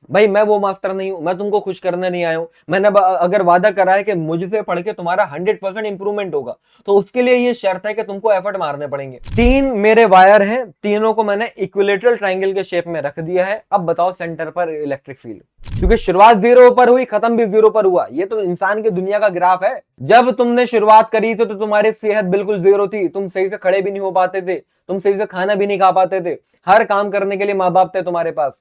भाई मैं वो मास्टर नहीं हूं, मैं तुमको खुश करने नहीं आया हूं। मैंने अगर वादा करा है कि मुझसे पढ़ के तुम्हारा 100% इंप्रूवमेंट होगा, तो उसके लिए ये शर्त है कि तुमको एफर्ट मारने पड़ेंगे। 3 मेरे वायर हैं, तीनों को मैंने इक्विलेटरल ट्रायंगल के शेप में रख दिया है। अब बताओ सेंटर पर इलेक्ट्रिक फील्ड, क्योंकि शुरुआत 0 पर हुई, खत्म भी 0 पर हुआ। ये तो इंसान की दुनिया का ग्राफ है। जब तुमने शुरुआत करी थी तो तुम्हारी सेहत बिल्कुल 0 थी, तुम सही से खड़े भी नहीं हो पाते थे, तुम सही से खाना भी नहीं खा पाते थे, हर काम करने के लिए माँ बाप थे तुम्हारे पास।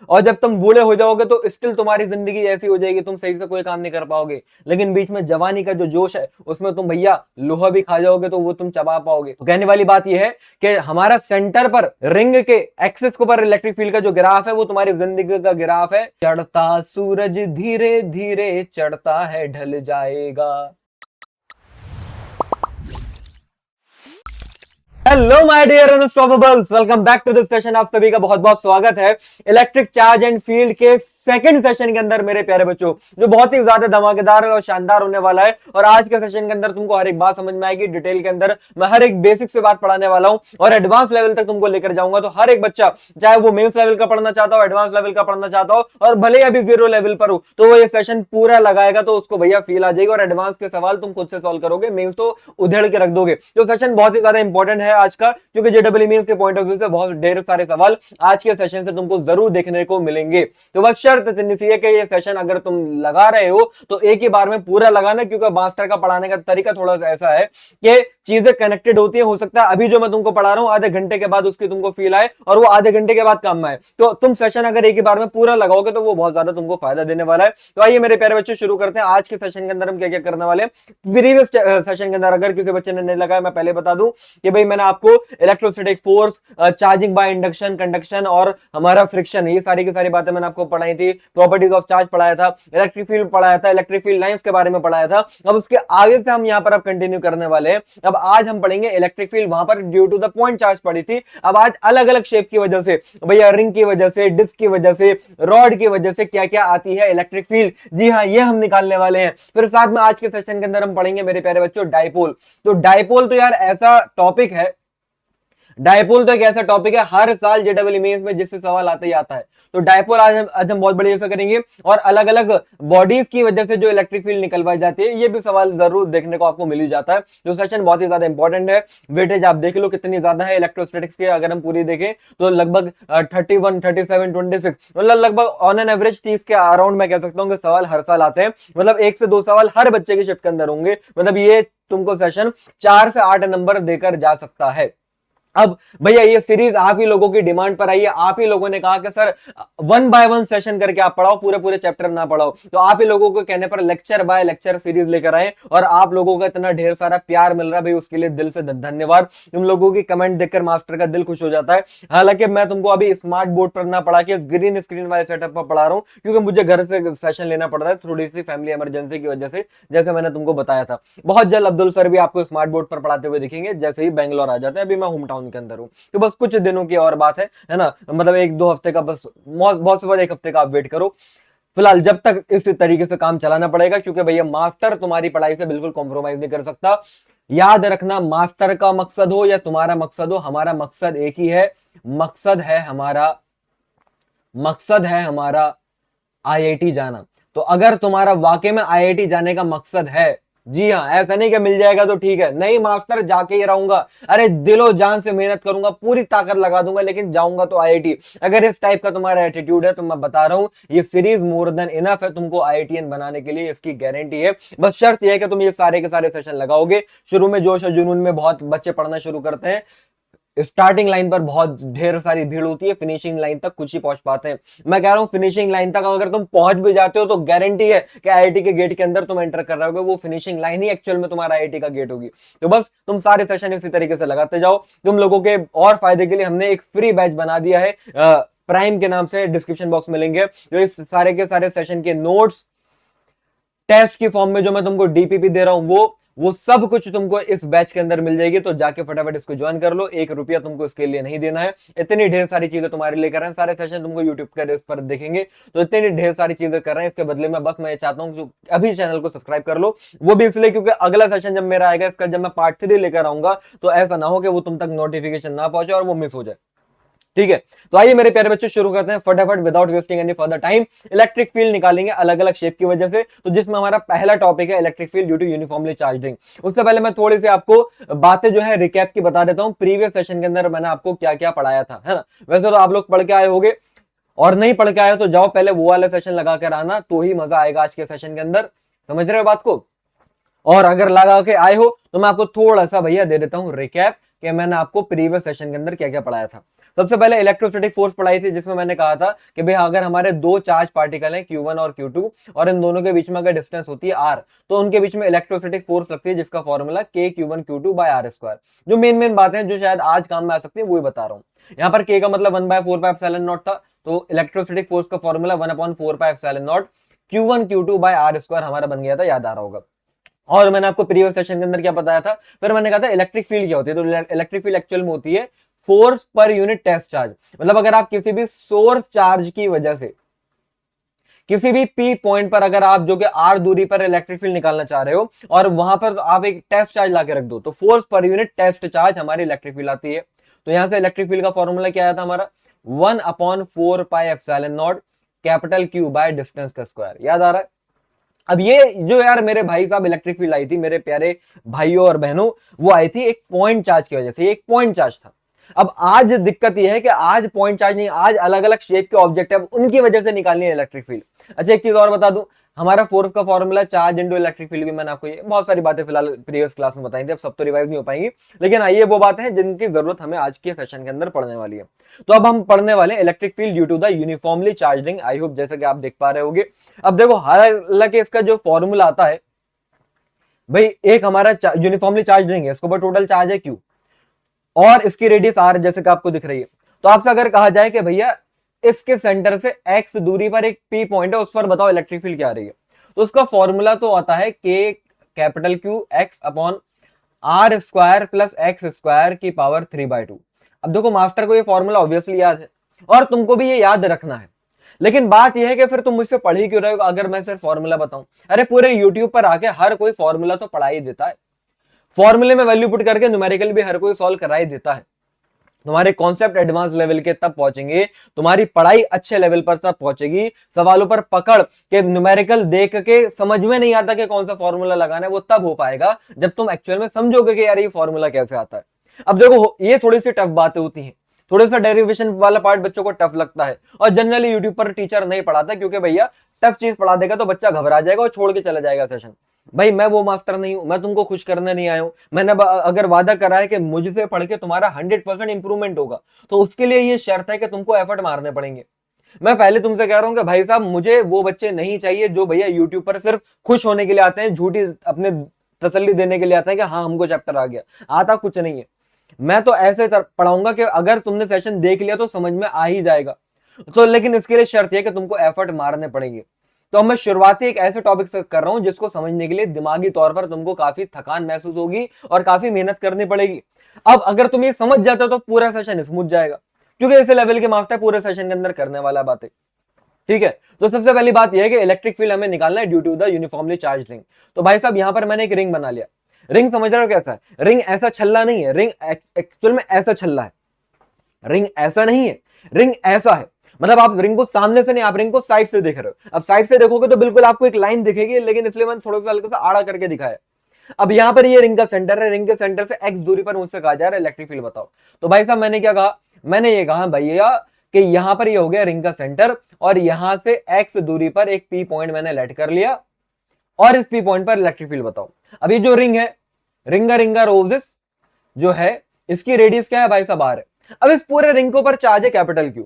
और जब तुम बूढ़े हो जाओगे तो स्टिल तुम्हारी जिंदगी ऐसी हो जाएगी, तुम सही से कोई काम नहीं कर पाओगे। लेकिन बीच में जवानी का जो जोश है, उसमें तुम भैया लोहा भी खा जाओगे तो वो तुम चबा पाओगे। तो कहने वाली बात यह है कि हमारा सेंटर पर रिंग के एक्सिस के ऊपर इलेक्ट्रिक फील्ड का जो ग्राफ है वो तुम्हारी जिंदगी का ग्राफ है। चढ़ता सूरज धीरे धीरे चढ़ता है, ढल जाएगा। Hello my dear unstoppables, welcome back to this session. आप सभी का बहुत बहुत स्वागत है इलेक्ट्रिक चार्ज एंड फील्ड के सेकंड सेशन के अंदर मेरे प्यारे बच्चों, जो बहुत ही ज्यादा धमाकेदार और शानदार होने वाला है। और आज के सेशन के अंदर तुमको हर एक बात समझ में आएगी डिटेल के अंदर। मैं हर एक बेसिक से बात पढ़ाने वाला हूं और एडवांस लेवल तक तुमको लेकर जाऊंगा। तो हर एक बच्चा, चाहे वो मेंस लेवल का पढ़ना चाहता हो, एडवांस लेवल का पढ़ना चाहता हो, और भले ही अभी 0 लेवल पर हो, तो वो ये सेशन पूरा लगाएगा तो उसको भैया फील आ जाएगी। और एडवांस के सवाल तुम खुद से सॉल्व करोगे, मेंस तो उधेड़ के रख दोगे। तो सेशन बहुत ही ज्यादा इंपॉर्टेंट है आज का, क्योंकि जेडब्ल्यू मेंस के पॉइंट ऑफ व्यू से बहुत ढेर सारे सवाल आज के सेशन से तुमको जरूर देखने को मिलेंगे। तो बस शर्त इतनी सी है कि ये सेशन अगर तुम लगा रहे हो तो एक ही बार में पूरा लगाना, क्योंकि मास्टर का पढ़ाने का तरीका थोड़ा सा ऐसा है कि चीजें कनेक्टेड होती है। हो सकता है अभी जो मैं तुमको पढ़ा रहा हूं आधे घंटे के बाद उसकी तुमको फील आए और वो आधे घंटे के बाद काम आए। तो तुम सेशन अगर एक ही बार में पूरा लगाओगे तो वो बहुत ज्यादा तुमको फायदा देने वाला है। तो आइए मेरे प्यारे बच्चों, शुरू करते हैं आज के सेशन के अंदर हम क्या क्या करने वाले हैं। प्रीवियस सेशन के अंदर अगर किसी बच्चे ने नहीं लगाया, मैं पहले बता दूं कि भाई मैंने आपको electrostatic force, charging by induction, conduction और हमारा फ्रिक्शन, ये सारी की सारी बातें मैंने आपको पढ़ाई थी। प्रॉपर्टीज ऑफ चार्ज पढ़ाया था, इलेक्ट्रिक फील्ड पढ़ाया था, इलेक्ट्रिक फील्ड लाइंस के बारे में पढ़ाया था। अब उसके आगे से हम यहां पर अब कंटिन्यू करने वाले हैं। अब आज हम पढ़ेंगे इलेक्ट्रिक फील्ड, वहां पर due to the point charge पढ़ी थी। अब आज अलग अलग शेप की वजह से, भैया रिंग की वजह से, डिस्क की वजह से, रॉड की वजह से क्या क्या आती है इलेक्ट्रिक फील्ड, जी हाँ ये हम निकालने वाले हैं। फिर साथ में आज के सेशन के अंदर हम पढ़ेंगे मेरे प्यारे बच्चों डाइपोल। तो डाइपोल तो यार ऐसा टॉपिक है, डायपोल तो एक ऐसा टॉपिक है हर साल जेडब्ल्यू मेंस में जिससे सवाल आता ही आता है। तो डायपोल आज हम बहुत बढ़िया से करेंगे। और अलग अलग बॉडीज की वजह से जो इलेक्ट्रिक फील्ड निकलवाई जाती है, ये भी सवाल जरूर देखने को आपको मिल ही जाता है। जो सेशन बहुत ही ज्यादा इंपॉर्टेंट है। वेटेज आप देख लो कितनी ज्यादा है इलेक्ट्रोस्टैटिक्स की, अगर हम पूरी देखें तो लगभग 31, 37, 26, मतलब लगभग ऑन एन एवरेज 30 के अराउंड मैं कह सकता हूं कि सवाल हर साल आते हैं। मतलब 1 से 2 सवाल हर बच्चे के शिफ्ट के अंदर होंगे। मतलब ये तुमको सेशन 4 से 8 नंबर देकर जा सकता है। अब भैया ये सीरीज आप ही लोगों की डिमांड पर आई है। आप ही लोगों ने कहा कि सर 1 बाय 1 सेशन करके आप पढ़ाओ, पूरे पूरे चैप्टर ना पढ़ाओ। तो आप ही लोगों के कहने पर लेक्चर बाय लेक्चर सीरीज लेकर आए और आप लोगों का इतना ढेर सारा प्यार मिल रहा है भाई, उसके लिए दिल से धन्यवाद। तुम लोगों की कमेंट देखकर मास्टर का दिल खुश हो जाता है। हालांकि मैं तुमको अभी स्मार्ट बोर्ड पर ना पढ़ा के ग्रीन स्क्रीन वाले सेटअप पर पढ़ा रहा हूं, क्योंकि मुझे घर से सेशन लेना पड़ रहा है थोड़ी सी फैमिली इमरजेंसी की वजह से, जैसे मैंने तुमको बताया था। बहुत जल्द अब्दुल सर भी आपको स्मार्ट बोर्ड पर पढ़ाते हुए दिखेंगे जैसे ही बैंगलोर आ जाते हैं। अभी मैं होम टाउन के अंदर हूं, तो बस कुछ दिनों की और बात है ना। मतलब 1-2 हफ्ते का, बस बहुत से बाद 1 हफ्ते का आप वेट करो। फिलहाल जब तक इस तरीके से काम चलाना पड़ेगा, क्योंकि भैया मास्टर तुम्हारी पढ़ाई से बिल्कुल कॉम्प्रोमाइज नहीं कर सकता। याद रखना, मास्टर का मकसद हो या तुम्हारा मकसद हो, हमारा मकसद एक ही है। मकसद है हमारा आईआईटी जाना। तो अगर तुम्हारा वाकई में आईआईटी जाने का मकसद है, जी हाँ, ऐसा नहीं कि मिल जाएगा तो ठीक है, नहीं मास्टर जाके ही रहूंगा, अरे दिलो जान से मेहनत करूंगा, पूरी ताकत लगा दूंगा, लेकिन जाऊंगा तो आईआईटी। अगर इस टाइप का तुम्हारा एटीट्यूड है तो मैं बता रहा हूं ये सीरीज मोर देन इनफ है तुमको आईआईटीएन बनाने के लिए, इसकी गारंटी है। बस शर्त यह है कि तुम ये सारे के सारे सेशन लगाओगे। शुरू में जोश और जुनून में बहुत बच्चे पढ़ना शुरू करते हैं, स्टार्टिंग लाइन पर बहुत ढेर सारी भीड़ होती है, फिनिशिंग लाइन तक कुछ ही पहुंच पाते हैं। मैं कह रहा हूं फिनिशिंग लाइन तक अगर तुम पहुंच भी जाते हो तो गारंटी है कि आईआईटी के गेट के अंदर तुम एंटर कर रहे होगे, वो फिनिशिंग लाइन ही एक्चुअल में तुम्हारा आईआईटी का गेट होगी। तो बस तुम सारे सेशन इसी तरीके से लगाते जाओ। तुम लोगों के और फायदे के लिए हमने एक फ्री बैच बना दिया है प्राइम के नाम से, डिस्क्रिप्शन बॉक्स में लेंगे, जो इस सारे के सारे सेशन के नोट्स टेस्ट की फॉर्म में जो मैं तुमको डीपीपी दे रहा हूं वो सब कुछ तुमको इस बैच के अंदर मिल जाएगी। तो जाके फटाफट इसको ज्वाइन कर लो, 1 रुपया तुमको इसके लिए नहीं देना है। इतनी ढेर सारी चीजें तुम्हारे लिए कर रहे हैं, सारे सेशन तुमको यूट्यूब के पर देखेंगे, तो इतनी ढेर सारी चीजें कर रहे हैं। इसके बदले में बस मैं चाहता हूं कि अभी चैनल को सब्सक्राइब कर लो। वो भी इसलिए क्योंकि अगला सेशन जब मेरा आएगा, इसका जब मैं पार्ट 3 लेकर आऊंगा, तो ऐसा ना हो कि वो तुम तक नोटिफिकेशन ना पहुंचे और वो मिस हो जाए। ठीक है, तो आइए मेरे प्यारे बच्चों शुरू करते हैं फटाफट without wasting any further time. Electric field निकालेंगे अलग अलग शेप की वजह से, तो जिसमें हमारा पहला टॉपिक है electric field due to uniformly charge ring. उससे पहले मैं थोड़ी सी आपको बातें जो है रिकैप की बता देता हूं। प्रीवियस सेशन के अंदर मैंने आपको क्या क्या पढ़ाया था, है ना। वैसे तो आप लोग पढ़ के आए होंगे, और नहीं पढ़ के आए हो तो जाओ पहले वो वाला सेशन लगा कर आना, तो ही मजा आएगा आज के सेशन के अंदर। समझ रहे हो बात को। और अगर लगा के आए हो तो मैं आपको थोड़ा सा भैया दे देता हूं रिकैप कि मैंने आपको प्रीवियस सेशन के अंदर क्या क्या पढ़ाया था। सबसे पहले इलेक्ट्रोस्टैटिक फोर्स पढ़ाई थी, जिसमें मैंने कहा था कि भाई अगर हमारे दो चार्ज पार्टिकल हैं Q1 और Q2 और इन दोनों के बीच में अगर डिस्टेंस होती है R, तो उनके बीच में इलेक्ट्रोस्टैटिक फोर्स लगती है, जिसका formula K Q1 Q2 by R square. जो मेन बातें जो शायद आज काम में आ सकती है वही बता रहा हूँ। यहाँ पर K का मतलब 1/4πε0 था, तो इलेक्ट्रोस्टैटिक फोर्स का formula 1/4πε0 Q1 Q2 by R square हमारा बन गया था, याद आ रहा होगा। और मैंने आपको प्रीवियस सेशन के अंदर क्या बताया था, फिर मैंने कहा था इलेक्ट्रिक फील्ड क्या होती है। तो इलेक्ट्रिक फील्ड एक्चुअल में होती है फोर्स पर यूनिट टेस्ट चार्ज। मतलब अगर आप किसी भी सोर्स चार्ज की वजह से किसी भी पी पॉइंट पर अगर आप जो कि आर दूरी पर इलेक्ट्रिक फील्ड निकालना चाह रहे हो और वहां पर तो आप एक टेस्ट चार्ज लाके रख दो, तो फोर्स पर यूनिट टेस्ट चार्ज हमारी इलेक्ट्रिक फील्ड आती है। तो यहां से इलेक्ट्रिक फील्ड का फॉर्मूला क्या आया था हमारा, 1/4πε0 कैपिटल Q बाय डिस्टेंस का स्क्वायर। याद आ रहा है। अब ये जो यार मेरे भाई साहब इलेक्ट्रिक फील्ड आई थी मेरे प्यारे भाइयों और बहनों, वो आई थी एक पॉइंट चार्ज की वजह से। एक पॉइंट चार्ज था। अब आज दिक्कत यह है कि आज पॉइंट चार्ज नहीं, आज अलग अलग शेप के ऑब्जेक्ट है, अब उनकी वजह से निकालनी है इलेक्ट्रिक फील्ड। अच्छा एक चीज और बता दूं, हमारा फोर्स का formula charge into electric field भी मैंने आपको ये बहुत सारी बातें फिलहाल प्रीवियस क्लास में बताई थी, अब सब तो रिवाइज नहीं हो पाएंगी, लेकिन आइए वो बातें हैं जिनकी जरूरत हमें आज के सेशन के अंदर पढ़ने वाली है। तो अब हम पढ़ने वाले electric field due to the uniformly charge ring. I hope जैसे कि आप देख पा रहे होगे। अब देखो हालांकि इसका जो फॉर्मूला आता है भाई, एक हमारा यूनिफॉर्मली चार्ज रिंग है, इसके ऊपर टोटल चार्ज है Q और इसकी रेडियस R जैसे कि आपको दिख रही है। तो आपसे अगर कहा जाए कि भैया इसके सेंटर से x दूरी पर एक P पॉइंट है, उस पर बताओ इलेक्ट्रिक फील्ड क्या आ रही है, तो उसका फॉर्मूला तो आता है K capital Q x upon R square plus x square की पावर 3/2। अब देखो मास्टर को ये फॉर्मूला ऑब्वियसली याद है और तुमको भी ये याद रखना है, लेकिन बात यह है कि फिर तुम मुझसे पढ़ ही क्यों रहे हो अगर मैं सिर्फ फॉर्मूला बताऊं। अरे पूरे यूट्यूब पर आके हर कोई फॉर्मूला तो पढ़ा ही देता है, फॉर्मूले में वैल्यू पुट करके न्यूमेरिकल भी हर कोई सॉल्व करा ही देता है। तुम्हारे कॉन्सेप्ट एडवांस लेवल के तब पहुंचेंगे, तुम्हारी पढ़ाई अच्छे लेवल पर तब पहुंचेगी, सवालों पर पकड़ के न्यूमेरिकल देख के समझ में नहीं आता कि कौन सा फॉर्मूला लगाना है, वो तब हो पाएगा जब तुम एक्चुअल में समझोगे कि यार ये फॉर्मूला कैसे आता है। अब देखो ये थोड़ी सी टफ बातें होती हैं, थोड़ा सा डेरिवेशन वाला पार्ट बच्चों को टफ लगता है, और जनरली यूट्यूब पर टीचर नहीं पढ़ाता, क्योंकि भैया टफ चीज पढ़ा देगा तो बच्चा घबरा जाएगा और छोड़ के चला जाएगा सेशन। भाई मैं वो मास्टर नहीं हूं, मैं तुमको खुश करने नहीं आया हूं। मैंने अगर वादा करा है कि मुझसे पढ़ के तुम्हारा 100% इंप्रूवमेंट होगा, तो उसके लिए ये शर्त है कि तुमको एफर्ट मारने पड़ेंगे। मैं पहले तुमसे कह रहा हूं कि भाई साहब मुझे वो बच्चे नहीं चाहिए जो भैया यूट्यूब पर सिर्फ खुश होने के लिए आते हैं, झूठी अपने तसल्ली देने के लिए आते हैं कि हाँ हमको चैप्टर आ गया, आता कुछ नहीं है। मैं तो ऐसे पढ़ाऊंगा कि अगर तुमने सेशन देख लिया तो समझ में आ ही जाएगा। तो लेकिन इसके लिए शर्त है कि तुमको एफर्ट मारने पड़ेंगे। तो मैं शुरुआती एक ऐसे टॉपिक से कर रहा हूं जिसको समझने के लिए दिमागी तौर पर तुमको काफी थकान महसूस होगी और काफी मेहनत करनी पड़ेगी। अब अगर तुम ये समझ जाते हो तो पूरा सेशन स्मूथ जाएगा, क्योंकि इस लेवल के मास्टर पूरे सेशन के अंदर करने वाला बात है। ठीक है, तो सबसे पहली बात यह है कि इलेक्ट्रिक फील्ड हमें निकालना है due to the uniformly charge ring. तो भाई साहब यहां पर मैंने एक रिंग बना लिया। रिंग समझ रहे हो कैसा है, रिंग ऐसा छल्ला नहीं है, रिंग एक्चुअल में ऐसा छल्ला है। रिंग ऐसा नहीं है, रिंग ऐसा है। मतलब आप रिंग को सामने से नहीं, आप रिंग को साइड से देख रहे हो। अब साइड से देखोगे तो बिल्कुल आपको एक लाइन दिखेगी, लेकिन इसलिए मैंने थोड़ा सा हल्का सा आड़ा करके दिखाया। अब यहां पर ये रिंग का सेंटर है, रिंग के सेंटर से x दूरी पर मुझसे कहा जा रहा है इलेक्ट्रिक फील्ड बताओ। तो भाई साहब मैंने क्या कहा, मैंने ये कहा भैया कि यहां पर ये हो गया रिंग का सेंटर, और यहां से x दूरी पर एक p पॉइंट मैंने लेट कर लिया, और इस p पॉइंट पर इलेक्ट्रिक फील्ड बताओ। अब ये जो रिंग है, रिंगा रोजेस जो है, इसकी रेडियस क्या है भाई साहब r है। अब इस पूरे रिंग के ऊपर चार्ज है capital Q।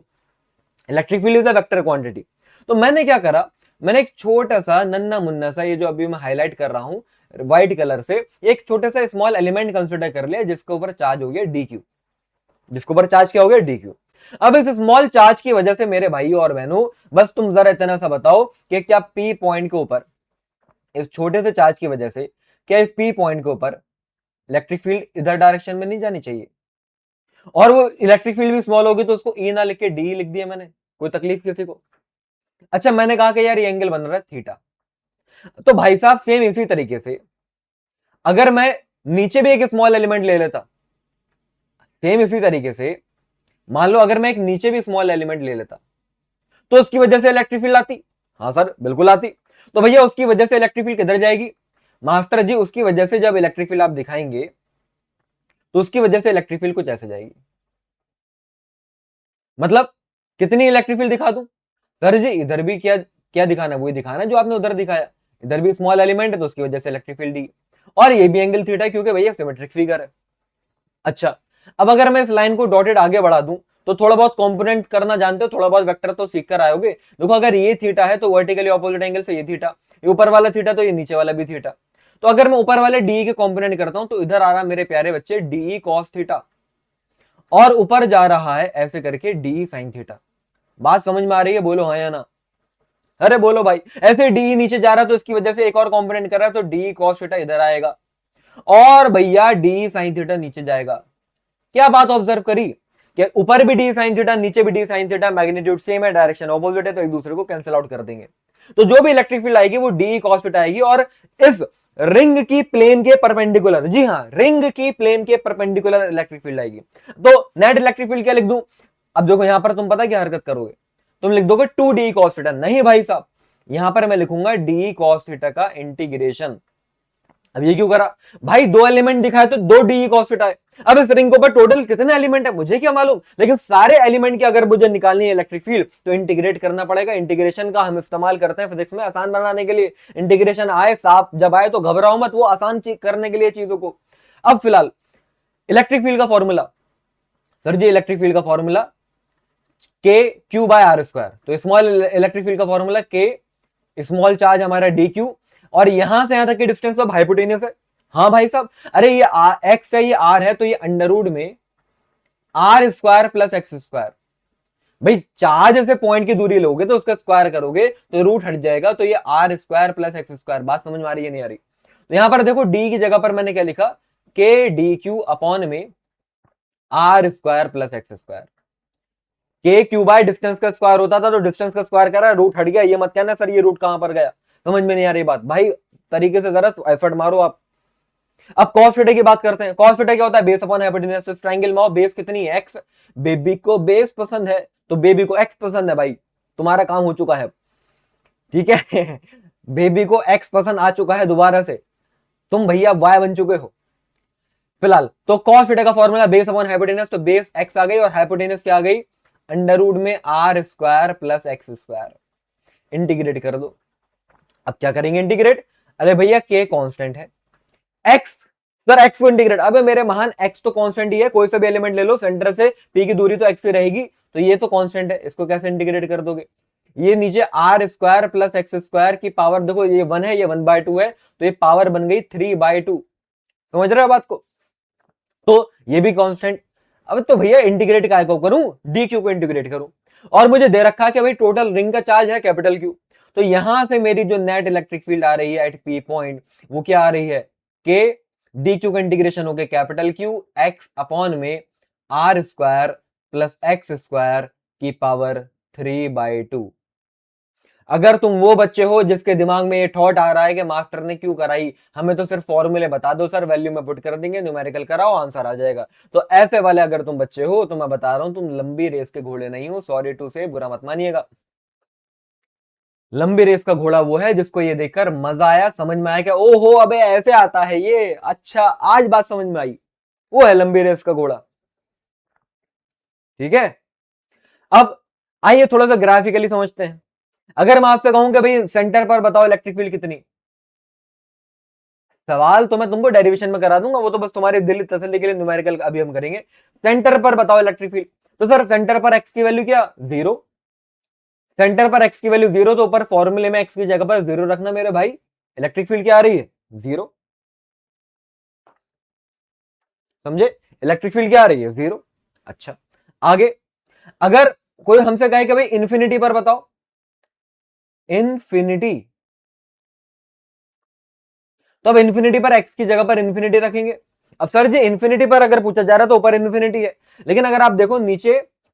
Electric field is a vector quantity. तो मैंने क्या करा, मैंने एक छोटा सा नन्ना मुन्ना सा, ये जो अभी मैं हाईलाइट कर रहा हूं व्हाइट कलर से, एक छोटा सा स्मॉल एलिमेंट कंसिडर कर लिया जिसके ऊपर चार्ज हो गया dq। जिसके ऊपर चार्ज क्या हो गया dq। अब इस स्मॉल चार्ज की वजह से मेरे भाइयों और बहनों, बस तुम जरा इतना सा बताओ कि क्या p पॉइंट के ऊपर, इस छोटे से चार्ज की वजह से, क्या इस p पॉइंट के ऊपर इलेक्ट्रिक फील्ड इधर डायरेक्शन में नहीं जानी चाहिए? और वो इलेक्ट्रिक फील्ड भी स्मॉल होगी तो उसको ई ना लिख के डी लिख दिया मैंने, कोई तकलीफ किसी को? अच्छा मैंने कहा कि यार ये एंगल बन रहा है थीटा। तो भाई साहब सेम इसी तरीके से अगर मैं नीचे भी एक स्मॉल एलिमेंट ले लेता, सेम इसी तरीके से मान लो अगर मैं एक नीचे भी स्मॉल एलिमेंट ले लेता तो उसकी वजह से इलेक्ट्रिक फील्ड आती। हाँ सर बिल्कुल आती। तो भैया उसकी वजह से इलेक्ट्रिक फील्ड किधर जाएगी? मास्टर जी उसकी वजह से जब इलेक्ट्रिक फील्ड आप दिखाएंगे तो उसकी वजह से इलेक्ट्रिक फील्ड कुछ ऐसे जाएगी। मतलब कितनी इलेक्ट्रिक फील्ड दिखा दूं? सर जी इधर भी क्या क्या दिखाना, वही दिखाना जो आपने उधर दिखाया। इधर भी स्मॉल एलिमेंट है तो उसकी वजह से इलेक्ट्रिक फील्ड दी, और ये भी एंगल थीटा है क्योंकि भैया सिमेट्रिक फिगर है। अच्छा, अब अगर मैं इस लाइन को डॉटेड आगे बढ़ा दूं तो थोड़ा बहुत कंपोनेंट करना जानते हो, थोड़ा बहुत वेक्टर तो सीख कर आयोगे। देखो अगर ये थीटा है तो वर्टिकली ऑपोजिट एंगल से ये थीटा, ये ऊपर वाला थीटा तो ये नीचे वाला भी थीटा। तो अगर मैं ऊपर वाले डी के कंपोनेंट करता हूं तो इधर आ रहा मेरे प्यारे बच्चे डी कॉस थीटा, और ऊपर जा रहा है ऐसे करके डी साइन थीटा। बात समझ में आ रही है? बोलो हाँ या ना। अरे बोलो भाई। ऐसे डी नीचे जा रहा है तो इसकी वजह से एक और कंपोनेंट कर रहा है तो डी कॉस थीटा इधर आएगा, और भैया डी साइन थीटा नीचे जाएगा। क्या बात ऑब्जर्व करी कि ऊपर भी डी साइन थीटा नीचे भी D sine theta, magnitude same है, डायरेक्शन ऑपोजिट है, तो एक दूसरे को कैंसिल आउट कर देंगे। तो जो भी इलेक्ट्रिक फील्ड आएगी वो डी कॉस थीटा आएगी, और इस रिंग की प्लेन के परपेंडिकुलर, जी हाँ रिंग की प्लेन के परपेंडिकुलर इलेक्ट्रिक फील्ड आएगी। तो नेट इलेक्ट्रिक फील्ड क्या लिख दूं? अब देखो यहां पर तुम पता क्या हरकत करोगे, तुम लिख दोगे 2d cos थीटा। नहीं भाई साहब, यहां पर मैं लिखूंगा d cos थीटा का इंटीग्रेशन। अब ये क्यों करा भाई? दो एलिमेंट दिखाए तो दो डी cos थीटा है। अब इस रिंग के ऊपर टोटल कितने एलिमेंट है मुझे क्या मालूम, लेकिन सारे एलिमेंट की अगर मुझे निकालनी है इलेक्ट्रिक फील्ड तो इंटीग्रेट करना पड़ेगा। इंटीग्रेशन का हम इस्तेमाल करते हैं फिजिक्स में आसान बनाने के लिए। इंटीग्रेशन आए साफ जब आए तो घबराओ मत, वो आसान करने के लिए चीजों को। अब फिलहाल इलेक्ट्रिक फील्ड का फॉर्मूला, सर जी इलेक्ट्रिक फील्ड का फॉर्मूला के क्यू बाय आर स्क्वायर। तो स्मॉल इलेक्ट्रिक फील्ड का फॉर्मूला के, स्मॉल चार्ज हमारा डी क्यू, और यहां से यहां तक की डिस्टेंस तो हाइपोटेनियस है। हाँ भाई साहब, अरे ये एक्स है ये आर है तो ये अंडर रूट में R square plus X square. भाई चार्ज से पॉइंट की दूरी लोगे तो उसका स्क्वायर करोगे तो रूट हट जाएगा, तो ये R square plus X square. बात समझ में आ रही है नहीं आ रही? तो यहां पर देखो डी की जगह पर मैंने क्या लिखा, के डी क्यू अपॉन में R square plus X square. K Q by distance का स्क्वायर होता था तो डिस्टेंस का स्क्वायर करा, रूट हट गया। ये मत कहना सर ये रूट कहां पर गया, समझ में नहीं आ रही बात भाई। तरीके से जरा एफर्ट मारो आप। अब कॉस थीटा की बात करते हैं। कॉस थीटा क्या होता है? Base upon hypotenuse. तो ट्रायंगल में आओ, बेस कितनी है? एक्स। बेबी को बेस पसंद है तो बेबी को एक्स पसंद है। भाई तुम्हारा काम हो चुका है, ठीक है बेबी को एक्स पसंद आ चुका है, दोबारा से तुम भैया वाई बन चुके हो फिलहाल। तो कॉस थीटा का फॉर्मूला बेस अपॉन हाइपोटेन्यूज, तो बेस एक्स आ गई और हाइपोटेन्यूज क्या आ गई? अंडर रूट में R square plus X square. Integrate कर दो। अब क्या करेंगे इंटीग्रेट? अरे भैया के कांस्टेंट है, एक्स, सर एक्स को इंटीग्रेट। अबे मेरे महान एक्स तो कांस्टेंट ही है, कोई सा भी एलिमेंट ले लो सेंटर से पी की दूरी तो एक्स से रहेगी, तो ये तो कांस्टेंट है, इसको कैसे इंटीग्रेट कर दोगे? ये नीचे R square plus X square की पावर, देखो ये 1 है ये 1/2 है, तो ये पावर बन गई 3/2। समझ रहे हो बात को? तो ये भी कांस्टेंट। अब तो भैया इंटीग्रेट काय को करूं? डी क्यू को इंटीग्रेट करूं, और मुझे दे रखा है कि भाई टोटल रिंग का चार्ज है कैपिटल क्यू। तो यहां से मेरी जो नेट इलेक्ट्रिक फील्ड आ रही है एट पी पॉइंट वो क्या आ रही है? के डी क्यू का इंटीग्रेशन हो गया कैपिटल क्यू एक्स अपॉन में R square plus X square की पावर 3/2। अगर तुम वो बच्चे हो जिसके दिमाग में ये थॉट आ रहा है कि मास्टर ने क्यों कराई, हमें तो सिर्फ फॉर्मूले बता दो सर, वैल्यू में पुट कर देंगे, न्यूमेरिकल कराओ आंसर आ जाएगा, तो ऐसे वाले अगर तुम बच्चे हो तो मैं बता रहा हूं तुम लंबी रेस के घोड़े नहीं हो। सॉरी टू से, बुरा मत मानिएगा। लंबी रेस का घोड़ा वो है जिसको ये देखकर मजा आया, समझ में आया कि ओहो अबे ऐसे आता है ये, अच्छा आज बात समझ में आई। वो है लंबी रेस का घोड़ा, ठीक है। अब आइए थोड़ा सा ग्राफिकली समझते हैं। अगर मैं आपसे कहूं कि भाई सेंटर पर बताओ इलेक्ट्रिक फील्ड कितनी, सवाल तो मैं तुमको डेरिवेशन में करा दूंगा, वो तो बस तुम्हारे दिल तसल्ली के लिए न्यूमेरिकल अभी हम करेंगे। सेंटर पर बताओ इलेक्ट्रिक फील्ड, तो सर सेंटर पर एक्स की वैल्यू क्या? 0। सेंटर पर एक्स की वैल्यू 0, तो ऊपर फॉर्मूले में एक्स की जगह पर 0 रखना मेरे भाई। इलेक्ट्रिक फील्ड क्या आ रही है? 0। समझे? इलेक्ट्रिक फील्ड क्या आ रही है? 0। अच्छा आगे, अगर कोई हमसे कहे कि भाई इंफिनिटी पर बताओ, इन्फिनिटी, तो अब इन्फिनिटी पर एक्स की जगह पर इन्फिनिटी रखेंगे। अब सर जी इन्फिनिटी पर अगर पूछा जा रहा है तो ऊपर इन्फिनिटी है, लेकिन अगर आप देखो नीचे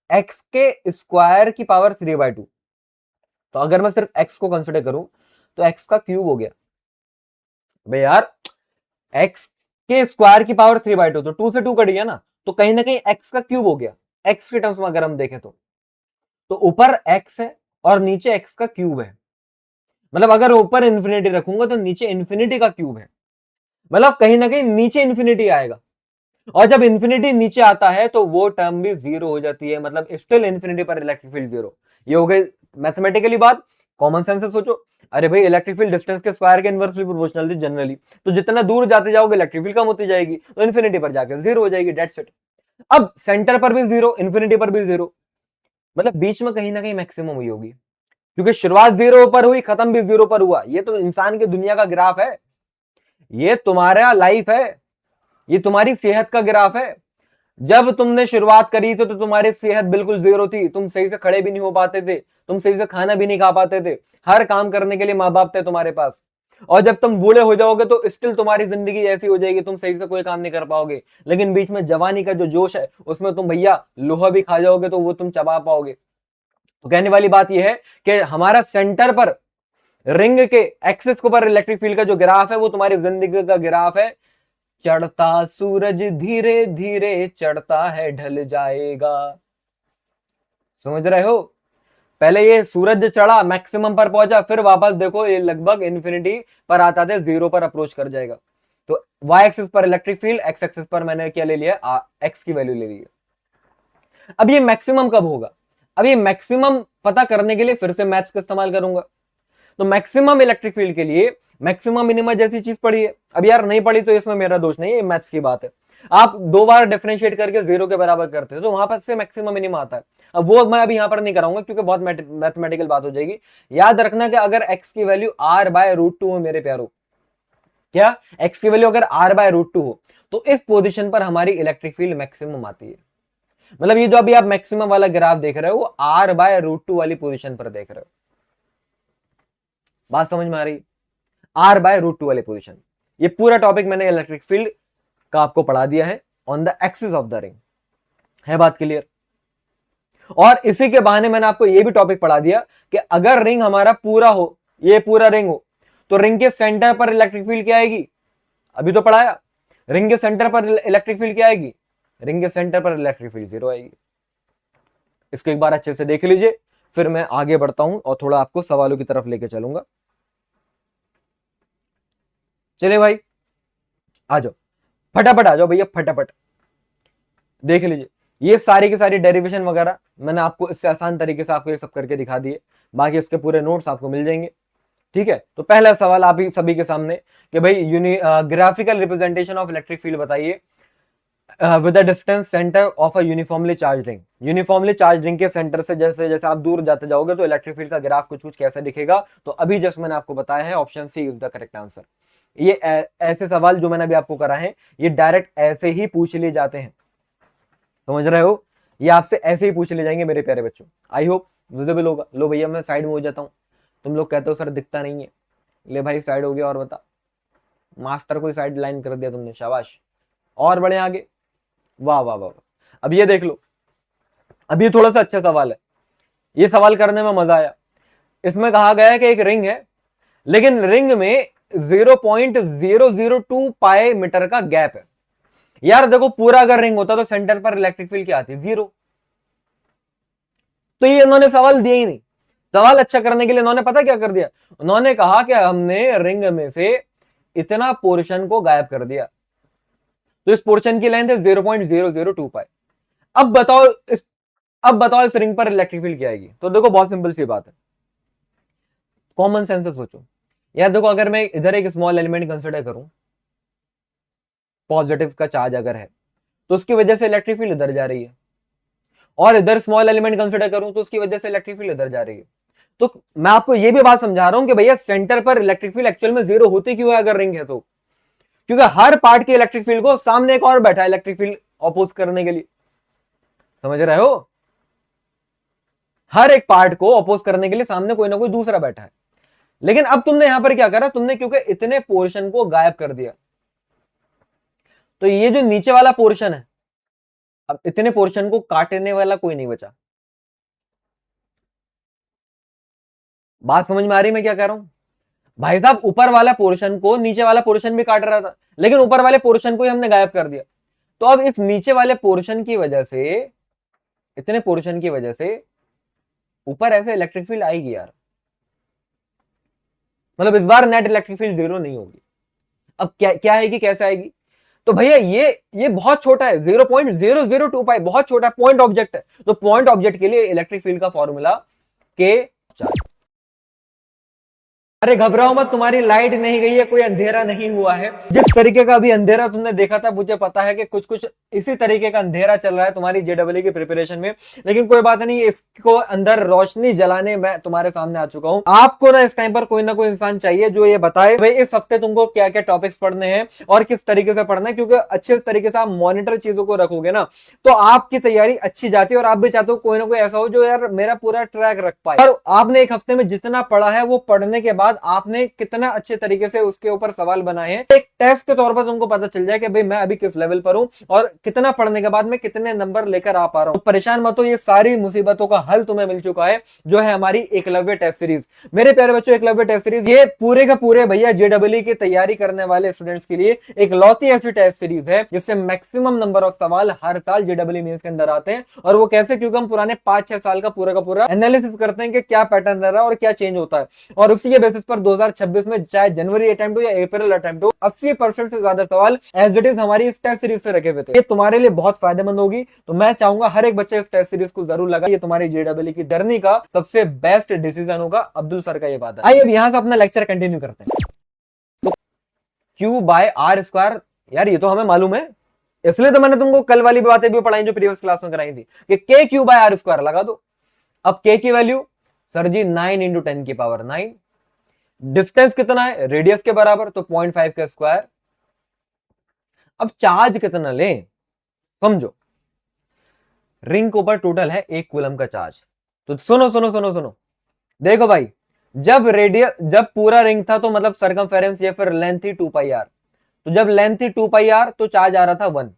एक्स के स्क्वायर की पावर 3/2, तो अगर मैं सिर्फ एक्स को कंसिडर करूं तो एक्स का क्यूब हो गया। भाई यार एक्स के स्क्वायर की पावर 3/2, तो 2 से 2 कट गया ना, तो कहीं ना कहीं एक्स का क्यूब हो गया। एक्स के टर्म्स में अगर हम देखें तो ऊपर एक्स है और नीचे एक्स का क्यूब है। मतलब अगर ऊपर इन्फिनिटी रखूंगा तो नीचे इन्फिनिटी का क्यूब है, मतलब कहीं ना कहीं नीचे इन्फिनिटी आएगा। और जब इन्फिनिटी नीचे आता है तो वो टर्म भी जीरो हो जाती है, मतलब स्टिल इन्फिनिटी पर इलेक्ट्रिक फील्ड जीरो। ये हो गई मैथमेटिकली बात। कॉमन सेंस से सोचो, अरे भाई इलेक्ट्रिक फील्ड डिस्टेंस के स्क्वायर के इनवर्सली प्रोपोर्शनल थी जनरली, तो जितना दूर जाते जाओगे इलेक्ट्रिक फील्ड कम होती जाएगी, तो इन्फिनिटी पर जाकर जीरो हो जाएगी, डेट्स इट। अब सेंटर पर भी जीरो, इन्फिनिटी पर भी जीरो, मतलब बीच में कहीं ना कहीं मैक्सिमम हुई होगी, क्योंकि शुरुआत जीरो पर हुई, खत्म भी जीरो पर हुआ। ये तो इंसान की दुनिया का ग्राफ है, ये तुम्हारा लाइफ है, ये तुम्हारी सेहत का ग्राफ है। जब तुमने शुरुआत करी थी तो तुम्हारी सेहत बिल्कुल जीरो थी, तुम सही से खड़े भी नहीं हो पाते थे, तुम सही से खाना भी नहीं खा पाते थे, हर काम करने के लिए माँ बाप थे तुम्हारे पास। और जब तुम बूढ़े हो जाओगे तो स्टिल तुम्हारी जिंदगी ऐसी हो जाएगी, तुम सही से कोई काम नहीं कर पाओगे। लेकिन बीच में जवानी का जो जोश है उसमें तुम भैया लोहा भी खा जाओगे तो वो तुम चबा पाओगे। तो कहने वाली बात यह है कि हमारा सेंटर पर रिंग के एक्सिस के ऊपर इलेक्ट्रिक फील्ड का जो ग्राफ है वो तुम्हारी जिंदगी का ग्राफ है। चढ़ता सूरज धीरे धीरे चढ़ता है, ढल जाएगा। समझ रहे हो? पहले ये सूरज चढ़ा, मैक्सिमम पर पहुंचा, फिर वापस देखो ये लगभग इन्फिनिटी पर आता था, जीरो पर अप्रोच कर जाएगा। तो वाई एक्सिस पर इलेक्ट्रिक फील्ड, एक्स एक्सिस पर मैंने क्या ले लिया, एक्स की वैल्यू ले ली है। अब ये मैक्सिमम कब होगा? अब ये मैक्सिमम पता करने के लिए फिर से मैथ्स का इस्तेमाल करूंगा। तो मैक्सिमम इलेक्ट्रिक फील्ड के लिए मैक्सिमम मिनिमम जैसी चीज पढ़ी है। अब यार नहीं पढ़ी तो इसमें मेरा दोष नहीं है, ये मैथ्स की बात है। आप दो बार डिफरेंशिएट करके जीरो के बराबर करते हो तो वहां पर से मैक्सिमम मिनिमम आता है। अब वो मैं अभी यहां पर नहीं कराऊंगा क्योंकि बहुत मैथमेटिकल बात हो जाएगी। याद रखना कि अगर एक्स की वैल्यू r/√2 हो मेरे प्यारो, क्या एक्स की वैल्यू अगर r/√2 हो तो इस पोजिशन पर हमारी इलेक्ट्रिक फील्ड मैक्सिमम आती है। मतलब ये जो अभी आप मैक्सिमम वाला ग्राफ देख रहे हो वो r/√2 वाली पोजिशन पर देख रहे हो। बात समझ में आ रही? r/√2 वाली पोजीशन। ये पूरा टॉपिक मैंने इलेक्ट्रिक फील्ड का आपको पढ़ा दिया है on the axis of the ring. है बात क्लियर? और इसी के बहाने मैंने आपको ये भी टॉपिक पढ़ा दिया कि अगर रिंग हमारा पूरा हो, ये पूरा रिंग हो, तो रिंग के सेंटर पर इलेक्ट्रिक फील्ड क्या आएगी? अभी तो पढ़ाया। रिंग के सेंटर पर इलेक्ट्रिक फील्ड क्या आएगी? रिंग के सेंटर पर इलेक्ट्रिक फील्ड जीरो आएगी। इसको एक बार अच्छे से देख लीजिए, फिर मैं आगे बढ़ता हूं और थोड़ा आपको सवालों की तरफ लेके चलूंगा। चले भाई आ जाओ, फटाफट आ जाओ भैया, फटाफट देख लीजिए। ये सारी की सारी डेरिवेशन वगैरह मैंने आपको इससे आसान तरीके से आपको ये सब करके दिखा दिए, बाकी इसके पूरे नोट्स आपको मिल जाएंगे। ठीक है, तो पहला सवाल आप ही सभी के सामने कि भाई graphical representation of electric field बताइए with the distance centre of a uniformly charge ring. Uniformly charge ring के सेंटर से जैसे जैसे आप दूर जाते जाओगे तो इलेक्ट्रिक फील्ड का ग्राफ कुछ कुछ कैसा दिखेगा। तो अभी जस्ट मैंने आपको बताया है, option C is the correct answer. ये ऐसे सवाल जो मैंने अभी आपको करा है ये डायरेक्ट ऐसे ही पूछ लिए जाते हैं, समझ रहे हो? ये आपसे ऐसे ही पूछ ले जाएंगे मेरे प्यारे बच्चों। आई होप विजिबल होगा। लो भैया मैं साइड में हो जाता हूँ, तुम लोग कहते हो सर दिखता नहीं है, ले भाई साइड हो गया। और बता, मास्टर को साइड लाइन कर दिया तुमने, शाबाश। और बढ़े आगे, वाह वाह वाह। अब ये देख लो, अब ये थोड़ा सा अच्छा सवाल है, ये सवाल करने में मजा आया। इसमें कहा गया है कि एक रिंग है, लेकिन रिंग में 0.002 पाई मीटर का गैप है। यार देखो, पूरा अगर रिंग होता तो सेंटर पर इलेक्ट्रिक फील्ड क्या आती? जीरो। तो ये इन्होंने सवाल दिया ही नहीं। सवाल अच्छा करने के लिए इन्होंने पता क्या कर दिया, उन्होंने कहा कि हमने रिंग में से इतना पोर्शन को गायब कर दिया, तो इस पोर्शन की लेंथ है 0.002 पाई। अब बताओ इस रिंग पर इलेक्ट्रिक फील्ड क्या आएगी? तो देखो बहुत सिंपल सी बात है, कॉमन सेंस से सोचो। यार देखो, अगर मैं इधर एक स्मॉल एलिमेंट कंसिडर करूं, पॉजिटिव का चार्ज अगर है तो उसकी वजह से इलेक्ट्रिक फील्ड इधर जा रही है, और इधर स्मॉल एलिमेंट कंसिडर करूं तो उसकी वजह से इलेक्ट्रिक फील्ड इधर जा रही है। तो मैं आपको यह भी बात समझा रहा हूं कि भैया सेंटर पर इलेक्ट्रिक फील्ड एक्चुअल में जीरो होती क्यों है अगर रिंग है तो? क्योंकि हर पार्ट के इलेक्ट्रिक फील्ड को सामने एक और बैठा है इलेक्ट्रिक फील्ड अपोज करने के लिए। समझ रहे हो? हर एक पार्ट को अपोज करने के लिए सामने कोई ना कोई दूसरा बैठा है। लेकिन अब तुमने यहां पर क्या करा, तुमने क्योंकि इतने पोर्शन को गायब कर दिया, तो ये जो नीचे वाला पोर्शन है, अब इतने पोर्शन को काटने वाला कोई नहीं बचा। बात समझ में आ रही मैं क्या कह रहा हूं? भाई साहब, ऊपर वाला पोर्शन को नीचे वाला पोर्शन भी काट रहा था, लेकिन ऊपर वाले पोर्शन को ही हमने गायब कर दिया। तो अब इस नीचे वाले पोर्शन की वजह से इतने पोर्शन की वजह से ऊपर ऐसे इलेक्ट्रिक फील्ड आएगी यार, मतलब इस बार नेट इलेक्ट्रिक फील्ड जीरो नहीं होगी। अब क्या क्या आएगी, कैसे आएगी? तो भैया ये बहुत छोटा है, 0.002 पाई, बहुत छोटा पॉइंट ऑब्जेक्ट है। तो पॉइंट ऑब्जेक्ट के लिए इलेक्ट्रिक फील्ड का फॉर्मूला के। अरे घबराओ मत, तुम्हारी लाइट नहीं गई है, कोई अंधेरा नहीं हुआ है। जिस तरीके का अभी अंधेरा तुमने देखा था, मुझे पता है कि कुछ कुछ इसी तरीके का अंधेरा चल रहा है तुम्हारी जेडब्ल्यू की प्रिपरेशन में, लेकिन कोई बात नहीं, इसको अंदर रोशनी जलाने मैं तुम्हारे सामने आ चुका हूं। आपको ना इस टाइम पर कोई ना कोई इंसान चाहिए जो ये बताए भाई इस हफ्ते तुमको क्या क्या टॉपिक्स पढ़ने हैं और किस तरीके से पढ़ना है, क्योंकि अच्छे तरीके से आप मॉनिटर चीजों को रखोगे ना तो आपकी तैयारी अच्छी जाती है। और आप भी चाहते हो कोई ना कोई ऐसा हो जो यार मेरा पूरा ट्रैक रख पाए। और आपने एक हफ्ते में जितना पढ़ा है वो पढ़ने के बाद आपने कितना अच्छे तरीके से उसके ऊपर सवाल बनाए हैं, एक टेस्ट के तौर पर तुमको पता चल जाए कि भाई मैं अभी किस लेवल पर हूं और कितना पढ़ने के बाद मैं कितने नंबर लेकर आ पा रहा हूं। तो परेशान मत हो, ये सारी मुसीबतों का हल तुम्हें मिल चुका है, जो है हमारी एकलव्य टेस्ट सीरीज। मेरे प्यारे बच्चों, एकलव्य टेस्ट सीरीज ये पूरे का पूरे भैया जेडब्ल्यू की तैयारी करने वाले स्टूडेंट्स के लिए एक लौती ऐसी टेस्ट सीरीज है जिससे मैक्सिमम नंबर ऑफ सवाल हर साल जेडब्ल्यू मेंस के अंदर आते हैं। और वो कैसे? क्योंकि हम पुराने 5-6 साल का पूरा एनालिसिस करते हैं कि क्या पैटर्न रह रहा है और क्या चेंज होता है, और उसी के बेसिस पर 2026 में चाहे जनवरी अटेम्प्ट हो या अप्रैल अटेम्प्ट हो, 80% से ज्यादा सवाल एज इट इज हमारी इस टेस्ट सीरीज से रखे हुए थे। ये तुम्हारे लिए बहुत फायदेमंद होगी, तो मैं चाहूंगा हर एक बच्चे इस टेस्ट सीरीज को जरूर लगाए। ये तुम्हारी जेडब्ल्यू की जर्नी का सबसे बेस्ट डिसीजन होगा, अब्दुल सर का ये बात है। आइए अब यहां से अपना लेक्चर कंटिन्यू करते हैं। तो क्यू बाय आर स्क्वायर, यार ये तो हमें मालूम है, इसलिए तो मैंने तुमको कल वाली बातें भी पढ़ाई जो प्रीवियस क्लास में कराई थी कि के क्यू बाय आर स्क्वायर लगा दो। अब के की वैल्यू सर जी 9 × 10 की पावर 9, डिस्टेंस कितना है? रेडियस के बराबर, तो 0.5 का स्क्वायर। अब चार्ज कितना लें समझो, रिंग के ऊपर टोटल है 1 कूलम का चार्ज। तो सुनो सुनो सुनो सुनो, देखो भाई, जब पूरा रिंग था तो मतलब सरकमफेरेंस या फिर लेंथ थी 2πr, तो जब लेंथ थी 2πr तो चार्ज आ रहा था 1।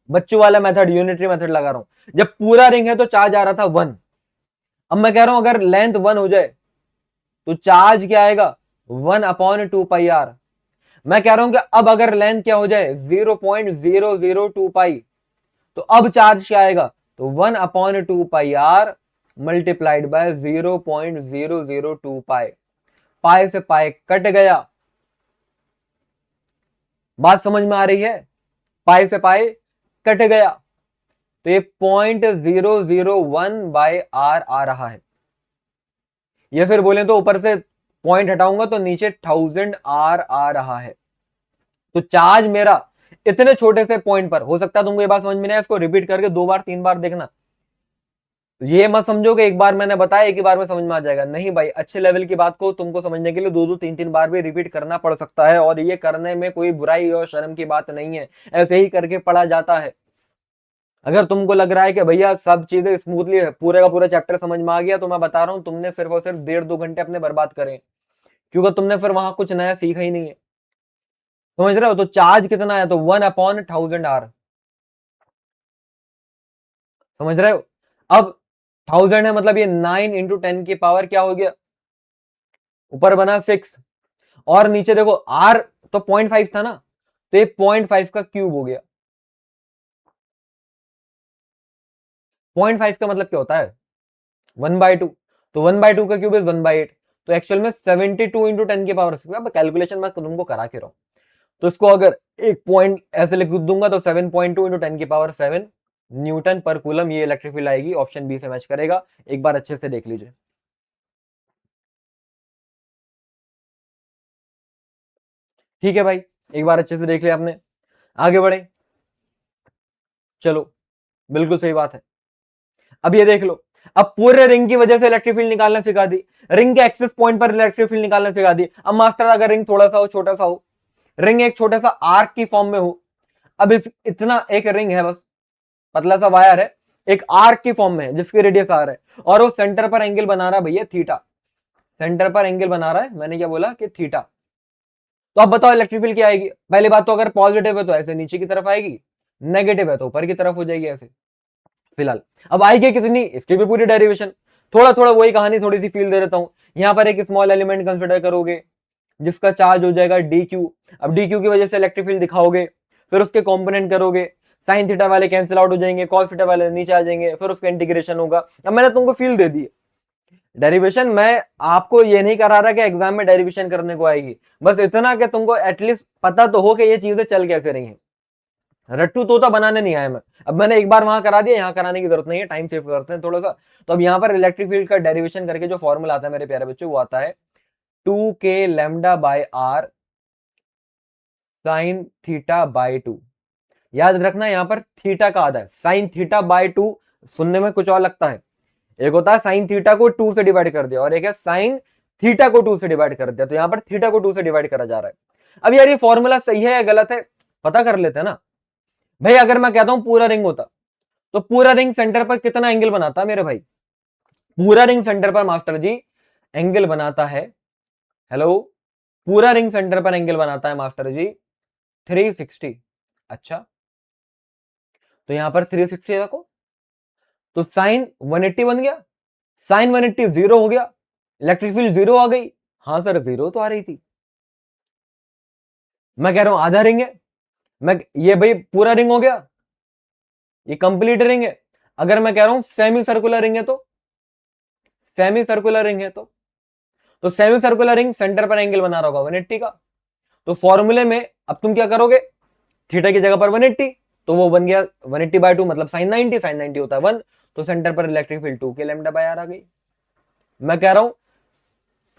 बच्चों वाला मेथड, यूनिटरी मेथड लगा रहा हूं। जब पूरा रिंग है तो चार्ज आ रहा था 1। अब मैं कह रहा हूं अगर लेंथ 1 हो जाए तो चार्ज क्या आएगा? 1/2πr। मैं कह रहा हूं कि अब अगर लेंथ क्या हो जाए? 0.002 पाई, तो अब चार्ज क्या आएगा? तो 1/2πr मल्टीप्लाइड बाय 0.002 पाई। पाई से पाई कट गया, बात समझ में आ रही है? पाई से पाई कट गया, तो ये 0.001/r आ रहा है। ये फिर बोले तो ऊपर से पॉइंट हटाऊंगा तो नीचे 1000r आ रहा है। तो चार्ज मेरा इतने छोटे से पॉइंट पर, हो सकता है तुमको ये बात समझ में नहीं आए, इसको रिपीट करके 2 बार 3 बार देखना। ये मत समझो कि एक बार मैंने बताया एक ही बार में समझ में आ जाएगा, नहीं भाई, अच्छे लेवल की बात को तुमको समझने के लिए 2-2 3-3 बार भी रिपीट करना पड़ सकता है, और ये करने में कोई बुराई और शर्म की बात नहीं है, ऐसे ही करके पढ़ा जाता है। अगर तुमको लग रहा है कि भैया सब चीजें स्मूथली पूरे का पूरा चैप्टर समझ में आ गया, तो मैं बता रहा हूं तुमने सिर्फ और सिर्फ 1.5-2 घंटे अपने बर्बाद करें, क्योंकि तुमने फिर वहां कुछ नया सीखा ही नहीं है। समझ रहे हो? तो चार्ज कितना है? तो 1/1000r। समझ रहे हो? अब 1000 है मतलब ये 9 × 10 की पावर क्या हो गया? ऊपर बना 6 और नीचे देखो r तो 0.5 था ना, तो ये 0.5 का क्यूब हो गया। 0.5 का मतलब क्या होता है? 1/2। तो 1/2 का क्यूब इज 1/8, तो एक्चुअल में 72 × 10 की पावर 6। अब कैलकुलेशन मैं तुमको करा के रहा हूं, तो इसको अगर एक पॉइंट ऐसे लिख दूंगा तो 7.2 × 10 की पावर 7 न्यूटन पर कूलम ये इलेक्ट्रिक फील्ड आएगी। ऑप्शन बी से मैच करेगा, एक बार अच्छे से देख लीजिए। ठीक है भाई, एक बार अच्छे से देख लिया आपने, आगे बढ़े। चलो, बिल्कुल सही बात है। अब ये देख लो, अब पूरे रिंग की वजह से इलेक्ट्रिक फील्ड निकालना सिखा दी, रिंग के एक्सेस पॉइंट पर इलेक्ट्रिक फील्ड निकालना सिखा दी। अब मास्टर अगर रिंग थोड़ा सा हो, छोटा सा हो, रिंग एक छोटा सा आर्क की फॉर्म में हो, अब इतना एक रिंग है, बस पतला सा वायर है, एक आर्क की फॉर्म में है जिसकी रेडियस आर है, और वो सेंटर पर एंगल बना रहा है भैया थीटा। सेंटर पर एंगल बना रहा है, मैंने क्या बोला कि थीटा। तो अब बताओ इलेक्ट्रिक फील्ड क्या आएगी? पहली बात तो अगर पॉजिटिव है तो ऐसे नीचे की तरफ आएगी, नेगेटिव है तो ऊपर की तरफ हो जाएगी ऐसे। फिलहाल अब आएगी कितनी, इसकी भी पूरी डेरिवेशन, थोड़ा थोड़ा वही कहानी थोड़ी सी फील दे देता हूं। यहां पर एक स्मॉल एलिमेंट कंसिडर करोगे जिसका चार्ज हो जाएगा dq। अब dq की वजह से इलेक्ट्रिक फील्ड दिखाओगे, फिर उसके कंपोनेंट करोगे, साइन थीटा वाले कैंसिल आउट हो जाएंगे, कॉस थीटा वाले नीचे आ जाएंगे, फिर उसका इंटीग्रेशन होगा। अब मैंने तुमको फील्ड दे दी, डेरिवेशन मैं आपको ये नहीं करा रहा कि एग्जाम में डेरिवेशन करने को आएगी, बस इतना कि तुमको एटलीस्ट पता तो हो कि ये चीजें चल कैसे रही हैं। रट्टू तोता बनाने नहीं आया मैं। अब मैंने एक बार वहां करा दिया, यहां कराने की जरूरत नहीं है, टाइम सेव करते हैं थोड़ा सा। तो अब यहां पर इलेक्ट्रिक फील्ड का डेरिवेशन करके जो फॉर्मूला आता है मेरे प्यारे बच्चों, वो आता है 2k lambda by R sine theta by 2। याद रखना यहां पर थीटा का आधा है, साइन थीटा बाय 2 सुनने में कुछ और लगता है। एक होता है साइन थीटा को 2 से डिवाइड कर दिया, और एक है साइन थीटा को 2 से डिवाइड कर दिया। तो यहां पर थीटा को 2 से डिवाइड करा जा रहा है। अब यार ये फॉर्मूला सही है या गलत है पता कर लेते हैं ना भाई। अगर मैं कहता हूं पूरा रिंग होता, तो पूरा रिंग सेंटर पर कितना एंगल बनाता है मेरे भाई? पूरा रिंग सेंटर पर मास्टर जी एंगल बनाता है, हेलो, पूरा रिंग सेंटर पर एंगल बनाता है मास्टर जी 360। अच्छा, तो यहां पर 360 रखो, तो साइन 180 बन गया, साइन 180 जीरो हो गया, इलेक्ट्रिक फील्ड जीरो आ गई। हाँ सर जीरो तो आ रही थी। मैं कह रहा हूं आधा रिंग है, मैं ये भाई पूरा रिंग हो गया, ये कंप्लीट रिंग है। अगर मैं कह रहा हूं सेमी सर्कुलर रिंग है, तो सेमी सर्कुलर रिंग है, तो सेमी सर्कुलर रिंग सेंटर पर एंगल बना रहा होगा 180 का। तो फॉर्मूले में अब तुम क्या करोगे, थीटा की जगह पर 180, तो वो बन गया 180 बाय 2 मतलब साइन 90, साइन 90 होता है 1, तो सेंटर पर electric field 2 K lambda by are आ गई। मैं कह रहा हूं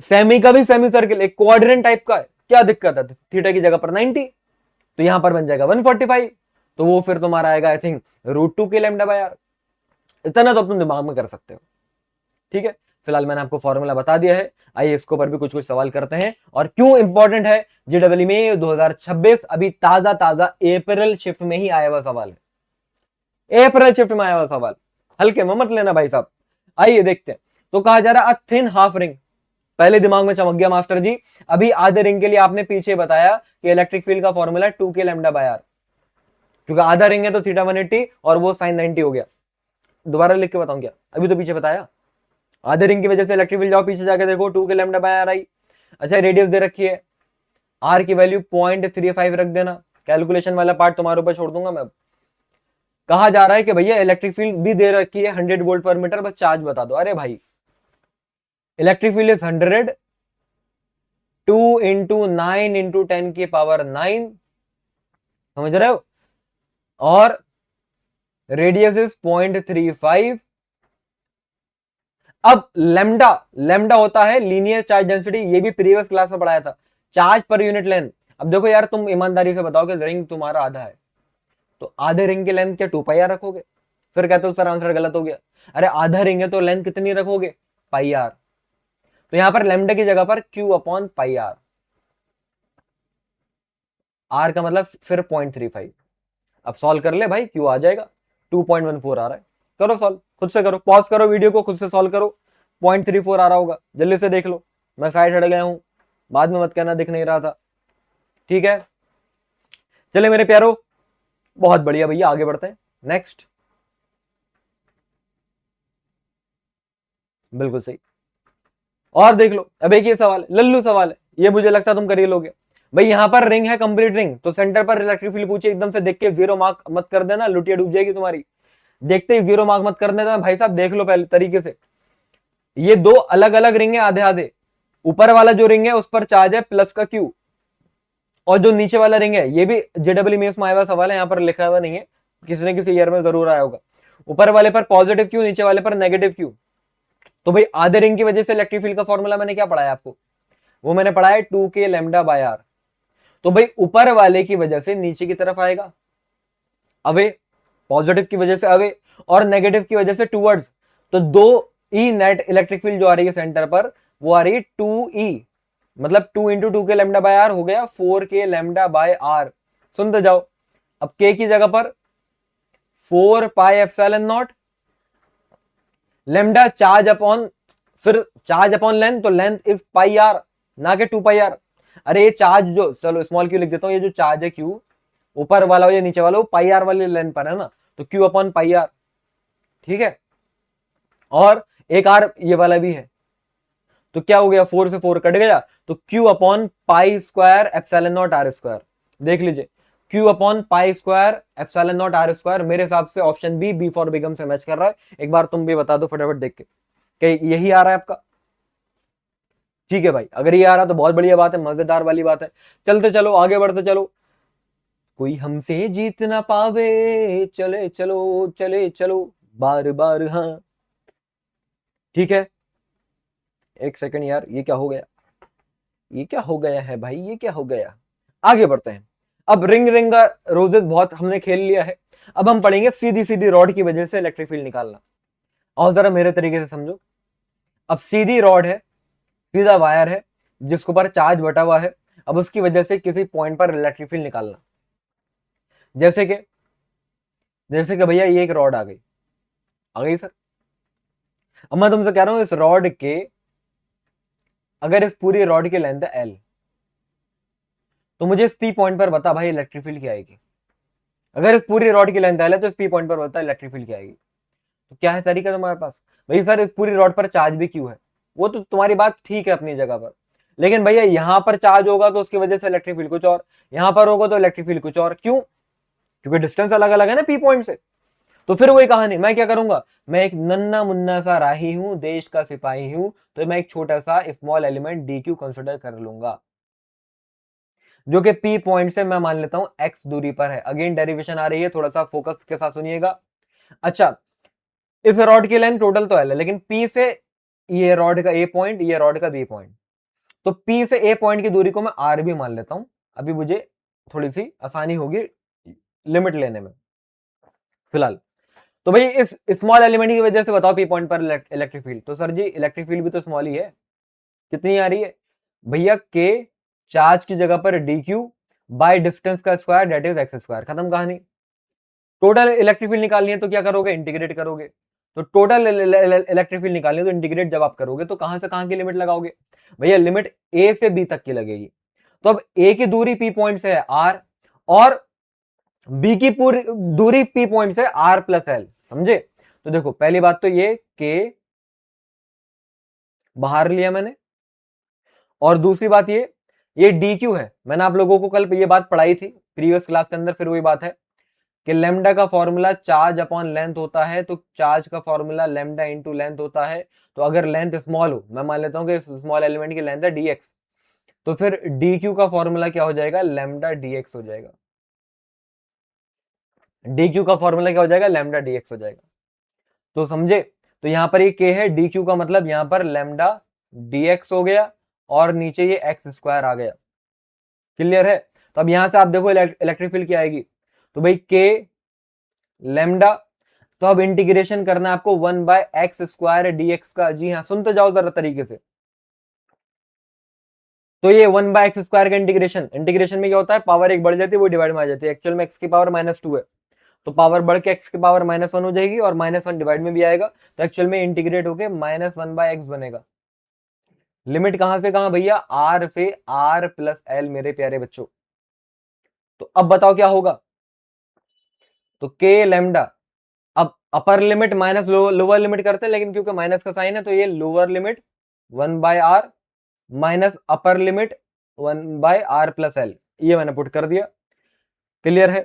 सेमी का भी सेमी सर्किल एक क्वाड्रेंट टाइप का है, क्या दिक्कत है? थीटा की जगह पर 90, तो यहां पर बन जाएगा 145, तो वो फिर तुम्हारा आएगा I think √2 K lambda by are. इतना तो तुम दिमाग में कर सकते हो, ठीक है। फिलहाल मैंने आपको फॉर्मूला बता दिया है, आइए इसके ऊपर भी कुछ कुछ सवाल करते हैं और क्यों इंपॉर्टेंट है। जेडब्ल्यू में 2026 अभी ताजा ताजा अप्रैल शिफ्ट में ही आया हुआ सवाल है, अप्रैल शिफ्ट में आया हुआ सवाल, हल्के में मत लेना भाई साहब। आइए देखते हैं। तो कहा जा रहा है थिन हाफ रिंग, पहले दिमाग में चमक गया मास्टर जी। अभी आधे रिंग के लिए आपने पीछे बताया कि इलेक्ट्रिक फील्ड का formula 2 K lambda by are, क्योंकि आधा रिंग है तो थीटा 180 और वो साइन 90 हो गया। दोबारा लिख के बताऊं क्या? अभी तो पीछे बताया, आधे रिंग की वजह से इलेक्ट्रिक फील्ड, जाओ पीछे जाके देखो 2 के लैम्डा बाय आर आई। अच्छा रेडियस दे रखी है, आर की वैल्यू 0.35 रख देना, कैलकुलेशन वाला पार्ट तुम्हारे ऊपर छोड़ दूंगा मैं। कहा जा रहा है कि भैया इलेक्ट्रिक फील्ड भी दे रखी है 100 वोल्ट पर मीटर, बस चार्ज बता दो। अरे भाई electric field is 100, 2 into 9 into 10 की पावर 9, समझ रहे हो, और रेडियस इज 0.35। अब लेमडा, लेमडा होता है लीनियर चार्ज डेंसिटी, ये भी प्रीवियस क्लास में पढ़ाया था, चार्ज पर यूनिट लेंथ। अब देखो यार तुम ईमानदारी से बताओ कि रिंग तुम्हारा आधा है, तो आधे रिंग की लेंथ क्या 2 पाई आर रखोगे? फिर कहते हो सर आंसर गलत हो गया। अरे आधा रिंग है तो लेंथ कितनी रखोगे? Pi R. तो यहां पर लेमडा की जगह पर Q upon pi R, R का मतलब फिर 0.35। अब सॉल्व कर ले भाई, Q आ जाएगा 2.14 आ रहा है। करो सॉल्व, खुद से करो, पॉज करो वीडियो को, खुद से सॉल्व करो। 0.34 आ रहा होगा, जल्दी से देख लो। मैं साइड हट गया हूं, बाद में मत कहना दिख नहीं रहा था, ठीक है। चले मेरे प्यारो, बहुत बढ़िया भैया, आगे बढ़ते हैं। नेक्स्ट, बिल्कुल सही। और देख लो, अब एक ये सवाल लल्लू सवाल है, ये मुझे लगता है तुम कर ही लोगे। भाई यहां पर रिंग है कंप्लीट रिंग, तो सेंटर पर इलेक्ट्रिक फील्ड पूछे, एकदम से देख के जीरो मार्क मत कर देना, लुटिया डूब जाएगी तुम्हारी। देखते ही जीरो मार्क मत करने देना भाई साहब, देख लो पहले तरीके से। ये दो अलग अलग रिंग है आधे आधे, ऊपर वाला जो रिंग है उस पर चार्ज है प्लस का Q, और जो नीचे वाला रिंग है, ये भी जेडब्ल्यू में आया हुआ सवाल है, यहां पर लिखा हुआ नहीं है, किसी न किसी ईयर में जरूर आया होगा। ऊपर वाले पर पॉजिटिव Q, नीचे वाले पर नेगेटिव Q। तो भाई आधे रिंग की वजह से इलेक्ट्रिक फील्ड का फॉर्मूला मैंने क्या पढ़ाया आपको? वो मैंने पढ़ाया 2 के लैम्डा बाय आर। तो भाई ऊपर वाले की वजह से नीचे की तरफ आएगा अवे, पॉजिटिव की वजह से अवे, और नेगेटिव की वजह से टूवर्ड्स। तो 2E नेट इलेक्ट्रिक फील्ड जो आ रही है सेंटर पर, वो आ रही है 2E, मतलब 2 into 2 K lambda by are हो गया 4 के लैम्डा बाय आर। सुनते जाओ, अब के की जगह पर 4 pi epsilon not, lambda charge upon, फिर चार्ज अपॉन लेंथ, तो लेंथ इज पाई आर ना के 2 पाई आर। अरे ये चार्ज जो, चलो स्मॉल क्यू लिख देता हूं, ये जो चार्ज है Q, ऊपर वाला हो या नीचे वाला हो, पाई आर वाली लेंथ पर है ना, तो Q अपॉन पाई आर, ठीक है। और एक आर ये वाला भी है, तो क्या हो गया, 4 से 4 कट गया, तो Q upon pi square epsilon naught R square. देख लीजिए, Q upon pi square epsilon naught R square. मेरे हिसाब से ऑप्शन बी फॉर बिगम से मैच कर रहा है। एक बार तुम भी बता दो फटाफट देख के कि यही आ रहा है आपका। ठीक है भाई, अगर ये आ रहा तो बहुत बढ़िया बात है, मजेदार वाली बात है। चलते चलो, आगे बढ़ते चलो। कोई हमसे जीत ना पावे, चले चलो चले चलो बार बार, हाँ ठीक है। एक सेकंड यार, ये क्या हो गया, ये क्या हो गया है भाई, ये क्या हो गया। आगे बढ़ते हैं। अब रिंग रिंगा रोजेस बहुत हमने खेल लिया है। अब हम पढ़ेंगे सीधी सीधी रॉड की वजह से इलेक्ट्रिक फील्ड निकालना। और जरा मेरे तरीके से समझो। अब सीधी रॉड है, सीधा वायर है जिसके ऊपर चार्ज बटा हुआ है। अब उसकी वजह से किसी पॉइंट पर इलेक्ट्रिक फील्ड निकालना। जैसे कि भैया ये एक रॉड आ गई सर। अब मैं तुमसे कह रहा हूं इस रॉड के, अगर इस पूरी रॉड की लेंथ है एल, तो मुझे इस पी पॉइंट पर बता भाई इलेक्ट्रिक फील्ड क्या आएगी। अगर इस पूरी रॉड की लेंथ एल है तो इस पी पॉइंट पर बता इलेक्ट्रिक फील्ड क्या आएगी। तो क्या है तरीका तुम्हारे पास, भाई सर इस पूरी रॉड पर चार्ज भी क्यों है। वो तो तुम्हारी बात ठीक है अपनी जगह पर, लेकिन भैया यहां पर चार्ज होगा तो उसकी वजह से इलेक्ट्रिक फील्ड कुछ और, यहां पर होगा तो इलेक्ट्रिक फील्ड कुछ और। क्यों? क्योंकि डिस्टेंस अलग अलग है ना पी पॉइंट से। तो फिर वही कहानी, मैं क्या करूंगा, मैं एक नन्ना मुन्ना सा राही हूं, देश का सिपाही हूं, तो मैं एक छोटा सा small element D Q consider कर लूंगा, जो कि पी पॉइंट से मैं मान लेता हूं एक्स दूरी पर है। अगेन डेरिवेशन आ रही है, थोड़ा सा फोकस के साथ सुनिएगा। अच्छा, इस रॉड की लेंथ टोटल तो एल है, लेकिन पी से ये रॉड का ए पॉइंट, ये रॉड का बी पॉइंट, तो पी से ए पॉइंट की दूरी को मैं आर भी मान लेता हूं। अभी मुझे थोड़ी सी आसानी होगी लिमिट लेने में फिलहाल। तो भाई इस स्मॉल एलिमेंट की वजह से बताओ पी पॉइंट पर इलेक्ट्रिक फील्ड। तो सर जी इलेक्ट्रिक फील्ड भी तो स्मॉल ही है। कितनी आ रही है भैया, के चार्ज की जगह पर डी क्यू बाई डिस्टेंस का square that is x square. खत्म कहानी। टोटल इलेक्ट्रिक फील्ड निकालनी है तो क्या करोगे, इंटीग्रेट करोगे। तो टोटल इलेक्ट्रिक फील्ड निकालनी है तो इंटीग्रेट जब आप करोगे तो कहां से कहां की लिमिट लगाओगे भैया, लिमिट ए से बी तक की लगेगी। तो अब ए की दूरी पी पॉइंट से है आर, और बी की पूरी दूरी पी पॉइंट से आर प्लस एल, समझे। तो देखो पहली बात तो ये के बाहर लिया मैंने, और दूसरी बात ये डी क्यू है। मैंने आप लोगों को कल ये बात पढ़ाई थी प्रीवियस क्लास के अंदर, फिर वही बात है कि लेमडा का फॉर्मूला चार्ज अपॉन लेंथ होता है, तो चार्ज का फॉर्मूला लेमडा इंटू लेंथ होता है। तो अगर लेंथ स्मॉल हो, मैं मान लेता हूं कि स्मॉल एलिमेंट की लेंथ है dx, तो फिर dq का फॉर्मूला क्या हो जाएगा, लेमडा dx हो जाएगा। dq का फॉर्मूला क्या हो जाएगा, लेमडा dx हो जाएगा। तो समझे। तो यहां पर ये k है, dq का मतलब यहां पर लेमडा dx हो गया, और नीचे ये एक्स स्क्वायर आ गया। क्लियर है। तो अब यहां से आप देखो इलेक्ट्रिक फील्ड क्या आएगी, तो भाई k लेमडा, तो अब इंटीग्रेशन करना है आपको 1/x स्क्वायर dx का। जी हाँ, सुनते जाओ जरा तरीके से। तो ये 1/x स्क्वायर का इंटीग्रेशन में क्या होता है, पावर एक बढ़ जाती है, वो डिवाइड में आ जाती है। एक्चुअल में x की पावर -2 है, तो पावर बढ़ के x की पावर -1 हो जाएगी, और -1 डिवाइड में भी आएगा, तो एक्चुअल में इंटीग्रेट होके -1/x बनेगा। लिमिट कहां से कहां भैया, r से r प्लस एल, मेरे प्यारे बच्चों। तो अब बताओ क्या होगा, तो k लेमडा, अब upper limit minus lower limit करते हैं, लेकिन क्योंकि माइनस का साइन है तो ये lower limit 1/r minus upper limit 1/r plus L, ये मैंने पुट कर दिया। क्लियर है।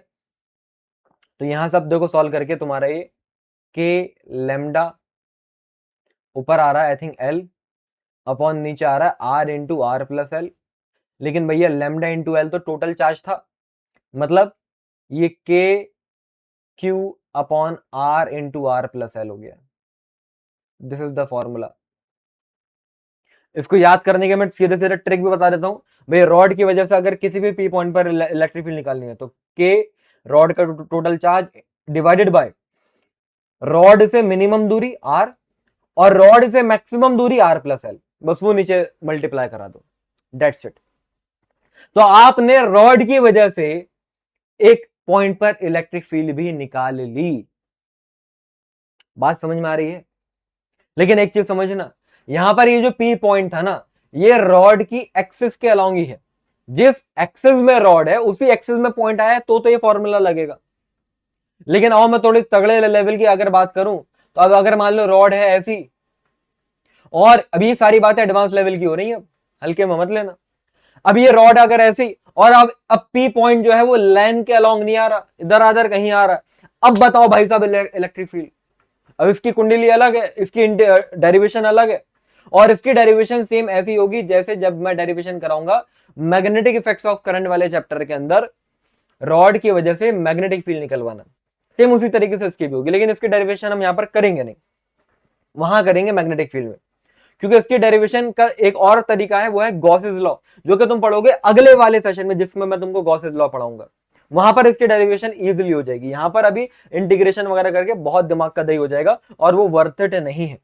तो यहां से अब देखो सॉल्व करके तुम्हारा ये के लेमडा ऊपर आ रहा है आई थिंक एल, अपॉन नीचे आ रहा है R into R plus L. लेकिन भैया लेमडा इंटू एल तो टोटल चार्ज था, मतलब ये K Q upon R into R plus L हो गया। This is the formula. इसको याद करने के मैं सीधे सीधे ट्रिक भी बता देता हूं भाई। रॉड की वजह से अगर किसी भी पी पॉइंट पर इलेक्ट्रिक फील्ड निकालनी है, तो के रॉड का total charge divided by rod से मिनिमम दूरी आर, और रॉड से मैक्सिमम दूरी आर प्लस एल, बस वो नीचे मल्टीप्लाई करा दो, डेट्स इट। तो आपने रॉड की वजह से एक पॉइंट पर इलेक्ट्रिक फील्ड भी निकाल ली। बात समझ में आ रही है। लेकिन एक चीज समझना, यहां पर ये जो पी पॉइंट था ना, ये रॉड की एक्सिस के अलोंग ही है। जिस एक्सिस में रॉड है उसी एक्सिस में पॉइंट आया तो ये फॉर्मूला लगेगा। लेकिन और मैं थोड़ी तगड़े लेवल की अगर बात करूं, तो अब अगर मान लो रॉड है ऐसी, और अभी सारी बातें एडवांस लेवल की हो रही है, हल्के में मत लेना। अब ये रॉड अगर ऐसी और अब पी पॉइंट जो है वो लाइन के अलोंग नहीं आ रहा, इधर आधर कहीं आ रहा है। अब बताओ भाई साहब इलेक्ट्रिक फील्ड, अब इसकी कुंडली अलग है, इसकी डेरिवेशन अलग है, और इसकी डेरिवेशन सेम ऐसी होगी जैसे जब मैं डेरिवेशन कराऊंगा मैग्नेटिक इफेक्ट्स ऑफ करंट वाले चैप्टर के अंदर, रॉड की वजह से मैग्नेटिक फील्ड निकलवाना, सेम उसी तरीके से इसकी भी होगी, लेकिन इसकी डेरिवेशन हम यहां पर करेंगे नहीं, वहां करेंगे मैग्नेटिक फील्ड में, क्योंकि इसकी डेरिवेशन का एक और तरीका है, वो है गॉसेस लॉ, जो कि तुम पढ़ोगे अगले वाले सेशन में जिसमें मैं तुमको गॉसेस लॉ पढ़ाऊंगा, वहां पर इसकी डेरिवेशन इजीली हो जाएगी। यहां पर अभी इंटीग्रेशन वगैरह करके बहुत दिमाग का दही हो जाएगा और वो वर्थ इट नहीं है।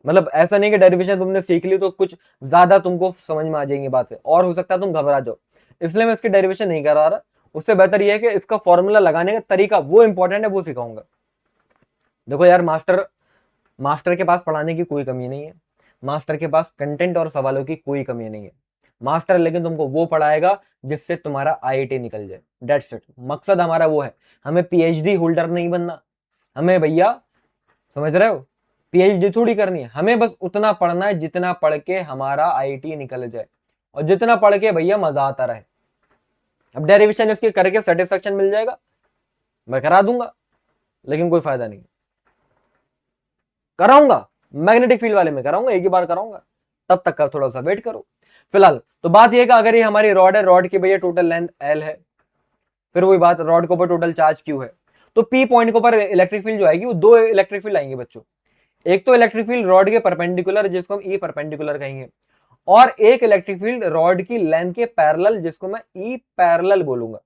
मतलब ऐसा नहीं कि डेरिवेशन तुमने सीख ली तो कुछ ज्यादा तुमको समझ में आ जाएंगी बातें, और हो सकता है तुम घबरा जाओ, इसलिए मैं इसकी डेरिवेशन नहीं करा रहा। उससे बेहतर यह है कि इसका फॉर्मूला लगाने का तरीका वो इंपॉर्टेंट है, वो सिखाऊंगा। देखो यार, मास्टर के पास पढ़ाने की कोई कमी नहीं है, मास्टर के पास कंटेंट और सवालों की कोई कमी नहीं है। मास्टर लेकिन तुमको वो पढ़ाएगा जिससे तुम्हारा आईआईटी निकल जाए, दैट्स इट। मकसद हमारा वो है, हमें पीएचडी होल्डर नहीं बनना, हमें भैया समझ रहे हो, पीएचडी थोड़ी करनी है, हमें बस उतना पढ़ना है जितना पढ़ के हमारा आईआईटी निकल जाए, और जितना पढ़ के भैया मजा आता रहे। अब डेरिवेशन इसके करके सेटिस्फेक्शन मिल जाएगा, मैं करा दूंगा, लेकिन कोई फायदा नहीं। कराऊंगा मैग्नेटिक फील्ड वाले में, कराऊंगा, एक ही बार कराऊंगा, तब तक का थोड़ा सा वेट करो। फिलहाल तो बात यह कि अगर ये हमारी रॉड है, रॉड की भैया टोटल लेंथ एल है, फिर वही बात, रॉड के ऊपर टोटल चार्ज क्यू है, तो पी पॉइंट के ऊपर इलेक्ट्रिक फील्ड जो आएगी वो दो इलेक्ट्रिक फील्ड आएंगे बच्चों। एक तो इलेक्ट्रिक फील्ड रॉड के परपेंडिकुलर जिसको हम ई परपेंडिकुलर कहेंगे, और एक इलेक्ट्रिक फील्ड रॉड की लेंथ के पैरेलल जिसको मैं ई पैरेलल बोलूंगा।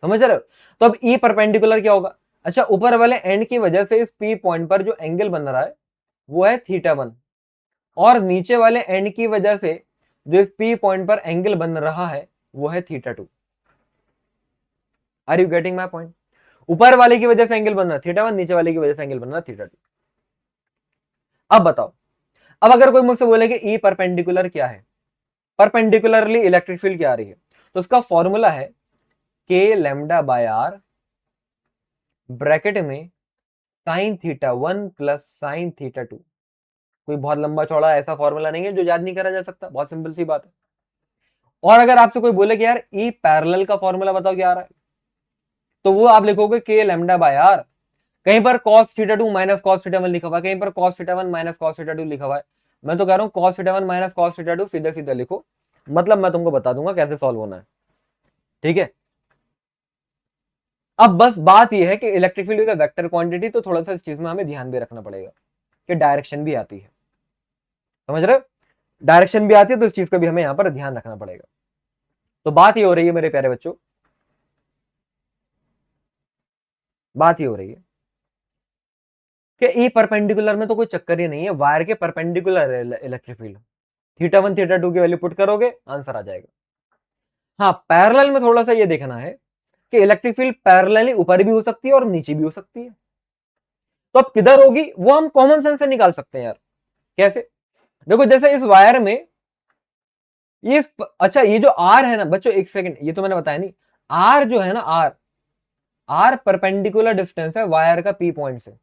समझ रहे हो? तो अब ई परपेंडिकुलर क्या होगा? अच्छा, ऊपर वाले एंड की वजह से इस पी पॉइंट पर जो एंगल बन रहा है वो है θ1, और नीचे वाले एंड की वजह से जो इस पी पॉइंट पर एंगल बन रहा है वो है θ2। Are you getting my point? ऊपर वाले की वजह से एंगल बन रहा है θ1, नीचे वाले की वजह से एंगल बन रहा है θ2। अब बताओ, अब अगर कोई मुझसे बोले कि ई परपेंडिकुलर क्या है, परपेंडिकुलरली इलेक्ट्रिक फील्ड क्या आ रही है, तो उसका फॉर्मूला है के लैम्डा बाय आर ब्रैकेट में साइन θ1 प्लस साइन θ2। कोई बहुत लंबा चौड़ा ऐसा फॉर्मूला नहीं है जो याद नहीं करा जा सकता, बहुत सिंपल सी बात है। और अगर आपसे कोई बोले कि यार ई पैरेलल का फॉर्मूला बताओ क्या आ रहा है, तो वो आप लिखोगे के लैम्डा बाय आर, कहीं पर cos θ2 माइनस cos θ1 लिखा हुआ है, कहीं पर cos θ1 माइनस cos θ2 लिखा हुआ है। मैं तो कह रहा हूं cos θ1 माइनस cos θ2 सीधे सीधे लिखो, मतलब मैं तुमको बता दूंगा कैसे सॉल्व होना है, ठीक है। अब बस बात यह है कि इलेक्ट्रिक फील्ड का वेक्टर क्वांटिटी, तो थोड़ा सा इस चीज में हमें ध्यान भी रखना पड़ेगा कि डायरेक्शन भी आती है, समझ रहे हो, डायरेक्शन भी आती है, तो इस चीज का भी हमें यहां पर ध्यान रखना पड़ेगा। तो बात ये हो रही है मेरे प्यारे बच्चों, बात ये हो रही है कि ई परपेंडिकुलर में तो कोई चक्कर ही नहीं है, वायर के परपेंडिकुलर है इलेक्ट्रिक फील्ड, θ1 θ2 की वैल्यू पुट करोगे आंसर आ जाएगा। हाँ, पैरेलल में थोड़ा सा ये देखना है कि इलेक्ट्रिक फील्ड पैरेलली ऊपर भी हो सकती है और नीचे भी हो सकती है, तो अब किधर होगी वो हम कॉमन सेंस से निकाल सकते हैं यार। कैसे? देखो, जैसे इस वायर में ये अच्छा, ये जो आर है ना बच्चों, एक सेकंड, ये तो मैंने बताया नहीं, आर जो है ना, आर परपेंडिकुलर डिस्टेंस है वायर का पी पॉइंट से,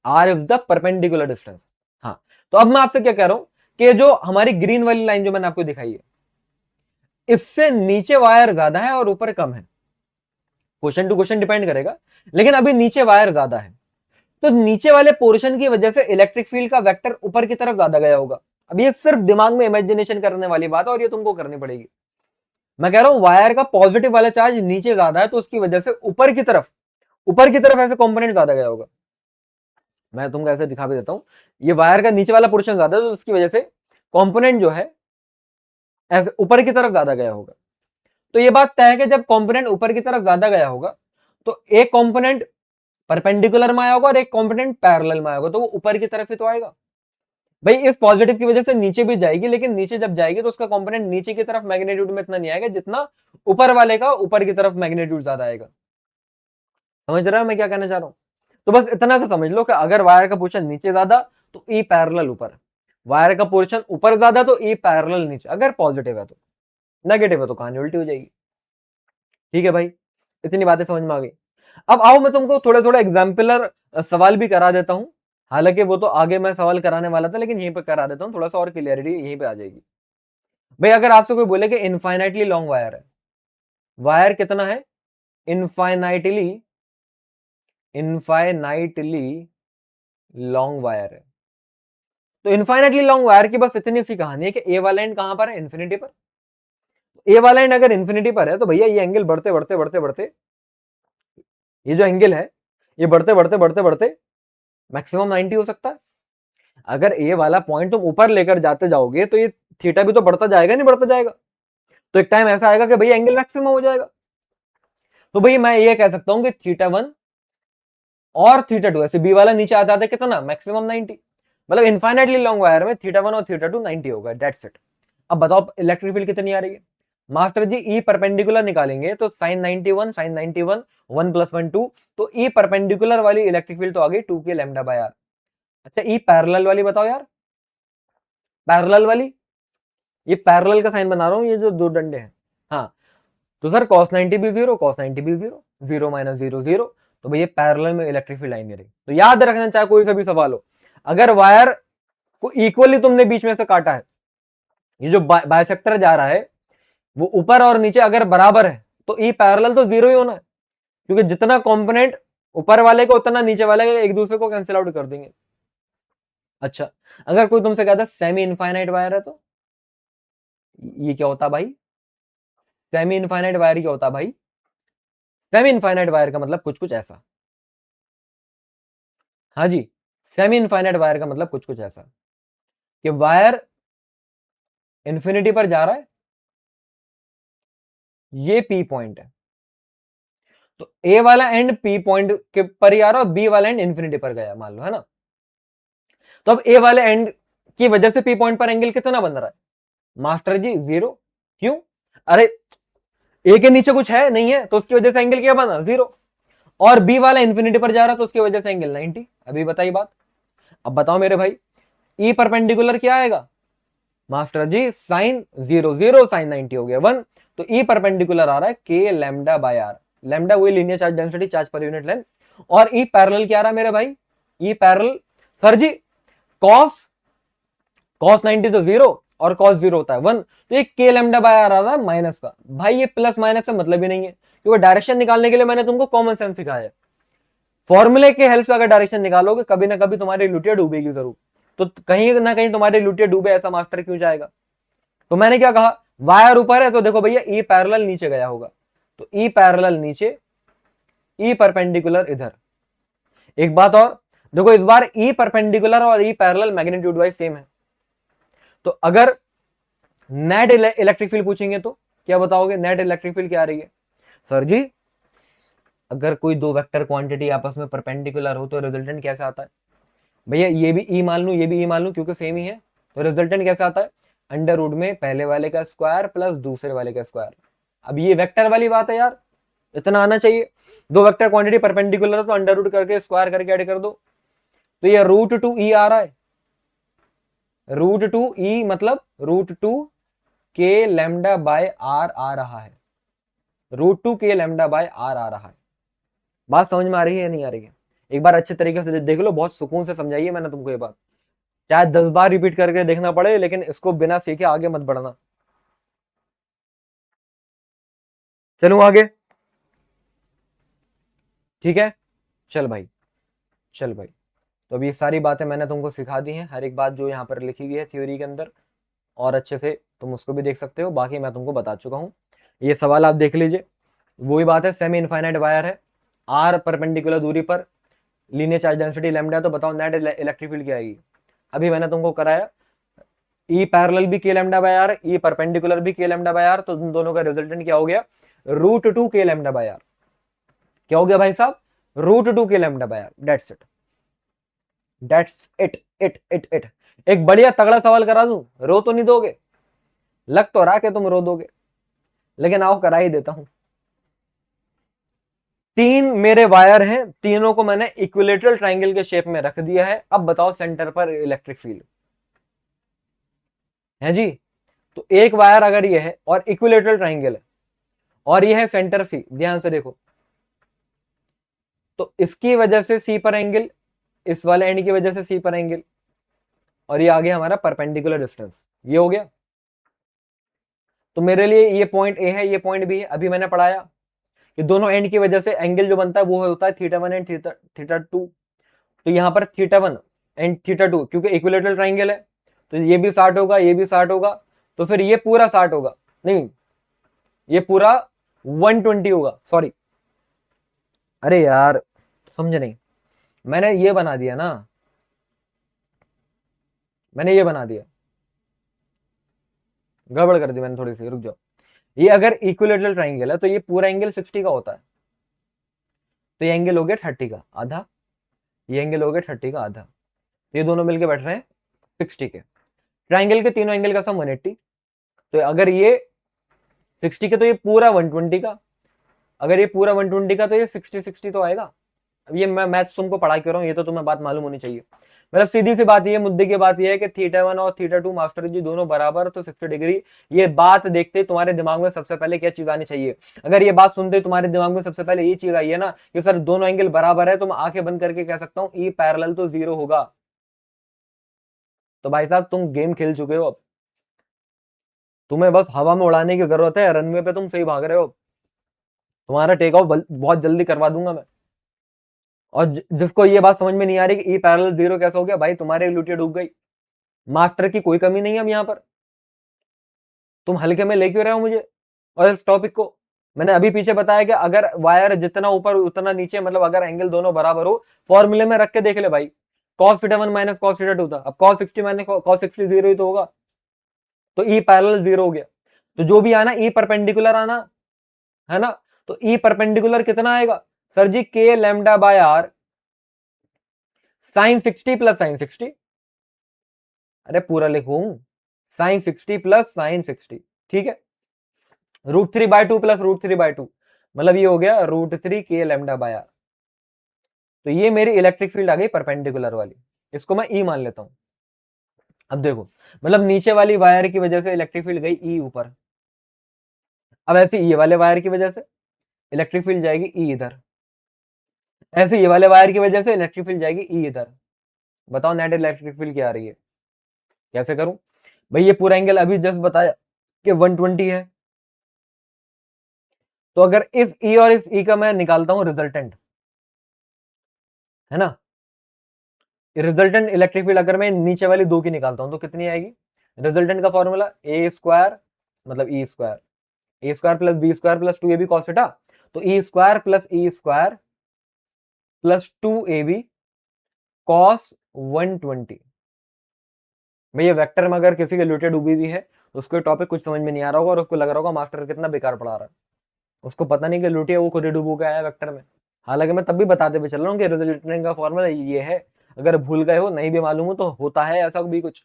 R is the perpendicular distance. हाँ, तो अब मैं आपसे क्या कह रहा हूं कि जो हमारी ग्रीन वाली लाइन जो मैंने आपको दिखाई है, इससे नीचे वायर ज्यादा है और ऊपर कम है, क्वेश्चन टू क्वेश्चन डिपेंड करेगा, लेकिन अभी नीचे वायर ज्यादा है, तो नीचे वाले पोर्शन की वजह से इलेक्ट्रिक फील्ड का वेक्टर ऊपर की तरफ ज्यादा गया होगा। अब ये सिर्फ दिमाग में इमेजिनेशन करने वाली बात है और ये तुमको करनी पड़ेगी। मैं कह रहा हूं वायर का पॉजिटिव वाला चार्ज नीचे ज्यादा है, तो उसकी वजह से ऊपर की तरफ ऐसे कंपोनेंट ज्यादा गया होगा। मैं तुमको ऐसे दिखा भी देता हूं, ये वायर का नीचे वाला पोर्शन ज्यादा है, तो उसकी वजह से कंपोनेंट जो है ऐसे ऊपर की तरफ ज्यादा गया होगा। तो ये बात तय है कि जब कंपोनेंट ऊपर की तरफ ज्यादा गया होगा तो एक कंपोनेंट परपेंडिकुलर में आया होगा और एक कंपोनेंट पैरेलल में आया होगा, तो वो ऊपर की तरफ ही तो आएगा भाई। इस पॉजिटिव की वजह से नीचे भी जाएगी, लेकिन नीचे जब जाएगी तो उसका कंपोनेंट नीचे की तरफ मैग्नीट्यूड में इतना नहीं आएगा जितना ऊपर वाले का ऊपर की तरफ मैग्नीट्यूड ज्यादा आएगा। समझ रहे हो मैं क्या कहना चाह रहा हूं? तो बस इतना सा समझ लो कि अगर वायर का पोर्शन नीचे ज्यादा तो ई पैरेलल ऊपर, वायर का पोर्शन ऊपर ज्यादा तो ई पैरेलल नीचे, अगर पॉजिटिव है तो, नेगेटिव है तो कहानी उल्टी हो जाएगी। ठीक है भाई, इतनी बातें समझ में आ गई। अब आओ मैं तुमको थोड़े थोड़े एग्जाम्पलर सवाल भी करा देता हूं, हालांकि वो तो आगे मैं सवाल कराने वाला था, लेकिन यहीं पे करा देता हूं, थोड़ा सा और क्लियरिटी यहीं पे आ जाएगी। भाई अगर आपसे कोई बोले कि इनफाइनाइटली लॉन्ग वायर है, वायर कितना है, इनफाइनाइटली इनफाइनाइटली लॉन्ग वायर है, तो इनफाइनाइटली लॉन्ग वायर की बस इतनी सी कहानी है कि ए वाला एंड कहां पर है, इन्फिनिटी पर। ए वाला एंड अगर इन्फिनिटी पर है तो भैया ये एंगल बढ़ते बढ़ते बढ़ते बढ़ते, ये जो एंगल है ये बढ़ते बढ़ते बढ़ते बढ़ते मैक्सिमम 90 हो सकता है। अगर ए वाला पॉइंट तुम ऊपर लेकर जाते जाओगे तो ये थीटा भी तो बढ़ता जाएगा, नहीं बढ़ता जाएगा, तो एक टाइम ऐसा आएगा कि भैया एंगल मैक्सिमम हो जाएगा। तो भाई मैं ये कह सकता हूं कि थीटा 1 और थीटा 2, ऐसे बी वाला नीचे आता है कितना, मैक्सिमम 90, मतलब इनफाइनाइटली लॉन्ग वायर में थीटा 1 और थीटा 2 90 होगा, दैट्स इट। अब बताओ इलेक्ट्रिक फील्ड कितनी आ रही है मास्टर जी, ई परपेंडिकुलर निकालेंगे तो साइन 91 साइन 91 1 + 1 2, तो ई परपेंडिकुलर वाली इलेक्ट्रिक फील्ड तो आ गई 2 के लैम्डा बाय आर। अच्छा ई पैरेलल वाली बताओ यार, पैरेलल वाली, ये पैरेलल का साइन बना रहा हूं, ये जो दो डंडे हैं, हाँ, तो सर cos 90 भी 0, cos 90 भी 0, 0 - 0 0, तो भैया पैरेलल में इलेक्ट्रिक फील्ड आई नहीं रही। तो याद रखना, चाहे कोई सा भी सवाल हो, अगर वायर को इक्वली तुमने बीच में से काटा है, ये जो बाइसेक्टर जा रहा है वो ऊपर और नीचे अगर बराबर है, तो ई पैरेलल तो 0 ही होना है, क्योंकि जितना कंपोनेंट ऊपर वाले को उतना नीचे वाले का एक दूसरे को कैंसिल आउट कर देंगे। अच्छा, अगर कोई तुमसे कहता है सेमी इनफाइनाइट वायर है, तो ये क्या होता भाई, सेमी इनफाइनाइट वायर क्या होता भाई, सेमी इनफाइनाइट वायर का मतलब कुछ कुछ ऐसा, हाँ जी, सेमी इनफाइनाइट वायर का मतलब कुछ कुछ ऐसा कि वायर इंफिनिटी पर जा रहा है, ये पी पॉइंट है, तो ए वाला एंड पी पॉइंट के पर ही आ रहा है, बी वाला एंड इंफिनिटी पर गया मान लो, है ना। तो अब ए वाले एंड की वजह से पी पॉइंट पर एंगल कितना बन रहा है मास्टर जी, 0, क्यों, अरे ए के नीचे कुछ है नहीं है, तो उसकी वजह से एंगल क्या बना, 0, और बी वाला इंफिनिटी पर जा रहा है तो उसकी वजह से एंगल 90। अभी बताइए बात, अब बताओ मेरे भाई, ई परपेंडिकुलर क्या आएगा मास्टर जी, साइन 0 0 साइन 90 हो गया 1, तो ई परपेंडिकुलर आ रहा है के लैम्डा बाय आर, लैम्डा वही linear charge density, charge per unit length, और ई पैरेलल क्या आ रहा है मेरे भाई, ई पैरेलल सर जी कॉस कॉस 90 तो 0 और कॉस 0 होता है 1, तो ये के लैम्डा बाय आर आ रहा है माइनस का, भाई ये प्लस माइनस से मतलब ही नहीं है, क्योंकि डायरेक्शन निकालने के लिए मैंने तुमको कॉमन सेंस सिखाया है, फॉर्मूले के हेल्प से अगर डायरेक्शन निकालोगे कभी ना कभी तुम्हारी लुटिया डूबेगी जरूर, तो कहीं ना कहीं तुम्हारी लुटिया डूबे ऐसा मास्टर क्यों जाएगा। तो मैंने क्या कहा, वायर ऊपर है तो देखो भैया ई पैरेलल नीचे गया होगा, तो ई पैरेलल नीचे, ई परपेंडिकुलर इधर। एक बात और देखो, इस बार ई परपेंडिकुलर और E parallel magnitude wise same है, तो अगर नेट इलेक्ट्रिक फील्ड पूछेंगे तो क्या बताओगे, नेट इलेक्ट्रिक फील्ड क्या आ रही है सर जी, अगर कोई दो वेक्टर क्वांटिटी आपस में परपेंडिकुलर हो तो रिजल्टेंट कैसे आता है, भैया ये भी ई मान लू ये भी ई मान लू क्योंकि सेम ही है, तो रिजल्टेंट कैसे आता है, अंडर रूट में पहले वाले का स्क्वायर प्लस दूसरे वाले का स्क्वायर। अब ये वेक्टर वाली बात है यार, इतना आना चाहिए, दो वेक्टर क्वांटिटी परपेंडिकुलर है तो अंडर रूट करके स्क्वायर करके ऐड कर दो, तो ये √2 ई आ रहा है, √2 ई मतलब √2 के लैम्डा बाय आर आ रहा है, √2 के लैम्डा बाय आर आ रहा है। बात समझ में आ रही है या नहीं आ रही है, एक बार अच्छे तरीके से देख लो, बहुत सुकून से समझाइए मैंने तुमको ये बात, चाहे 10 बार रिपीट करके देखना पड़े, लेकिन इसको बिना सीखे आगे मत बढ़ना। चलूं आगे, ठीक है, चल भाई, चल भाई, तो अब ये सारी बातें मैंने तुमको सिखा दी हैं, हर एक बात जो यहाँ पर लिखी हुई है थ्योरी के अंदर, और अच्छे से तुम उसको भी देख सकते हो, बाकी मैं तुमको बता चुका हूँ। ये सवाल आप देख लीजिए, वही बात है, सेमी इनफाइनाइट वायर है, आर परपेंडिकुलर दूरी पर लीनियर चार्ज डेंसिटी लैम्डा, तो बताओ नेट इलेक्ट्रिक फील्ड क्या आएगी। अभी मैंने तुमको कराया ई पैरेलल भी K lambda by R, E perpendicular भी के लैम्डा बाय आर, तो उन दोनों का रिजल्टेंट क्या हो गया, √2 के लैम्डा बाय आर, क्या हो गया भाई साहब, √2 K lambda by R, that's it, that's it it it it. एक बढ़िया तगड़ा सवाल करा दूं, रो तो नहीं दोगे, लग तो रहा कि तुम रो दोगे, लेकिन आओ करा ही देता हूं। तीन मेरे वायर हैं, तीनों को मैंने इक्विलेटरल ट्रायंगल के शेप में रख दिया है, अब बताओ सेंटर पर इलेक्ट्रिक फील्ड है जी। तो एक वायर अगर ये है और इक्विलेटरल ट्रायंगल है और ये है सेंटर सी, ध्यान से देखो, तो इसकी वजह से सी पर एंगल, इस वाले एंड की वजह से सी पर एंगल, और ये आ गया हमारा परपेंडिकुलर डिस्टेंस, ये हो गया। तो मेरे लिए ये पॉइंट ए है, ये पॉइंट बी है। अभी मैंने पढ़ाया कि दोनों एंड की वजह से एंगल जो बनता है वो होता है थीटा 1 एंड थीटा 2। तो यहाँ पर थीटा 1 एंड थीटा 2 क्योंकि इक्विलेटरल ट्राइंगल है, तो ये भी 60 होगा, ये भी 60 होगा, तो फिर ये पूरा 60 होगा, नहीं ये पूरा 120 होगा, सॉरी, अरे यार समझ नहीं, मैंने ये बना दिया ना, मैंने ये बना दिया, गड़बड़ कर दी मैंने थोड़ी सी, रुक जाओ। ये अगर इक्विलेटरल ट्राइंगल है तो ये पूरा एंगल 60 का होता है, तो ये एंगल हो गया 30 का आधा, ये एंगल हो गया 30 का आधा, ये दोनों मिलके बैठ रहे हैं 60 के। ट्राइंगल के तीनों एंगल का सम 180, तो अगर ये 60 के तो ये पूरा 120 का, अगर ये पूरा 120 का तो ये 60 तो आएगा। अब ये मैं मैथ्स तुमको पढ़ा क्यों रहा हूँ, ये तो तुम्हें बात मालूम होनी चाहिए। मतलब सीधी सी बात ये, मुद्दे की बात ये है कि थीटा 1 और थीटा 2 मास्टर जी दोनों बराबर, तो 60 डिग्री। ये बात देखते तुम्हारे दिमाग में सबसे पहले क्या चीज आनी चाहिए? अगर ये बात सुनते तुम्हारे दिमाग में सबसे पहले ये चीज आई है ना कि सर दोनों एंगल बराबर है, तो मैं आंखें बंद करके कह सकता हूँ ई पैरेलल तो 0 होगा। तो भाई साहब तुम गेम खेल चुके हो, अब तुम्हें बस हवा में उड़ाने की जरूरत है, रनवे पे तुम सही भाग रहे हो, तुम्हारा टेक ऑफ बहुत जल्दी करवा दूंगा मैं। और जिसको ये बात समझ में नहीं आ रही कि ई पैरेलल 0 कैसे हो गया, भाई तुम्हारी लुटिया डूब गई। मास्टर की कोई कमी नहीं है अब यहाँ पर, तुम हल्के में ले क्यों रहे हो मुझे और इस टॉपिक को? मैंने अभी पीछे बताया कि अगर वायर जितना ऊपर उतना नीचे, मतलब अगर एंगल दोनों बराबर हो, फॉर्मूले में रख के देख ले भाई, cos theta 1 minus cos theta 2 था, अब cos 60 माइनस cos 60 0 ही तो होगा, तो ई पैरेलल 0 हो गया। तो जो भी आना ई परपेंडिकुलर आना है ना, तो ई परपेंडिकुलर कितना आएगा sir ji? K lambda by R sine 60 plus sine 60, अरे पूरा लिखूं, साइन 60 प्लस साइन 60, ठीक है, √3/2 प्लस √3/2, मतलब ये हो गया √3 के लैम्डा बाय आर। तो ये मेरी इलेक्ट्रिक फील्ड आ गई परपेंडिकुलर वाली, इसको मैं ई मान लेता हूं। अब देखो, मतलब नीचे वाली वायर की वजह से इलेक्ट्रिक फील्ड गई ई ऊपर, अब ऐसे ये वाले वायर की वजह से इलेक्ट्रिक फील्ड जाएगी ई इधर, ऐसे ये वाले वायर की वजह से इलेक्ट्रिक फील्ड जाएगी ई इधर। बताओ नेट इलेक्ट्रिक फील्ड क्या आ रही है, कैसे करूं भाई? ये पूरा एंगल अभी जस्ट बताया कि 120 है, तो अगर इस ई और इस ई का मैं निकालता हूं रिजल्टेंट, है ना, रिजल्टेंट इलेक्ट्रिक फील्ड अगर मैं नीचे वाली दो की निकालता हूं तो कितनी आएगी? रिजल्टेंट का फॉर्मूला ए स्क्वायर मतलब E square, A square plus B square plus 2ab cos theta, तो E square plus E square plus 2ab cos 120। भैया वेक्टर में अगर किसी के लुटे डूबी हुई है तो उसको टॉपिक कुछ समझ में नहीं आ रहा होगा और उसको लग रहा होगा मास्टर कितना बेकार पढ़ा रहा है, उसको पता नहीं कि लुटिया वो खुद ही डूबू के आया वेक्टर में। हालांकि मैं तब भी बताते हुए चल रहा हूँ कि रिजल्टेंट का फॉर्मूला ये है, अगर भूल गए हो, नहीं भी मालूम हो तो होता है ऐसा भी कुछ।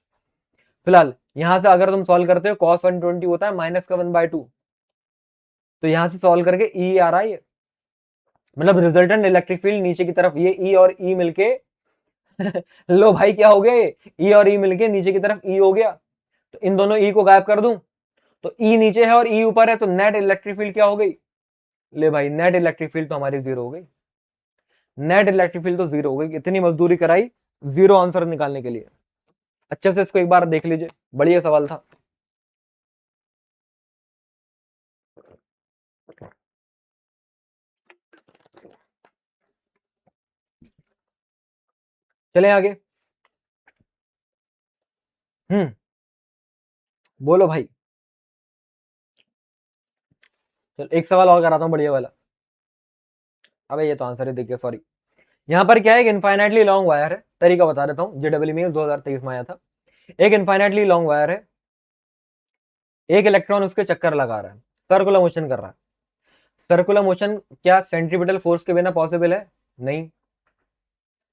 फिलहाल यहां से अगर तुम सॉल्व करते हो cos 120 होता है माइनस का 1/2, तो यहां से सॉल्व करके ई आ रहा है, मतलब रिजल्टेंट इलेक्ट्रिक फील्ड नीचे की तरफ, ये ई और ई मिलके लो भाई क्या हो गया, ये ई और ई मिलके नीचे की तरफ ई हो गया, तो इन दोनों ई को गायब कर दूं तो ई नीचे है और ई ऊपर है, तो नेट इलेक्ट्रिक फील्ड क्या हो गई? ले भाई नेट इलेक्ट्रिक फील्ड तो हमारी 0 हो गई, नेट इलेक्ट्रिक फील्ड तो 0 हो गई। इतनी मजदूरी कराई 0 आंसर निकालने के लिए। अच्छे से इसको एक बार देख लीजिए, बढ़िया सवाल था। चले आगे। बोलो भाई, चल एक सवाल और कराता हूं बढ़िया वाला। अबे ये तो आंसर है, देखिए सॉरी, यहां पर क्या है, एक इनफाइनाइटली लॉन्ग वायर है, तरीका बता देता हूं, जेडब्ल्यू में 2023 में आया था। एक इनफाइनाइटली लॉन्ग वायर है, एक इलेक्ट्रॉन उसके चक्कर लगा रहा है, सर्कुलर मोशन कर रहा है। सर्कुलर मोशन क्या सेंट्रीपिटल फोर्स के बिना पॉसिबल है? नहीं,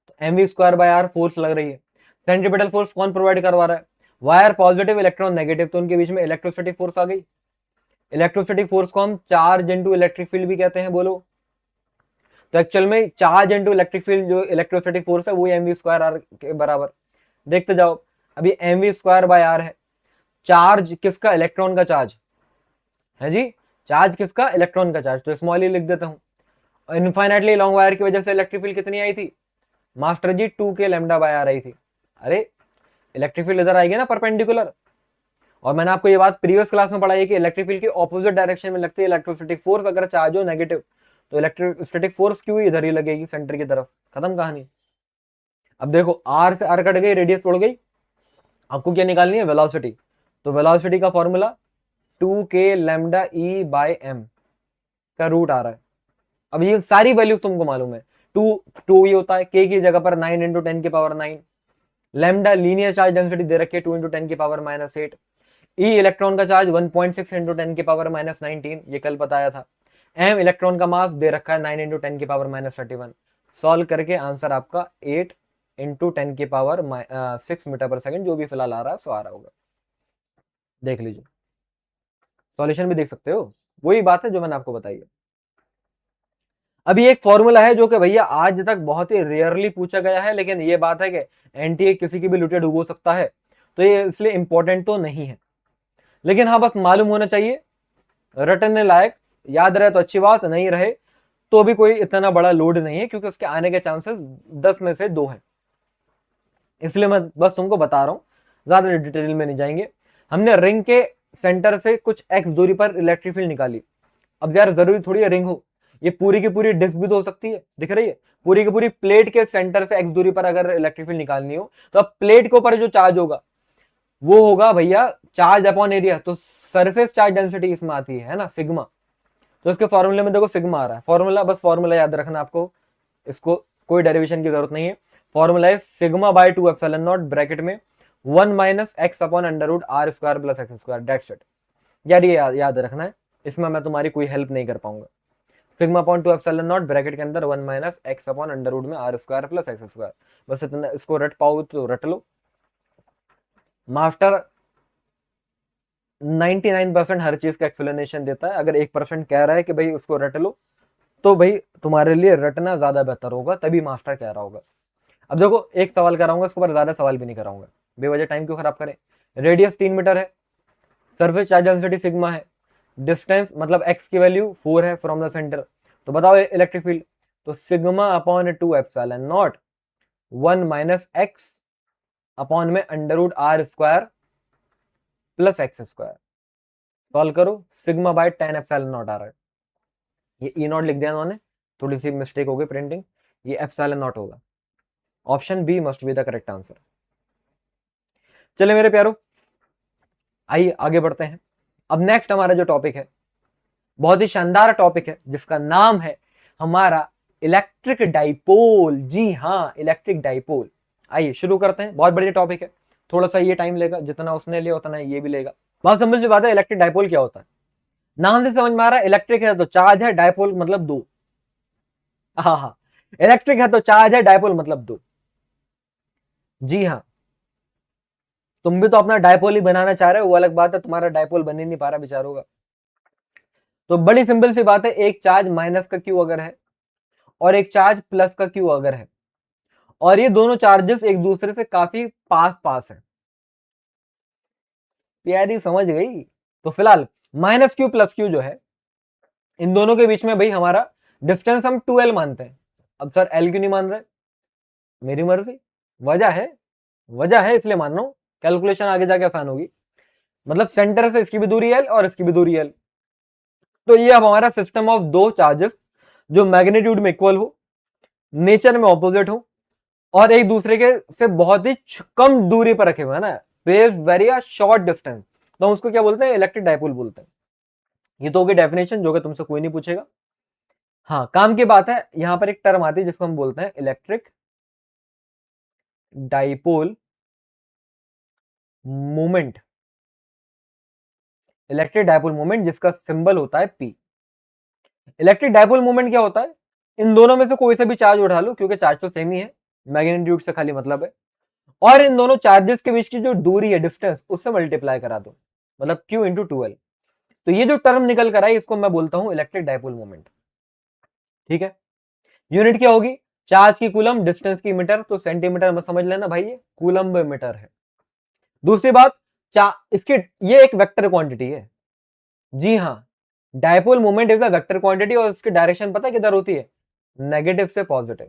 तो mv²/r फोर्स लग रही है। सेंट्रीपिटल फोर्स कौन प्रोवाइड करवा रहा है? वायर पॉजिटिव, इलेक्ट्रॉन नेगेटिव, तो उनके बीच में इलेक्ट्रोस्टैटिक फोर्स आ गई। इलेक्ट्रोस्टैटिक फोर्स को हम चार्ज इंटू इलेक्ट्रिक फील्ड भी कहते हैं, बोलो। तो एक्चुअल में चार्ज इंटू इलेक्ट्रिक फील्ड जो इलेक्ट्रोस्टैटिक फोर्स है वो mv²r के बराबर। देखते जाओ, अभी mv²/r है, चार्ज किसका? इलेक्ट्रॉन का चार्ज है जी, चार्ज किसका? इलेक्ट्रॉन का चार्ज, तो स्मॉल ही लिख देता हूं। इनफाइनाइटली लॉन्ग वायर की वजह से इलेक्ट्रिक फील्ड कितनी आई थी master ji? 2 K lambda by are आई थी। अरे इलेक्ट्रिक फील्ड इधर आएगी ना परपेंडिकुलर, और मैंने आपको ये बात प्रीवियस क्लास में पढ़ाई है कि इलेक्ट्रिक फील्ड की ऑपोजिट डायरेक्शन में लगती है इलेक्ट्रोस्टैटिक फोर्स। अगर चार्ज हो नेगेटिव तो इलेक्ट्रोस्टैटिक फोर्स क्यों इधर ही लगेगी, सेंटर की तरफ, खत्म कहानी। अब देखो आर से आर कट गई, रेडियस तोड़ गई, आपको क्या निकालनी है, वेलोसिटी। तो वेलोसिटी का formula 2k lambda E by M का रूट आ रहा है। अब ये सारी वैल्यू तुमको मालूम है, टू ये होता है, के की जगह पर 9 इंटू 10 की power 9, lambda linear charge density दे रखी है 2 इंटू 10 की पावर -8, ई इलेक्ट्रॉन का चार्ज 1.6 इंटू 10 की पावर -19, ये कल बताया था, एम इलेक्ट्रॉन का मास दे रखा है 9 इंटू 10 की पावर -31। सॉल्व करके आंसर आपका 8 इंटू 10 की पावर 6 मीटर पर सेकंड, जो भी फिलहाल आ रहा है सो आ रहा होगा, देख लीजिए। सॉल्यूशन भी देख सकते हो, वही बात है जो मैंने आपको बताई है। अभी एक फॉर्मूला है जो कि भैया आज तक बहुत ही रेयरली पूछा गया है, लेकिन ये बात है कि एनटीए किसी की भी लुटिया डुबो सकता है, तो ये इसलिए इंपॉर्टेंट तो नहीं है, लेकिन हाँ बस मालूम होना चाहिए, रटने लायक, याद रहे तो अच्छी बात, नहीं रहे तो भी कोई इतना बड़ा लोड नहीं है, क्योंकि उसके आने के चांसेस 10 में से 2 हैं, इसलिए मैं बस तुमको बता रहा हूं, ज्यादा डिटेल में नहीं जाएंगे। हमने रिंग के सेंटर से कुछ एक्स दूरी पर इलेक्ट्रिक फील्ड निकाली। अब यार जरूरी थोड़ी है रिंग हो, ये पूरी की पूरी डिस्क भी तो हो सकती है, दिख रही है, पूरी की पूरी प्लेट के सेंटर से एक्स दूरी पर अगर इलेक्ट्रिक फील्ड निकालनी हो, तो अब प्लेट के ऊपर जो चार्ज होगा वो होगा भैया चार्ज अपॉन एरिया, तो सरफेस चार्ज डेंसिटी इसमें आती है ना, सिग्मा। तो इसके फॉर्मूले में देखो सिग्मा आ रहा है, फॉर्मूला बस फॉर्मूला याद रखना आपको, इसको कोई डेरिवेशन की जरूरत नहीं है। फॉर्मूला है sigma by 2 epsilon naught bracket में 1 minus X upon under root R square plus X square, that's it. यार ये याद रखना है, इसमें मैं तुम्हारी कोई हेल्प नहीं कर पाऊंगा। Sigma upon 2 epsilon naught bracket के अंदर 1 minus X upon under root में R square plus X square, बस इतना, इसको रट पाओ तो रट लो। मास्टर 99% हर चीज का एक्सप्लेनेशन देता है, अगर 1% कह रहा है कि भाई उसको रट लो, तो भाई तुम्हारे लिए रटना ज्यादा बेहतर होगा, तभी मास्टर कह रहा होगा। अब देखो एक सवाल कराऊंगा, इसके ऊपर ज्यादा सवाल भी नहीं कराऊंगा, बेवजह टाइम क्यों खराब करें। रेडियस 3 मीटर है, सरफेस चार्ज डेंसिटी सिग्मा है, डिस्टेंस मतलब एक्स की वैल्यू 4 है फ्रॉम द सेंटर, तो बताओ इलेक्ट्रिक फील्ड, तो sigma upon 2 epsilon naught 1 minus X upon में under root R square plus X square. Solve करो, सिग्मा बाय 10 एप्सिलॉन नॉट आ रहा है, ये ई नॉट लिख दिया उन्होंने, थोड़ी सी मिस्टेक हो गई प्रिंटिंग, ये एप्सिलॉन नॉट होगा, option B must be the correct answer. चले मेरे प्यारो, आइए आगे बढ़ते हैं। अब नेक्स्ट हमारा जो टॉपिक है बहुत ही शानदार टॉपिक है, जिसका नाम है हमारा इलेक्ट्रिक डाइपोल। जी हाँ, इलेक्ट्रिक डाइपोल। आइए शुरू करते हैं, बहुत बढ़िया टॉपिक है, थोड़ा सा ये टाइम लेगा, जितना उसने लिया उतना ये भी लेगा। बहुत समझ में बात है, इलेक्ट्रिक डाइपोल क्या होता है, नाम से समझ में आ रहा है, इलेक्ट्रिक है तो चार्ज है, डाइपोल मतलब दो। हाँ हाँ, इलेक्ट्रिक है तो चार्ज है, डाइपोल मतलब दो। जी हाँ, तुम भी तो अपना डाइपोल ही बनाना चाह रहे हो, वो अलग बात है, तुम्हारा डाइपोल बन ही नहीं पा रहा बेचारों का। तो बड़ी सिंपल सी बात है, एक चार्ज माइनस का क्यू अगर है और एक चार्ज प्लस का क्यू अगर है, और ये दोनों चार्जेस एक दूसरे से काफी पास पास है, प्यारी समझ गई। तो फिलहाल माइनस क्यू प्लस क्यू जो है, इन दोनों के बीच में भाई हमारा डिस्टेंस हम 2l मानते हैं। अब सर एल क्यों नहीं मान रहे, मेरी मर्जी, वजह है इसलिए मान रहा हूं, कैलकुलेशन आगे जाके आसान होगी। मतलब सेंटर से इसकी भी दूरी एल और इसकी भी दूरी एल, तो ये अब हमारा सिस्टम ऑफ दो चार्जेस जो मैग्नीट्यूड में इक्वल हो, नेचर में ऑपोजिट हो, और एक दूसरे के से बहुत ही कम दूरी पर रखे हुए है ना, वेरी शॉर्ट डिस्टेंस, तो हम उसको क्या बोलते हैं, इलेक्ट्रिक डाइपोल बोलते हैं। ये तो होगी डेफिनेशन जो कि तुमसे कोई नहीं पूछेगा। हाँ, काम की बात है, यहां पर एक टर्म आती है जिसको हम बोलते हैं electric dipole moment, electric dipole moment जिसका सिंबल होता है पी। इलेक्ट्रिक डाइपोल मोमेंट क्या होता है, इन दोनों में से कोई सा भी चार्ज उठा लो, क्योंकि चार्ज तो सेम ही है, मैग्नीट्यूड से खाली मतलब है, और इन दोनों चार्जेस के बीच की जो दूरी है, डिस्टेंस, उससे मल्टीप्लाई करा दो, मतलब Q इंटू 2l। तो ये जो टर्म निकल कर आई, इसको मैं बोलता हूं इलेक्ट्रिक डाइपोल मोमेंट। ठीक है, यूनिट क्या होगी, चार्ज की कूलम, डिस्टेंस की मीटर, तो सेंटीमीटर में समझ लेना भाई, ये कूलम मीटर है। दूसरी बात, इसके ये एक वेक्टर क्वांटिटी है। जी हाँ, dipole moment is a vector quantity, और इसकी डायरेक्शन पता है किधर होती है, नेगेटिव से पॉजिटिव।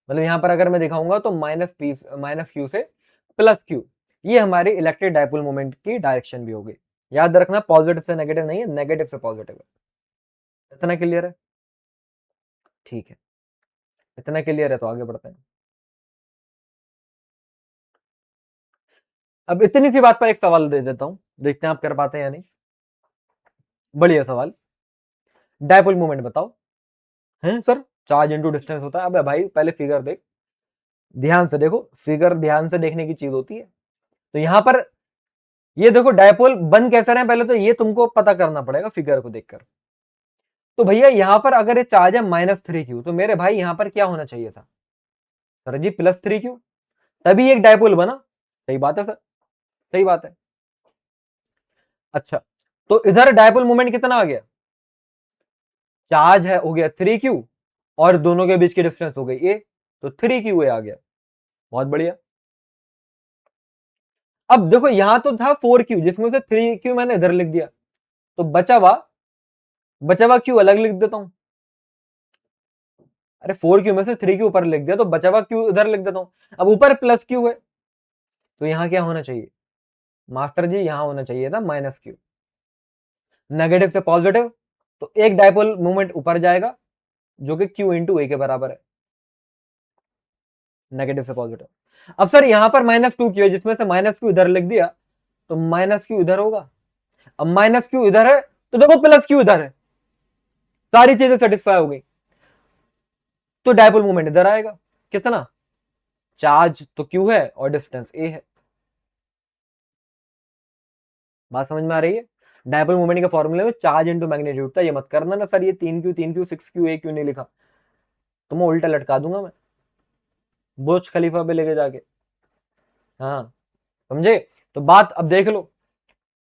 मतलब यहां पर अगर मैं दिखाऊंगा तो माइनस क्यू से प्लस क्यू, ये हमारी इलेक्ट्रिक डायपोल मोमेंट की डायरेक्शन भी होगी। याद रखना पॉजिटिव से नेगेटिव नहीं है, नेगेटिव से पॉजिटिव है। इतना क्लियर है? ठीक है, इतना क्लियर है तो आगे बढ़ते हैं। अब इतनी सी बात पर एक सवाल दे देता हूं, देखते हैं आप कर पाते हैं या नहीं। बढ़िया सवाल, डायपोल मोमेंट बताओ। हैं सर, चार्ज इंटू डिस्टेंस होता है। अबे भाई पहले फिगर देख, ध्यान से देखो, फिगर ध्यान से देखने की चीज होती है। तो यहां पर ये देखो डायपोल बन कैसे रहे हैं, पहले तो ये तुमको पता करना पड़ेगा फिगर को देखकर। तो भैया यहां पर अगर ये चार्ज है -3q, तो मेरे भाई यहां पर क्या होना चाहिए था? सर जी +3q, तभी एक डायपोल बना। सही बात है सर, सही बात है। अच्छा, तो इधर डायपोल मोमेंट कितना आ गया? चार्ज है हो गया 3q, और दोनों के बीच की डिस्टेंस हो गई a, तो 3qa आ गया। बहुत बढ़िया। अब देखो यहां तो था 4q, जिसमें से 3q मैंने इधर लिख दिया, तो बचा हुआ q अलग लिख देता हूं। अरे 4q में से 3q ऊपर लिख दिया, तो बचा हुआ q इधर लिख देता हूं। अब ऊपर +q है, तो यहां क्या होना चाहिए मास्टर जी? यहां होना चाहिए था -q। नेगेटिव से पॉजिटिव, तो एक डायपोल मूवमेंट ऊपर जाएगा जो कि q इंटू ए के बराबर है, नेगेटिव से पॉजिटिव। अब सर यहां पर -2q है, जिसमें से -q इधर लिख दिया, तो -q इधर होगा। अब -q इधर है, तो देखो +q इधर है, सारी चीजें सेटिस्फाई हो गई। तो डायपोल मूवमेंट इधर आएगा। कितना? चार्ज तो q है और डिस्टेंस a है। बात समझ में आ रही है? डायपोल मूवमेंट के फॉर्मूले में चार्ज इंटू मैग्नीट्यूड था। ये मत करना ना सर, ये 3q 6q a क्यों नहीं लिखा, तो मैं उल्टा लटका दूंगा मैं बुर्ज खलीफा पे लेके जाके। हाँ, समझे? तो बात अब देख लो,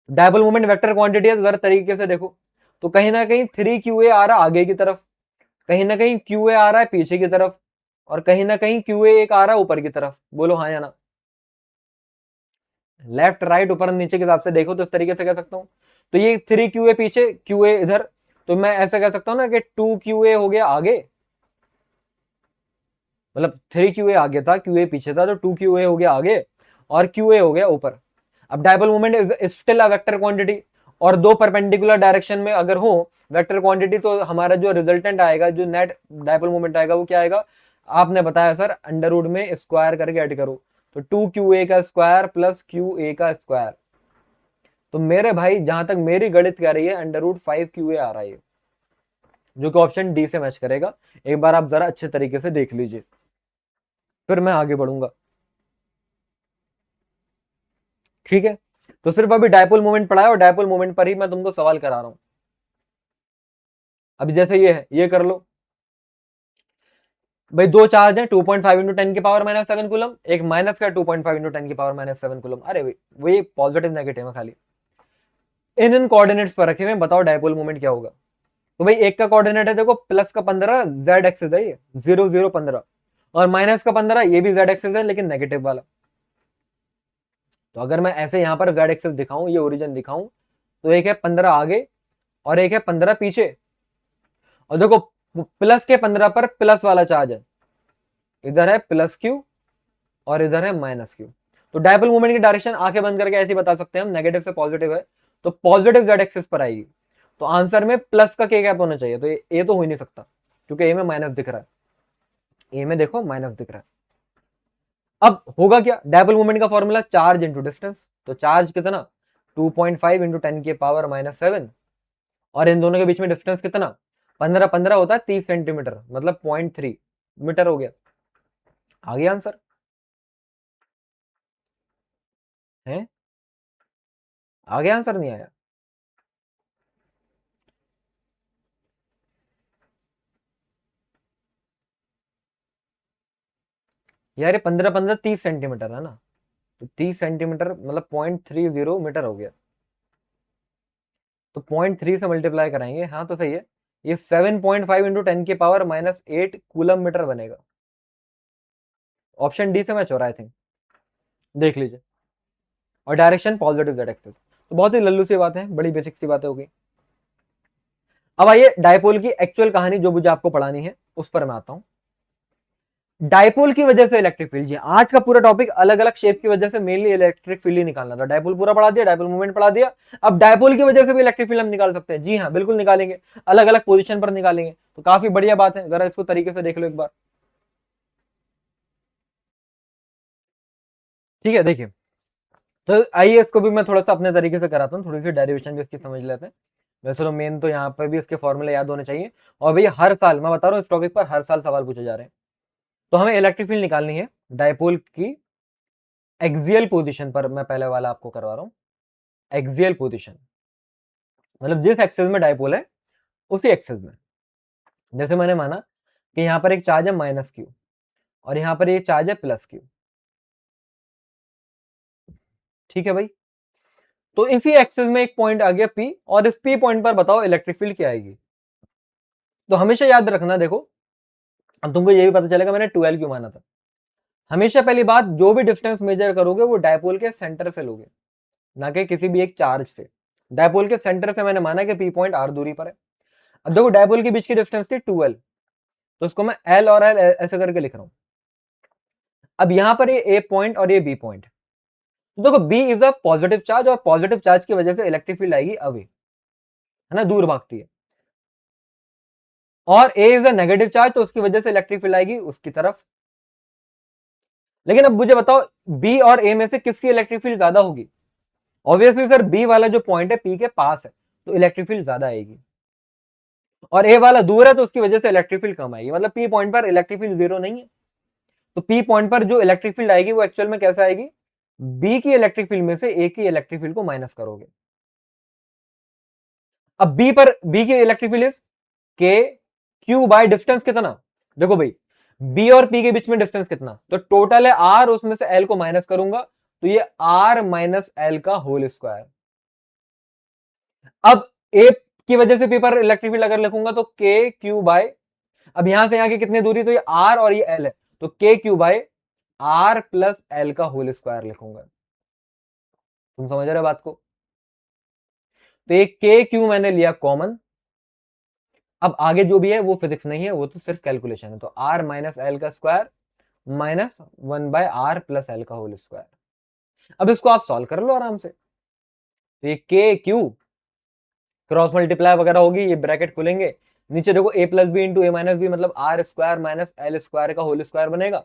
डायपोल मूवमेंट वेक्टर क्वांटिटी है, तो जरा तरीके से देखो, तो कहीं ना कहीं 3qa आ रहा है आगे की तरफ, कहीं ना कहीं qa आ रहा है पीछे की तरफ, और कहीं ना कहीं qa एक आ रहा है ऊपर की तरफ। बोलो हाँ या ना? लेफ्ट राइट ऊपर नीचे के हिसाब से देखो तो इस तरीके से कह सकता हूं। तो ये 3qa पीछे, qa इधर, तो मैं ऐसा कह सकता हूं ना कि 2qa हो गया आगे, मतलब 3qa आगे था, qa पीछे था, तो 2qa हो गया आगे और qa हो गया ऊपर। अब dipole moment is still a vector quantity, और दो परपेंडिकुलर डायरेक्शन में अगर हो वेक्टर क्वांटिटी, तो हमारा जो रिजल्टेंट आएगा, जो नेट डायपोल मोमेंट आएगा, वो क्या आएगा? आपने बताया सर अंडर में स्क्वायर करके ऐड करो, तो 2qa का स्क्वायर प्लस qa का स्क्वायर। तो मेरे भाई जहां तक मेरी गणित कह रही है √5qa आ रहा है, जो कि ऑप्शन डी से मैच करेगा। एक बार आप जरा अच्छे तरीके से देख लीजिए, फिर मैं आगे बढ़ूंगा। ठीक है, तो सिर्फ अभी डायपोल मोमेंट पढ़ा है, और डायपोल मोमेंट पर ही मैं तुमको सवाल करा रहा हूं। अभी जैसे ये है, ये कर लो भाई, दो चार्ज है 2.5 इंटू 10 की पावर -7 कूलम, एक माइनस का 2.5 इंटू 10 की पावर -7 कूलम। अरे भाई वही पॉजिटिव नेगेटिव है खाली, इन कोऑर्डिनेट्स पर रखे हुए, बताओ डायपोल मोमेंट क्या होगा? तो भाई एक का कोऑर्डिनेट है देखो +15, जेड एक्सिस है ये 0 0 15, और -15 ये भी जेड एक्सिस है लेकिन नेगेटिव वाला। तो अगर मैं ऐसे यहां पर जेड एक्सिस दिखाऊं, ये ओरिजिन दिखाऊं, तो एक है 15 आगे और एक है 15 पीछे, और देखो प्लस के 15 पर प्लस वाला चार्ज है, इधर है +q और इधर है -q। तो डायपोल मोमेंट की डायरेक्शन आंखें बंद करके ऐसे बता सकते हैं हम, नेगेटिव से पॉजिटिव है तो पॉजिटिव जेड एक्सिस पर आएगी। तो आंसर में प्लस का के गैप होना चाहिए, तो ए तो हो ही नहीं सकता क्योंकि ए में माइनस दिख रहा है, ए में देखो माइनस दिख रहा है। अब होगा क्या? डायपोल मोमेंट का फॉर्मूला चार्ज इंटू डिस्टेंस, तो चार्ज कितना? 2.5 इंटू 10 की पावर -7, और इन दोनों के बीच में डिस्टेंस कितना? 15 15 होता है 30 सेंटीमीटर, मतलब 0.3 मीटर हो गया। आ गया आंसर है? आ गया आंसर? नहीं आया? यार ये 15 15 30 सेंटीमीटर है ना, तो 30 सेंटीमीटर मतलब 0.30 मीटर हो गया, तो 0.3 से मल्टीप्लाई कराएंगे, हाँ तो सही है। ये 7.5 इंटू 10 की पावर -8 कूलम मीटर बनेगा। ऑप्शन डी से मैच हो रहा है आई थिंक, देख लीजिए। और डायरेक्शन पॉजिटिव जेड एक्सिस, तो बहुत ही लल्लू सी बात है, बड़ी बेसिक सी बातें हो गई। अब आइए डायपोल की एक्चुअल कहानी जो मुझे आपको पढ़ानी है उस पर मैं आता हूं। डायपोल की वजह से इलेक्ट्रिक फील्ड। जी, आज का पूरा टॉपिक अलग अलग शेप की वजह से मेनली इलेक्ट्रिक फील्ड ही निकालना था। डायपोल पूरा पढ़ा दिया, डायपोल मूवमेंट पढ़ा दिया। अब डायपोल की वजह से भी इलेक्ट्रिक फील्ड हम निकाल सकते हैं। जी हाँ, बिल्कुल निकालेंगे, अलग अलग पोजीशन पर निकालेंगे। तो काफी बढ़िया बात है, जरा इसको तरीके से देख लो एक बार। ठीक है, देखिए, तो आइए इसको भी मैं थोड़ा सा अपने तरीके से कराता हूँ, थोड़ी सी डेरिवेशन भी इसकी समझ लेते हैं। वैसे तो मेन तो यहाँ पर भी इसके फॉर्मूले याद होने चाहिए। और भैया हर साल मैं बता रहा हूँ, इस टॉपिक पर हर साल सवाल पूछे जा रहे हैं। तो हमें इलेक्ट्रिक फील्ड निकालनी है डायपोल की एक्सियल पोजीशन पर। मैं पहले वाला आपको करवा रहा हूँ। एक्सियल पोजीशन मतलब जिस एक्सिस में डायपोल है उसी एक्सिस में। जैसे मैंने माना कि यहाँ पर एक चार्ज है -q और यहाँ पर ये चार्ज है +q। ठीक है भाई, तो इसी एक्सिस में एक पॉइंट आ गया P, और इस P पॉइंट पर बताओ इलेक्ट्रिक फील्ड क्या आएगी। तो हमेशा याद रखना, देखो अब तुमको ये भी पता चलेगा मैंने 12 क्यों माना था। हमेशा पहली बात, जो भी डिस्टेंस मेजर करोगे वो डायपोल के सेंटर से लोगे, ना कि किसी भी एक चार्ज से। डायपोल के सेंटर से मैंने माना कि P पॉइंट r दूरी पर है। अब देखो डायपोल के बीच की डिस्टेंस थी 12, तो इसको मैं L और L ऐसे करके लिख रहा हूं। अब यहां पर ये A पॉइंट और ये B पॉइंट, तो देखो B is a positive charge, और पॉजिटिव चार्ज की वजह से इलेक्ट्रिक फील्ड आएगी अवे, है ना, दूर भागती है। और A is a negative charge, तो उसकी वजह से इलेक्ट्रिक फील्ड आएगी उसकी तरफ। लेकिन अब मुझे बताओ B और A में से किसकी इलेक्ट्रिक फील्ड ज्यादा होगी। ऑब्वियसली सर B वाला जो पॉइंट है P के पास है, तो इलेक्ट्रिक फील्ड ज्यादा आएगी। और A वाला दूर है, तो उसकी वजह से इलेक्ट्रिक फील्ड कम आएगी। मतलब P पॉइंट पर इलेक्ट्रिक फील्ड जीरो नहीं है। तो P पॉइंट पर जो इलेक्ट्रिक फील्ड आएगी वो एक्चुअल में कैसे आएगी, B की इलेक्ट्रिक फील्ड में से A की इलेक्ट्रिक फील्ड को माइनस करोगे। अब B पर B की electric field is K Q by distance कितना। देखो भाई B और P के बीच में डिस्टेंस कितना, तो टोटल है R, उसमें से L को माइनस करूंगा, तो ये R माइनस L का होल स्क्वायर। अब A की वजह से P पर इलेक्ट्रिक फील्ड अगर लिखूंगा तो K Q बाय, अब यहां से यहां की कितनी दूरी, तो ये R और ये L है, तो K Q by R plus L का होल स्क्वायर लिखूंगा। तुम समझ रहे हो बात को। तो ये K Q मैंने लिया कॉमन। अब आगे जो भी है वो फिजिक्स नहीं है, वो तो सिर्फ कैलकुलेशन है। तो R माइनस एल का square minus 1/r plus L का होल स्क्वायर। अब इसको आप सॉल्व कर लो आराम से। तो ये K Q क्रॉस मल्टीप्लाई वगैरह होगी, ये ब्रैकेट खुलेंगे, नीचे देखो a plus B into A minus B, मतलब R square minus L square का होल स्क्वायर बनेगा।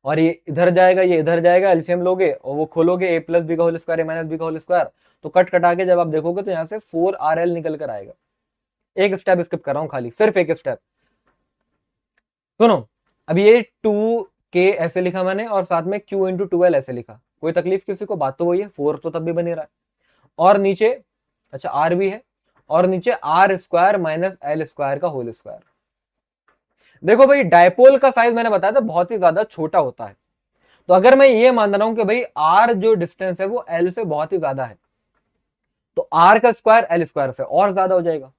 और ये इधर जाएगा, ये इधर जाएगा, एलसीएम लोगे और वो खोलोगे, a प्लस बी का होल स्क्वायर, ए माइनस बी का होल स्क्वायर। तो कट कटा के जब आप देखोगे तो यहाँ से 4RL निकल कर आएगा। एक स्टेप स्किप कर रहा हूं, खाली सिर्फ एक स्टेप सुनो। अब ये 2K ऐसे लिखा मैंने, और साथ में Q इंटू 12 ऐसे लिखा। कोई तकलीफ किसी को, बात तो वही है, 4 तो तब भी बनी रहा है। और नीचे अच्छा R भी है, और नीचे R square minus L square का होल स्क्वायर। देखो भाई डायपोल का साइज मैंने बताया था बहुत ही ज्यादा छोटा होता है। तो अगर मैं ये मान रहा हूं कि भाई R जो डिस्टेंस है वो L से बहुत ही ज्यादा है, तो R का स्क्वायर L स्क्वायर से और ज्यादा हो जाएगा।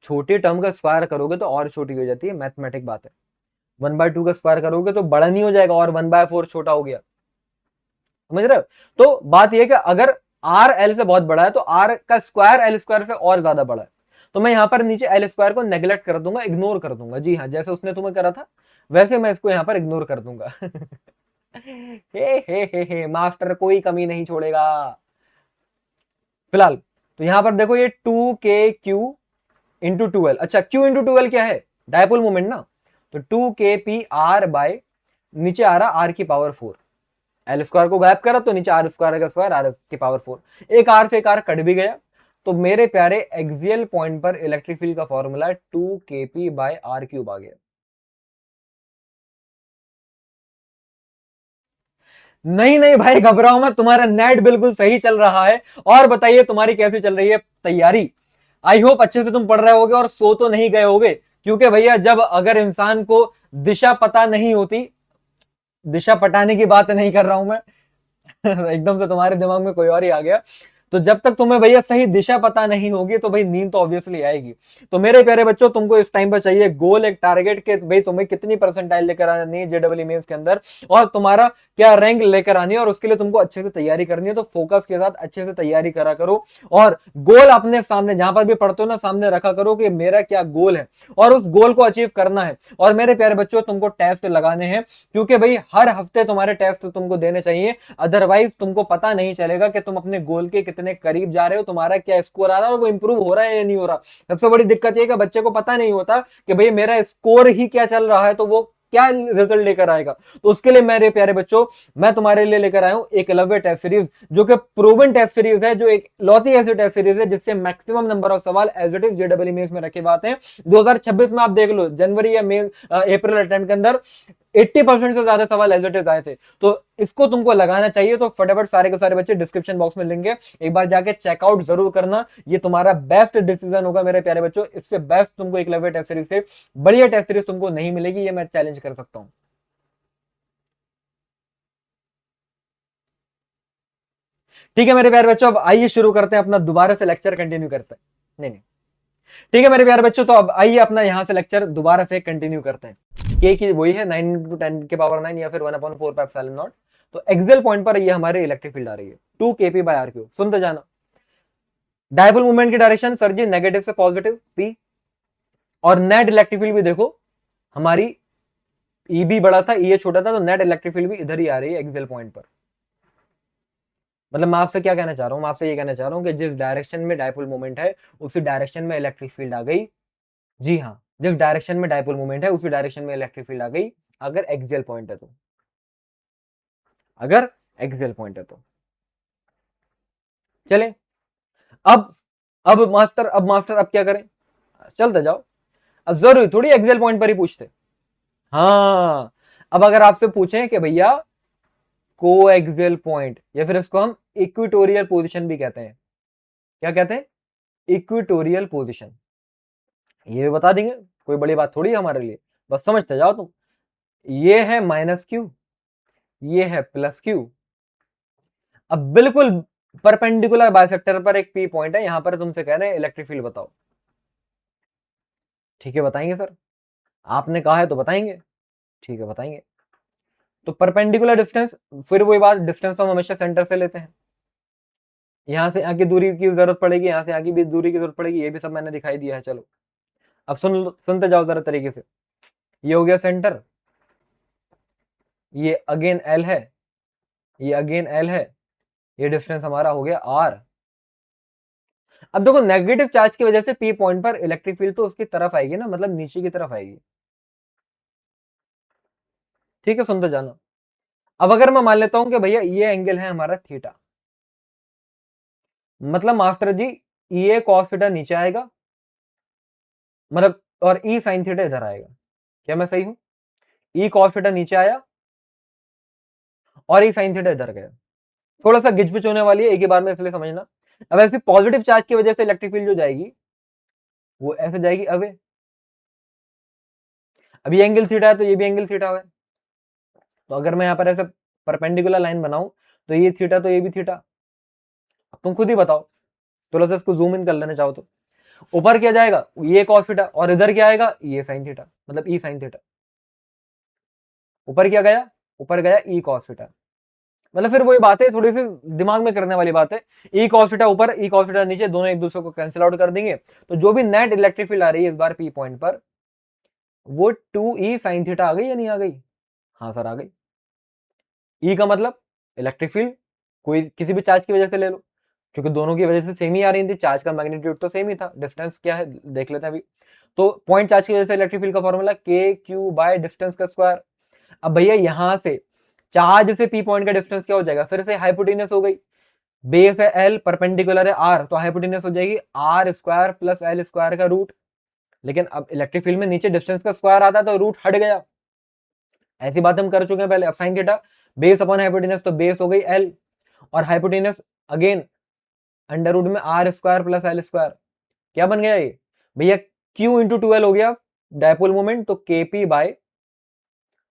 छोटी टर्म का स्क्वायर करोगे तो और छोटी हो जाती है, मैथमेटिक बात है। 1/2 का स्क्वायर करोगे तो बड़ा नहीं हो जाएगा, और 1/4 छोटा हो गया। समझ रहे हो। तो बात यह कि अगर R L से बहुत बड़ा है तो R का स्क्वायर L स्क्वायर से और ज्यादा बड़ा है। तो मैं यहां पर नीचे L स्क्वायर को नेग्लेक्ट कर दूंगा, इग्नोर कर दूंगा। जी हाँ, जैसे उसने तुम्हें करा था वैसे मैं इसको यहां पर इग्नोर कर दूंगा। हे मास्टर कोई कमी नहीं छोड़ेगा फिलहाल। तो यहां पर देखो ये 2KQ इंटू 12, अच्छा Q इंटू 12 क्या है, डायपोल मोमेंट ना। तो 2KPR बाय, नीचे आ रहा R की पावर 4, एल स्क्वायर को गैप करा तो नीचे R स्क्वायर का स्क्वायर R की पावर 4, एक R से एक R कट भी गया। तो मेरे प्यारे एक्सियल पॉइंट पर इलेक्ट्रिक फील्ड का formula 2KP by R cube आ गया। नहीं नहीं भाई घबराओ मत, तुम्हारा नेट बिल्कुल सही चल रहा है। और बताइए तुम्हारी कैसी चल रही है तैयारी। आई होप अच्छे से तुम पढ़ रहे होगे और सो तो नहीं गए होगे, क्योंकि भैया जब अगर इंसान को दिशा पता नहीं होती, दिशा पटाने की बात नहीं कर रहा हूं मैं। एकदम से तुम्हारे दिमाग में कोई और ही आ गया। तो जब तक तुम्हें भैया सही दिशा पता नहीं होगी तो भाई नींद तो ऑब्वियसली आएगी। तो मेरे प्यारे बच्चों, तुमको इस टाइम पर चाहिए गोल, एक टारगेट के भाई तुम्हें कितनी परसेंटाइल लेकर आनी है जेडब्ल्यू मेंस के अंदर, और तुम्हारा क्या रैंक लेकर आनी है, और उसके लिए तुमको अच्छे से तैयारी करनी है। तो फोकस के साथ अच्छे से तैयारी करा करो, और गोल अपने सामने जहां पर भी पढ़ते हो ना, सामने रखा करो कि मेरा क्या गोल है, और उस गोल को अचीव करना है। और मेरे प्यारे बच्चों, तुमको टेस्ट लगाने हैं, क्योंकि भाई हर हफ्ते तुम्हारे टेस्ट तुमको देने चाहिए, अदरवाइज तुमको पता नहीं चलेगा कि तुम अपने गोल के कितने करीब जा रहे हो, तुम्हारा क्या स्कोर आ रहा है, और वो इंप्रूव हो रहा है या नहीं हो रहा। सबसे बड़ी दिक्कत ये कि बच्चे को पता नहीं होता कि भाई मेरा स्कोर ही क्या चल रहा है, तो वो क्या रिजल्ट लेकर आएगा। तो उसके लिए मेरे प्यारे बच्चों, मैं तुम्हारे लिए लेकर आया हूं एकलव्य टेस्ट सीरीज, जो कि प्रूवन टेस्ट सीरीज है, जो एक लौती ऐसी टेस्ट सीरीज है जिससे मैक्सिमम नंबर ऑफ सवाल एज इट इज जेडब्ल्यू मेंस में रखे बात हैं। 2026 में आप देख लो, जनवरी या मई अप्रैल अटेम्प्ट के अंदर 80% से ज्यादा सवाल एज इट इज आए थे। तो इसको तुमको लगाना चाहिए। तो फटाफट सारे के सारे बच्चे डिस्क्रिप्शन बॉक्स में लिंक है, एक बार जाके चेकआउट जरूर करना। ये तुम्हारा बेस्ट डिसीजन होगा मेरे प्यारे बच्चों। इससे बेस्ट तुमको एकलव्य टेस्ट सीरीज से बढ़िया टेस्ट सीरीज तुमको नहीं मिलेगी, ये मैं चैलेंज कर सकता हूं। ठीक है मेरे प्यारे बच्चों, अब आइए शुरू करते हैं अपना, दोबारा से लेक्चर कंटिन्यू करते हैं। नहीं नहीं, ठीक है मेरे प्यारे बच्चों, तो अब आइए अपना यहां से लेक्चर दोबारा से कंटिन्यू करते हैं। के की वही है 9 × 10⁻⁹ या फिर 1/4πε0। तो एक्सियल पॉइंट पर ये हमारे इलेक्ट्रिक फील्ड आ रही है 2 kp/r3। सुनते जाना। डायपोल मूवमेंट की डायरेक्शन सर जी नेगेटिव से पॉजिटिव p, और नेट इलेक्ट्रिक फील्ड भी देखो हमारी ई भी बड़ा था, ई छोटा था, तो नेट इलेक्ट्रिक फील्ड भी इधर ही आ रही है एक्सियल पॉइंट पर। मतलब मैं आपसे क्या कहना चाह रहा हूं, मैं आपसे ये कहना चाह रहा हूं कि जिस डायरेक्शन में डायपोल मूवमेंट है उसी डायरेक्शन में इलेक्ट्रिक फील्ड आ गई। जी हाँ, जिस डायरेक्शन में डायपोल मूवमेंट है उसी डायरेक्शन में इलेक्ट्रिक फील्ड आ गई, अगर एक्सियल पॉइंट है तो। अगर एक्सियल पॉइंट है तो चले। अब अब मास्टर क्या करें, चलते जाओ। अब जरूरी थोड़ी एक्सियल पॉइंट पर ही पूछते। हाँ, अब अगर आपसे पूछें कि भैया को एक्सियल पॉइंट, या फिर इसको हम इक्वेटोरियल पोजीशन भी कहते हैं। क्या कहते हैं? Equatorial position. ये भी बता देंगे, कोई बड़ी बात थोड़ी है हमारे लिए, बस समझते जाओ तुम। ये है -q, ये है +q। अब बिल्कुल परपेंडिकुलर बाइसेक्टर पर एक पी पॉइंट है, यहां पर तुमसे कह रहे हैं इलेक्ट्रिक फील्ड बताओ। ठीक है बताएंगे सर, आपने कहा है तो बताएंगे। ठीक है बताएंगे। तो परपेंडिकुलर डिस्टेंस, फिर वही बात, डिस्टेंस तो हम हमेशा सेंटर से लेते हैं। यहां से यहाँ की दूरी की जरूरत पड़ेगी, यहां से यहाँ की भी दूरी की जरूरत पड़ेगी, ये भी सब मैंने दिखाई दिया है। चलो अब सुनते जाओ जरा तरीके से। ये हो गया सेंटर, ये अगेन एल है, ये अगेन एल है, ये डिस्टेंस हमारा हो गया आर। अब देखो नेगेटिव चार्ज की वजह से पी पॉइंट पर इलेक्ट्रिक फील्ड तो उसकी तरफ आएगी ना, मतलब नीचे की तरफ आएगी। ठीक है सुनते जाना। अब अगर मैं मान लेता हूं कि भैया ये एंगल है हमारा थीटा, मतलब मास्टर जी ये कॉस थीटा नीचे आएगा, मतलब और ई साइन थीटा इधर आएगा। क्या मैं सही हूं? ई कॉस थीटा नीचे आया और ई साइन थीटा इधर गया। थोड़ा सा गिचपिच होने वाली है एक ही बार में, इसलिए समझना। अब ऐसे पॉजिटिव चार्ज की वजह से इलेक्ट्रिक फील्ड जो जाएगी वो ऐसे जाएगी अवे। अब ये एंगल थीटा है तो ये भी एंगल थीटा है, तो अगर मैं यहां पर ऐसे परपेंडिकुलर लाइन बनाऊं तो ये थीटा तो ये भी थीटा। अब तुम खुद ही बताओ, थोड़ा सा इसको जूम इन कर लेना चाहो तो। ऊपर क्या जाएगा? ये कॉस थीटा, और इधर क्या आएगा? ये साइन थीटा, मतलब ई साइन थीटा। ऊपर क्या गया? ऊपर गया ई कॉस थीटा। मतलब फिर वही बात है, थोड़ी सी दिमाग में करने वाली बात है। ई कॉस थीटा ऊपर, ई कॉस थीटा नीचे, दोनों एक दूसरे को कैंसिल आउट कर देंगे। तो जो भी नेट इलेक्ट्रिक फील्ड आ रही है इस बार पी पॉइंट पर, वो 2e साइन थीटा आ गई या नहीं आ गई? हाँ सर आ गई। ई का मतलब इलेक्ट्रिक फील्ड, कोई किसी भी चार्ज की वजह से ले लो, क्योंकि दोनों की वजह से सेम ही आ रही थी, चार्ज का मैग्नीट्यूड तो सेम ही था। डिस्टेंस क्या है देख लेते हैं अभी। तो पॉइंट चार्ज की वजह से इलेक्ट्रिक फील्ड का फॉर्मूला k/डिस्टेंस का स्क्वायर। अब भैया यहां से चार्ज से पी पॉइंट का डिस्टेंस क्या हो जाएगा? फिर से हाइपोटेन्यूस हो गई, बेस है एल, परपेंडिकुलर है आर, तो हाइपोटेन्यूस हो जाएगी r² + l² का रूट। लेकिन अब इलेक्ट्रिक फील्ड में नीचे डिस्टेंस का स्क्वायर आता है तो रूट हट गया। ऐसी बात हम कर चुके हैं पहले। अब sine theta base upon hypotenuse, तो बेस हो गई एल, और हाइपोटेन्यूस अगेन अंडर रूट में r² + l²। क्या बन गया ये भैया? q इंटू 2l हो गया डायपोल मोमेंट, तो kp/r²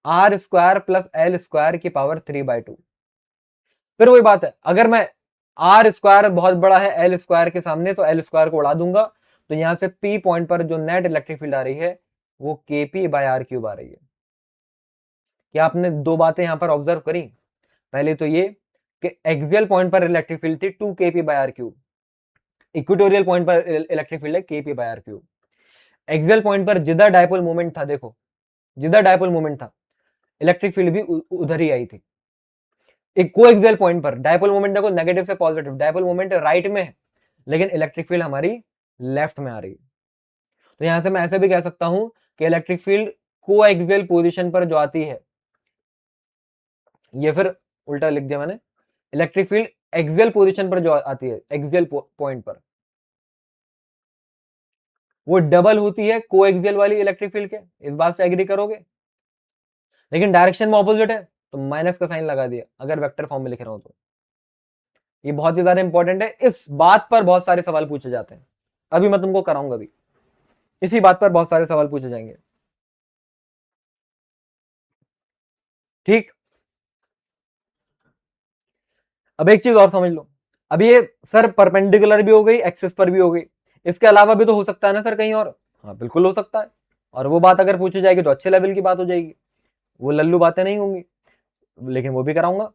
+ l² की पावर 3/2। फिर वही बात है, अगर मैं आर स्क्वायर बहुत बड़ा है एल स्क्वायर के सामने, तो एल स्क्वायर को उड़ा दूंगा, तो यहां से पी पॉइंट पर जो नेट इलेक्ट्रिक फील्ड आ रही है वो केपी बाय आर क्यूब आ रही है। क्या आपने दो बातें यहां पर ऑब्जर्व करी? पहले तो ये कि एक्सियल पॉइंट पर इलेक्ट्रिक फील्ड थी 2 KP by R cube, equatorial point पर इलेक्ट्रिक फील्ड है KP by R cube. Axial point पर जिधर डायपोल मोमेंट था, देखो जिधर डायपोल मोमेंट था इलेक्ट्रिक फील्ड भी उधर ही आई थी। एक कोएक्सियल पॉइंट पर डायपोल मोमेंट देखो नेगेटिव से पॉजिटिव, डायपोल मोमेंट राइट में है लेकिन इलेक्ट्रिक फील्ड हमारी लेफ्ट में आ रही है। तो यहां से मैं ऐसे भी कह सकता हूं कि इलेक्ट्रिक फील्ड कोएक्सियल पोजीशन पर जो आती है, ये फिर उल्टा लिख दिया मैंने, इलेक्ट्रिक फील्ड एक्सियल पोजीशन पर जो आती है एक्सियल पॉइंट पर, वो डबल होती है कोएक्सियल वाली इलेक्ट्रिक फील्ड के। इस बात से एग्री करोगे? लेकिन डायरेक्शन में ऑपोजिट है तो माइनस का साइन लगा दिया अगर वेक्टर फॉर्म में लिख रहा हूं तो। ये बहुत ही ज्यादा इंपॉर्टेंट है, इस बात पर बहुत सारे सवाल पूछे जाते हैं। अभी मैं तुमको कराऊंगा, अभी इसी बात पर बहुत सारे सवाल पूछे जाएंगे। ठीक, अब एक चीज और समझ लो, अब ये सर परपेंडिकुलर भी हो गई, एक्सिस पर भी हो गई, इसके अलावा भी तो हो सकता है ना सर कहीं और? हाँ बिल्कुल हो सकता है, और वो बात अगर पूछी जाएगी तो अच्छे लेवल की बात हो जाएगी, वो लल्लू बातें नहीं होंगी, लेकिन वो भी कराऊंगा।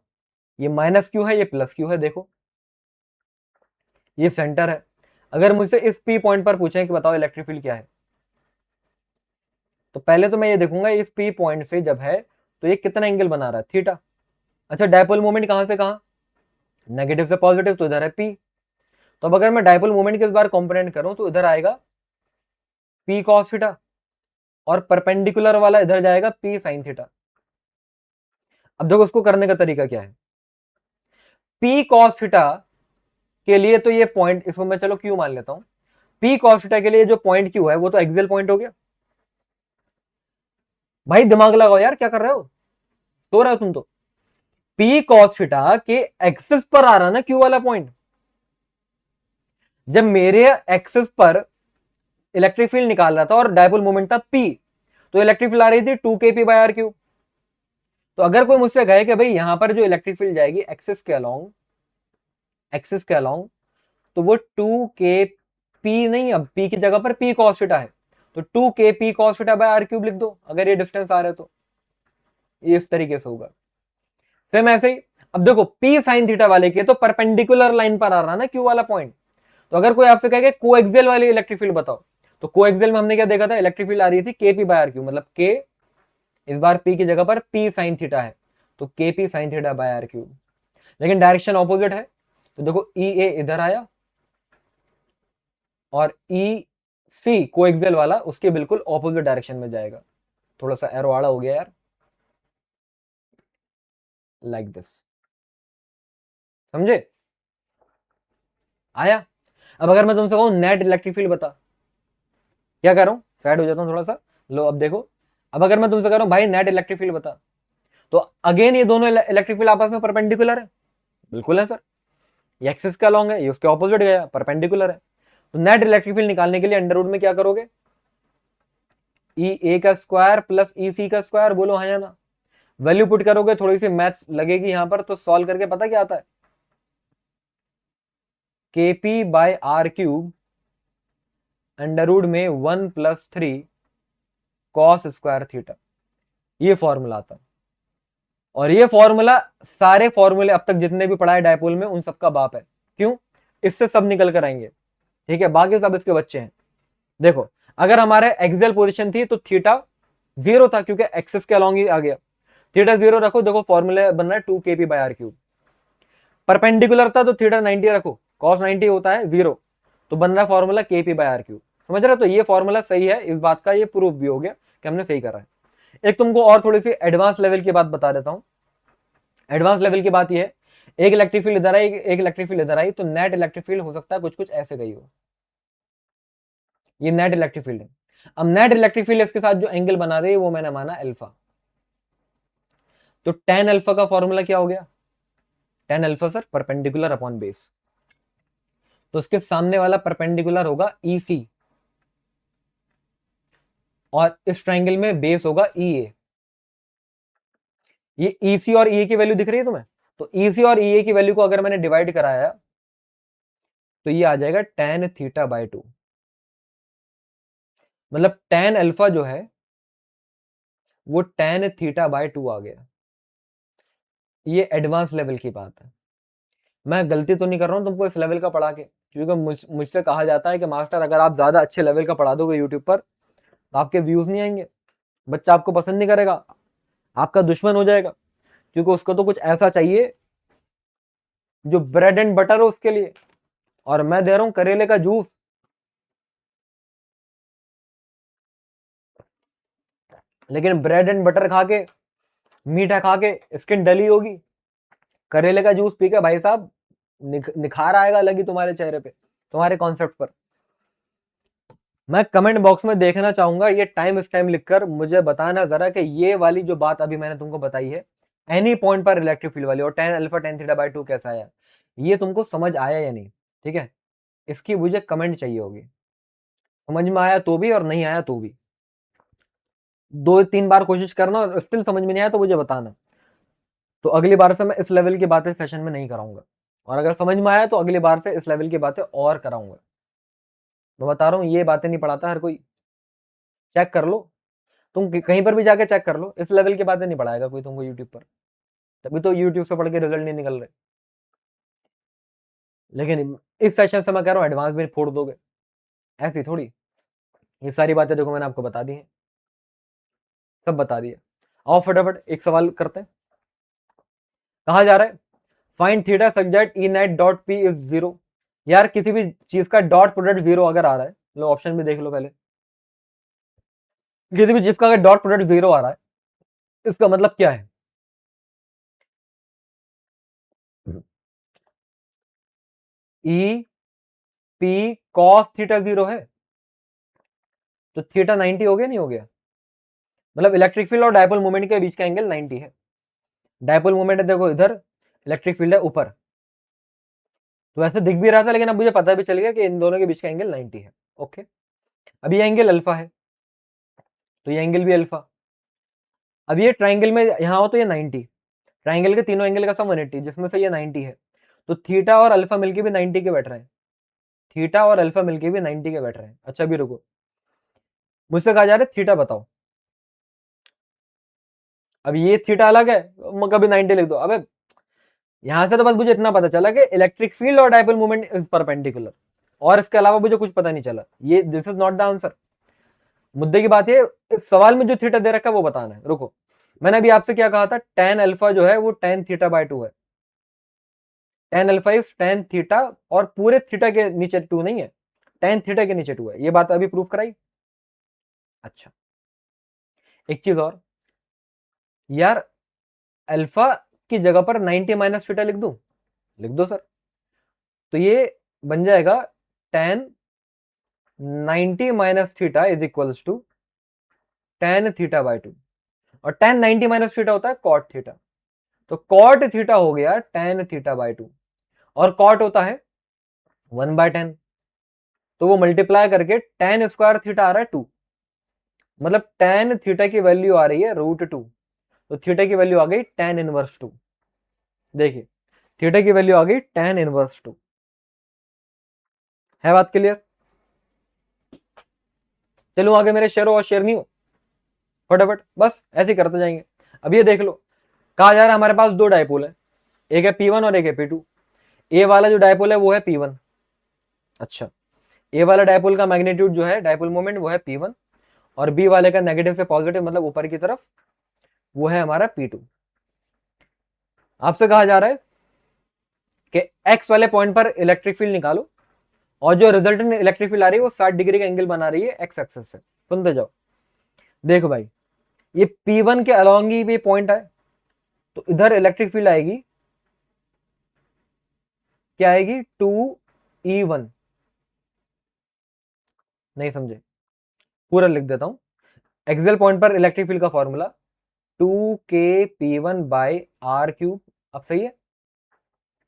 ये माइनस क्यू है, ये प्लस क्यू है, देखो ये सेंटर है। अगर मुझसे इस पी पॉइंट पर पूछें कि बताओ इलेक्ट्रिक फील्ड क्या है, तो पहले तो मैं ये देखूंगा इस पी पॉइंट से जब है तो ये कितना एंगल बना रहा है, थीटा। अच्छा डायपोल मोमेंट कहां से कहां? नेगेटिव से पॉजिटिव, तो इधर है पी। तो अब अगर मैं डायपोल मोमेंट के इस बार कॉम्पोनेंट करूं तो इधर आएगा पी कॉस थीटा, और परपेंडिकुलर वाला इधर जाएगा पी साइन थीटा। अब देखो उसको करने का तरीका क्या है। पी कॉस थीटा के लिए तो ये पॉइंट, इसको मैं चलो क्यू मान लेता हूं, पी कॉस थीटा के लिए जो पॉइंट क्यू है वो तो एक्सियल पॉइंट हो गया। भाई दिमाग लगाओ यार, क्या कर रहे हो, सो रहे हो तुम तो। पी कॉस थीटा के एक्सिस पर आ रहा ना क्यू वाला पॉइंट। जब मेरे एक्सिस पर इलेक्ट्रिक फील्ड निकाल रहा था और डायपोल मोमेंट था पी, तो इलेक्ट्रिक फील्ड आ रही थी 2 kp बाय आर क्यूब। तो अगर कोई मुझसे कहे कि भाई यहां पर जो इलेक्ट्रिक फील्ड जाएगी एक्सिस के अलोंग, एक्सिस के अलोंग, तो वो 2 के पी नहीं, अब पी की जगह पर पी कॉस थीटा है, तो 2 K P cos theta by R cube लिख दो अगर ये डिस्टेंस आ रहा है तो। ये इस तरीके से होगा। सेम ऐसे ही अब देखो पी साइन थीटा वाले के तो परपेंडिकुलर लाइन पर आ रहा ना क्यू वाला पॉइंट। तो अगर कोई आपसे कहे कोएक्सियल वाली इलेक्ट्रिक फील्ड बताओ, तो कोएक्सियल में हमने क्या देखा था, इलेक्ट्रिक फील्ड आ रही थी के पी बाय आर क्यूब, मतलब के इस बार पी की जगह पर पी साइन थीटा है तो K P sine theta by R cube. लेकिन डायरेक्शन ऑपोजिट है, तो देखो ई ए इधर आया और ई सी कोएक्सियल वाला उसके बिल्कुल ऑपोजिट डायरेक्शन में जाएगा। थोड़ा सा एरो आड़ा हो गया यार, लाइक दिस, समझे? आया? अब अगर मैं तुमसे कहूं नेट इलेक्ट्रिक फील्ड बता, क्या कर रहा हूं, साइड हो जाता हूं थोड़ा सा, लो अब देखो। अब अगर मैं तुमसे कह रहा हूं भाई नेट इलेक्ट्रिक फील्ड बता, तो अगेन ये दोनों इलेक्ट्रिक फील्ड आपस में परपेंडिकुलर है, बिल्कुल है सर। ये एक्सिस का लॉन्ग है, ये उसके ऑपोजिट गया, परपेंडिकुलर है। तो नेट इलेक्ट्रिक फील्ड निकालने के लिए अंडर रूट में क्या करोगे, ई ए का स्क्वायर प्लस ई सी का स्क्वायर, बोलो हाँ या ना। वैल्यू पुट करोगे, थोड़ी सी मैथ्स लगेगी यहां पर, तो सॉल्व करके पता क्या आता है, K P by R cube under root में 1+3 कॉस स्क्वायर थीटा, ये फॉर्मूला आता है। और ये फॉर्मूला सारे फॉर्मूले अब तक जितने भी पढ़ाए डायपोल में उन सबका बाप है। क्यों? इससे सब निकल कर आएंगे, ठीक है, बाकी सब इसके बच्चे हैं। देखो अगर हमारे एक्सियल पोजीशन थी तो थीटा 0 था क्योंकि एक्सिस के अलॉन्ग ही आ गया, थीटा 0 रखो, देखो फॉर्मूला बन रहा है 2 kp by R cube. Perpendicular था तो थीटा 90 रखो, कॉस 90 होता है 0, तो बन रहा है formula kp by R cube. समझ रहे हो? तो ये फॉर्मूला सही है, इस बात का ये प्रूफ भी हो गया कि हमने सही करा है। एक तुमको और थोड़ी सी एडवांस लेवल की बात बता देता हूं। एडवांस लेवल की बात ये है, एक इलेक्ट्रिक फील्ड इधर आई, एक इलेक्ट्रिक फील्ड इधर आई, तो नेट इलेक्ट्रिक फील्ड हो सकता है कुछ कुछ ऐसे गई हो। ये नेट इलेक्ट्रिक फील्ड है। अब नेट इलेक्ट्रिक फील्ड इसके साथ जो एंगल बना रही है वो मैंने माना अल्फा। तो टेन अल्फा का फॉर्मूला क्या हो गया, tan alpha sir perpendicular upon base, तो उसके सामने वाला परपेंडिकुलर होगा ई सी, और इस ट्राइंगल में बेस होगा ई ए। ये ई सी और ई ए की वैल्यू दिख रही है तुम्हें? तो ई सी और ई ए की वैल्यू को अगर मैंने डिवाइड कराया तो ये आ जाएगा tan थीटा बाय 2। मतलब tan अल्फा जो है वो tan थीटा बाय 2 आ गया। ये एडवांस लेवल की बात है। मैं गलती तो नहीं कर रहा हूं तुमको इस लेवल का पढ़ा के, क्योंकि मुझसे कहा जाता है कि मास्टर अगर आप ज्यादा अच्छे लेवल का पढ़ा दोगे यूट्यूब पर तो आपके व्यूज नहीं आएंगे, बच्चा आपको पसंद नहीं करेगा, आपका दुश्मन हो जाएगा, क्योंकि उसको तो कुछ ऐसा चाहिए जो ब्रेड एंड बटर हो उसके लिए, और मैं दे रहा हूं करेले का जूस। लेकिन ब्रेड एंड बटर खा के, मीठा खा के स्किन डली होगी, करेले का जूस पी के भाई साहब निखार आएगा लगी तुम्हारे चेहरे पे, तुम्हारे कॉन्सेप्ट पर। मैं कमेंट बॉक्स में देखना चाहूंगा ये टाइम स्टैम्प लिखकर मुझे बताना जरा कि ये वाली जो बात अभी मैंने तुमको बताई है एनी पॉइंट पर इलेक्ट्रिक फील्ड वाली, और tan alpha tan theta by 2 कैसा आया, ये तुमको समझ आया या नहीं। ठीक है, इसकी मुझे कमेंट चाहिए होगी, समझ में आया तो भी और नहीं आया तो भी। 2-3 बार कोशिश करना, और स्टिल समझ में नहीं आया तो मुझे बताना। तो अगली बार से मैं इस लेवल की बातें सेशन में नहीं कराऊंगा, और अगर समझ में आया तो अगली बार से इस लेवल की बातें और कराऊंगा। मैं बता रहा हूं ये बातें नहीं पढ़ाता हर कोई, चेक कर लो, तुम कहीं पर भी जाके चेक कर लो, इस लेवल की बातें नहीं पढ़ाएगा कोई तुमको यूट्यूब पर, तभी तो यूट्यूब से पढ़ के रिजल्ट नहीं निकल रहे। लेकिन इस सेशन से मैं कह रहा हूं एडवांस में फोड़ दोगे, ऐसी थोड़ी। ये सारी बातें देखो मैंने आपको बता दी हैं, सब बता दिया। आओ फटाफट एक सवाल करते हैं। कहा जा रहा है find theta such that E net dot P is 0। यार किसी भी चीज का डॉट प्रोडक्ट 0 अगर आ रहा है, लो ऑप्शन में देख लो पहले, किसी भी चीज का अगर डॉट प्रोडक्ट 0 आ रहा है इसका मतलब क्या है। ई पी कॉस थीटा 0 है, तो थीटा 90 हो गया नहीं हो गया, मतलब इलेक्ट्रिक फील्ड और डायपोल मोमेंट के बीच का एंगल 90 है। डायपोल मोमेंट देखो इधर, इलेक्ट्रिक फील्ड है ऊपर, तो ऐसे दिख भी रहा था, लेकिन अब मुझे पता भी चल गया कि इन दोनों के बीच का एंगल 90 है। ओके, अब ये एंगल अल्फा है, तो ये एंगल भी अल्फा। अब ये ट्राइंगल में यहां हो तो ये 90, ट्राइंगल के तीनों एंगल का सम 180, जिसमें से ये 90 है, तो थीटा और अल्फा मिलके भी 90 के बैठ रहे हैं, थीटा और अल्फा मिलके भी 90 के बैठ रहे हैं। अच्छा भी रुको, मुझसे कहा जा रहा है थीटा बताओ। अब ये थीटा अलग है, कभी 90 लिख दो। अबे यहां से तो बस मुझे इतना पता चला कि इलेक्ट्रिक फील्ड और डायपोल मोमेंट इज परपेंडिकुलर, और इसके अलावा मुझे कुछ पता नहीं चला। ये this is not the answer. मुद्दे की बात है इस सवाल में जो थीटा दे रखा है वो बताना है। रुको, मैंने अभी आपसे क्या कहा था, tan अल्फा जो है वो tan थीटा बाय 2 है। tan alpha is tan theta, और पूरे थीटा के नीचे 2 नहीं है, tan थीटा के नीचे 2 है। ये बात अभी प्रूव कराई। अच्छा, एक चीज और, यार अल्फा की जगह पर 90 माइनस थीटा लिख दूं, लिख दो सर। तो ये बन जाएगा tan 90 minus theta is equals to tan theta by 2, और tan 90 माइनस थीटा होता है cot थीटा, तो cot थीटा हो गया tan थीटा बाय 2, और cot होता है 1/10, तो वो मल्टीप्लाई करके tan स्क्वायर थीटा आ रहा है 2, मतलब tan थीटा की वैल्यू आ रही है √2, तो थीटा की वैल्यू आ गई tan इनवर्स 2। देखिए थीटा की वैल्यू आ गई tan इनवर्स 2। है बात क्लियर? चलो आगे मेरे शेयरो और शेयर नहीं हो, फटाफट बस ऐसे करते जाएंगे। अब ये देख लो, कहा जा रहा है हमारे पास दो डायपोल है, एक है P1 और एक है P2। ए वाला जो डायपोल है वो है P1। अच्छा, ए वाला डायपोल का मैग्नीट्यूड जो है डायपोल मोमेंट वो है P1, और बी वाले का नेगेटिव से पॉजिटिव मतलब ऊपर की तरफ वो है हमारा P2। आपसे कहा जा रहा है कि एक्स वाले पॉइंट पर इलेक्ट्रिक फील्ड निकालो, और जो रिजल्टेंट इलेक्ट्रिक फील्ड आ रही है वो 60 डिग्री का एंगल बना रही है एक्स एक्सेस से। सुनते जाओ, देखो भाई ये P1 के अलोंग ही भी पॉइंट है, तो इधर इलेक्ट्रिक फील्ड आएगी, क्या आएगी 2E1। नहीं समझे, पूरा लिख देता हूं। एक्सियल पॉइंट पर इलेक्ट्रिक फील्ड का फॉर्मूला 2kP1/r³। अब सही है,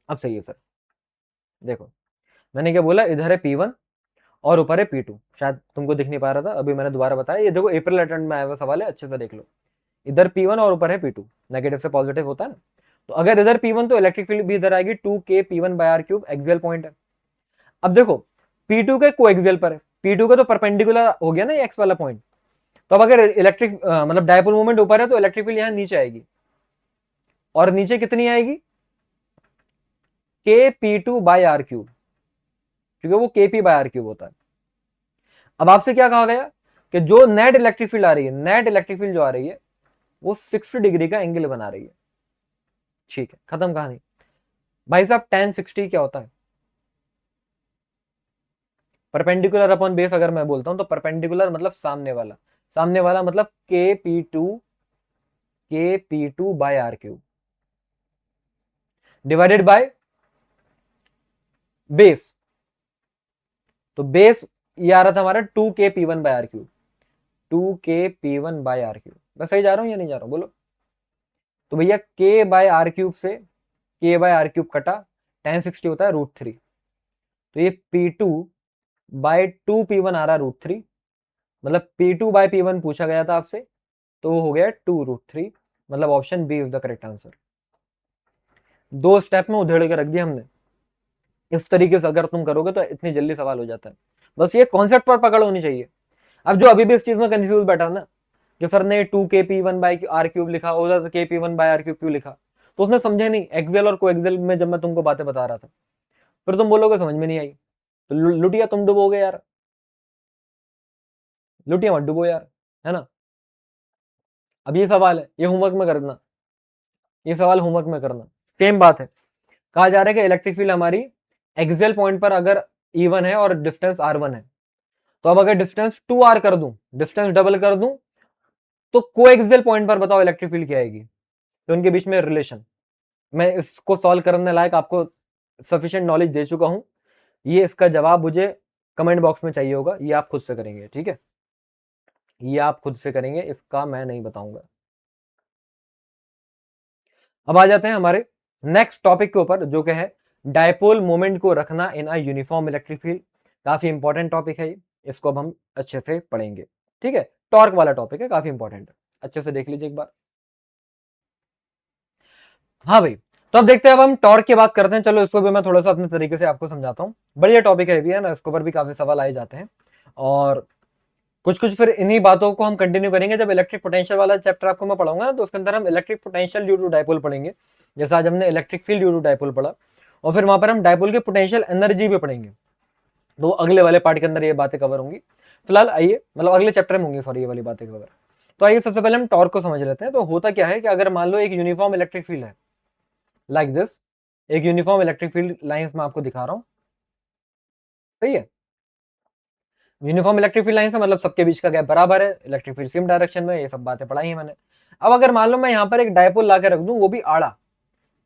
अब सही है सर। देखो मैंने क्या बोला, इधर है P1 और ऊपर है P2, शायद तुमको दिख नहीं पा रहा था, अभी मैंने दोबारा बताया। ये देखो अप्रैल अटेम्प्ट में आया हुआ सवाल है, अच्छे से देख लो। इधर P1 और ऊपर है P2, नेगेटिव से पॉजिटिव होता है ना, तो अगर इधर P1 तो इलेक्ट्रिक फील्ड भी इधर आएगी 2kP1/r³ एक्सियल पॉइंट है। अब देखो P2 के कोएक्सियल पर है, P2 का तो परपेंडिकुलर हो गया ना ये एक्स वाला पॉइंट। तो अब अगर इलेक्ट्रिक मतलब डायपोल मोमेंट ऊपर है तो इलेक्ट्रिक फील्ड यहां नीचे आएगी, और नीचे कितनी आएगी, K P two by R cube, क्योंकि वो K P by R cube होता है। अब आपसे क्या कहा गया कि जो नेट इलेक्ट्रिक फील्ड आ रही है, नेट इलेक्ट्रिक फील्ड जो आ रही है वो 60 डिग्री का एंगल बना रही है। ठीक है, खत्म कहानी। भाई साहब tan 60 क्या होता है, परपेंडिकुलर अपॉन बेस अगर मैं बोलता हूं तो परपेंडिकुलर मतलब सामने वाला, सामने वाला मतलब K P two by R cube divided by base. तो बेस ये आ रहा था हमारा 2 k p1 by R cube, 2 k p1 by R cube. मैं सही जा रहा हूं या नहीं जा रहा हूं बोलो। तो भैया k बाय आर क्यूब से k बाय आर क्यूब कटा, tan 60 होता है √3, तो ये P2/2 P1 आ रहा है √3, मतलब P2/P1 पूछा गया था आपसे, तो वो हो गया 2√3, मतलब option B is the correct answer. दो स्टेप में उधेड़ के रख दिया हमने। इस तरीके से अगर तुम करोगे तो इतनी जल्दी सवाल हो जाता है, बस ये कॉन्सेप्ट पर पकड़ होनी चाहिए। अब जो अभी भी इस चीज में कंफ्यूज बैठा ना कि सर ने 2 k p1/r क्यूब लिखा, उधर k p1/r क्यूब क्यों लिखा, तो उसने समझे नहीं एक्सेल और कोएक्सेल में जब मैं तुमको बातें बता रहा था, फिर तुम बोलोगे समझ में नहीं आई, तो लुटिया तुम डुबोगे यार, लुटिया मत डुबो यार, है ना। अब ये सवाल है, ये होमवर्क में करना, ये सवाल होमवर्क में करना। सेम बात है, कहा जा रहा है कि इलेक्ट्रिक फील्ड हमारी एक्सियल पॉइंट पर अगर E1 है और डिस्टेंस R1 है, तो अब अगर डिस्टेंस 2R कर दूं, डिस्टेंस डबल कर दूं, तो कोएक्सियल पॉइंट पर बताओ इलेक्ट्रिक फील्ड क्या आएगी। तो उनके बीच में रिलेशन, मैं इसको सॉल्व करने लायक आपको सफिशिएंट नॉलेज दे चुका हूं। ये इसका जवाब मुझे कमेंट बॉक्स में चाहिए होगा, ये आप खुद से करेंगे, ठीक है, ये आप खुद से करेंगे, इसका मैं नहीं बताऊंगा। अब आ जाते हैं हमारे नेक्स्ट टॉपिक के ऊपर, जो कि है डायपोल मोमेंट को रखना इन अ यूनिफॉर्म इलेक्ट्रिक फील्ड। काफी इंपॉर्टेंट टॉपिक है ये, इसको अब हम अच्छे से पढ़ेंगे, ठीक है। टॉर्क वाला टॉपिक है, काफी इंपॉर्टेंट है, अच्छे से देख लीजिए एक बार। हाँ भाई, तो अब देखते हैं, अब हम टॉर्क की बात करते हैं। चलो इसको भी मैं थोड़ा सा अपने तरीके से आपको समझाता हूँ, बढ़िया टॉपिक है भी, है ना, इसके ऊपर भी काफी सवाल आए जाते हैं, और कुछ कुछ फिर इन्हीं बातों को हम कंटिन्यू करेंगे जब इलेक्ट्रिक पोटेंशियल वाला चैप्टर आपको मैं पढ़ाऊंगा ना, तो उसके अंदर हम electric potential due to dipole पढ़ेंगे, जैसे आज हमने electric field due to dipole पढ़ा, और फिर वहां पर हम डायपोल के पोटेंशियल एनर्जी भी पढ़ेंगे, तो अगले वाले पार्ट के अंदर ये बातें कवर होंगी। फिलहाल आइए, मतलब अगले चैप्टर में होंगी, सॉरी, ये वाली बातें कवर। तो आइए सबसे पहले हम टॉर्क को समझ लेते हैं। तो होता क्या है कि अगर मान लो एक यूनिफॉर्म इलेक्ट्रिक फील्ड है लाइक दिस, एक यूनिफॉर्म इलेक्ट्रिक फील्ड लाइंस में आपको दिखा रहा हूं, सही है। यूनिफॉर्म इलेक्ट्रिक फील्ड लाइन से मतलब सबके बीच का गैप बराबर है, इलेक्ट्रिक फील्ड सेम डायरेक्शन में, ये सब बातें पढ़ाई है मैंने। अब अगर मान लो मैं यहाँ पर एक डायपोल ला के रख दूं, वो भी आड़ा,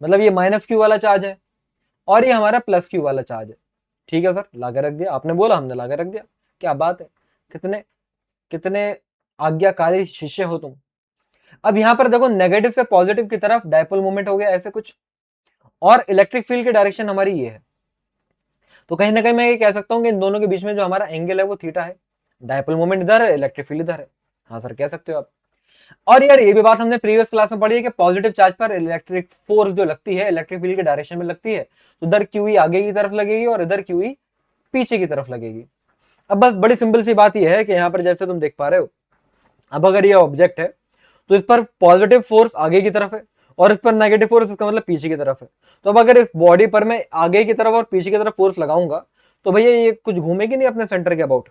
मतलब ये -q वाला चार्ज है और ये हमारा +q वाला चार्ज है, ठीक है सर, ला के रख दिया, आपने बोला हमने ला के रख दिया, क्या बात है, कितने कितने आज्ञाकारी शिष्य हो तुम। अब यहाँ पर देखो नेगेटिव से पॉजिटिव की तरफ डायपोल मूवमेंट हो गया ऐसे कुछ, और इलेक्ट्रिक फील्ड की डायरेक्शन हमारी ये है, तो कहीं ना कहीं मैं ये कह सकता हूँ कि इन दोनों के बीच में जो हमारा एंगल है वो थीटा है, डायपोल मोमेंट इधर है, इलेक्ट्रिक फील्ड इधर है, हाँ सर कह सकते हो आप। और यार ये भी बात हमने प्रीवियस क्लास में पढ़ी है कि पॉजिटिव चार्ज पर इलेक्ट्रिक फोर्स जो लगती है इलेक्ट्रिक फील्ड के डायरेक्शन में लगती है, तो इधर QE आगे की तरफ लगेगी और इधर QE पीछे की तरफ लगेगी। अब बस बड़ी सिंपल सी बात यह है कि यहाँ पर जैसे तुम देख पा रहे हो, अब अगर ये ऑब्जेक्ट है तो इस पर पॉजिटिव फोर्स आगे की तरफ है और इस पर नेगेटिव फोर्स, इसका मतलब पीछे की तरफ है। तो अब अगर इस बॉडी पर मैं आगे की तरफ और पीछे की तरफ फोर्स लगाऊंगा, तो भैया ये कुछ घूमेगी नहीं अपने सेंटर के अबाउट,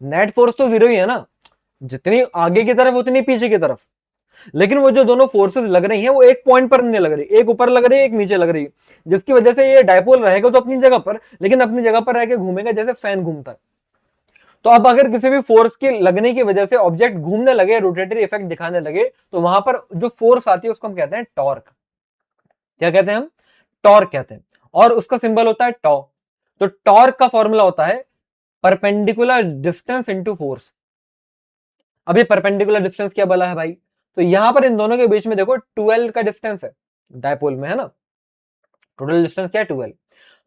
नेट फोर्स तो जीरो ही है ना, जितनी आगे की तरफ उतनी पीछे की तरफ। लेकिन वो जो दोनों फोर्सेस लग रही हैं वो एक पॉइंट पर नहीं लग रही, एक ऊपर लग रही है एक नीचे लग रही है, जिसकी वजह से ये डायपोल रहेगा तो अपनी जगह पर, लेकिन अपनी जगह पर रह के घूमेगा जैसे फैन घूमता है। तो अब अगर किसी भी फोर्स की लगने की वजह से ऑब्जेक्ट घूमने लगे, रोटेटरी इफेक्ट दिखाने लगे, तो वहां पर जो फोर्स आती है उसको हम कहते हैं टॉर्क। क्या कहते हैं हम, टॉर्क कहते हैं, और उसका सिंबल होता है टॉ। तो टॉर्क का फॉर्मूला होता है परपेंडिकुलर डिस्टेंस इनटू फोर्स। अभी परपेंडिकुलर डिस्टेंस क्या बोला है भाई, तो यहां पर इन दोनों के बीच में देखो 12 का डिस्टेंस है डायपोल में, है ना, टोटल डिस्टेंस क्या है 12।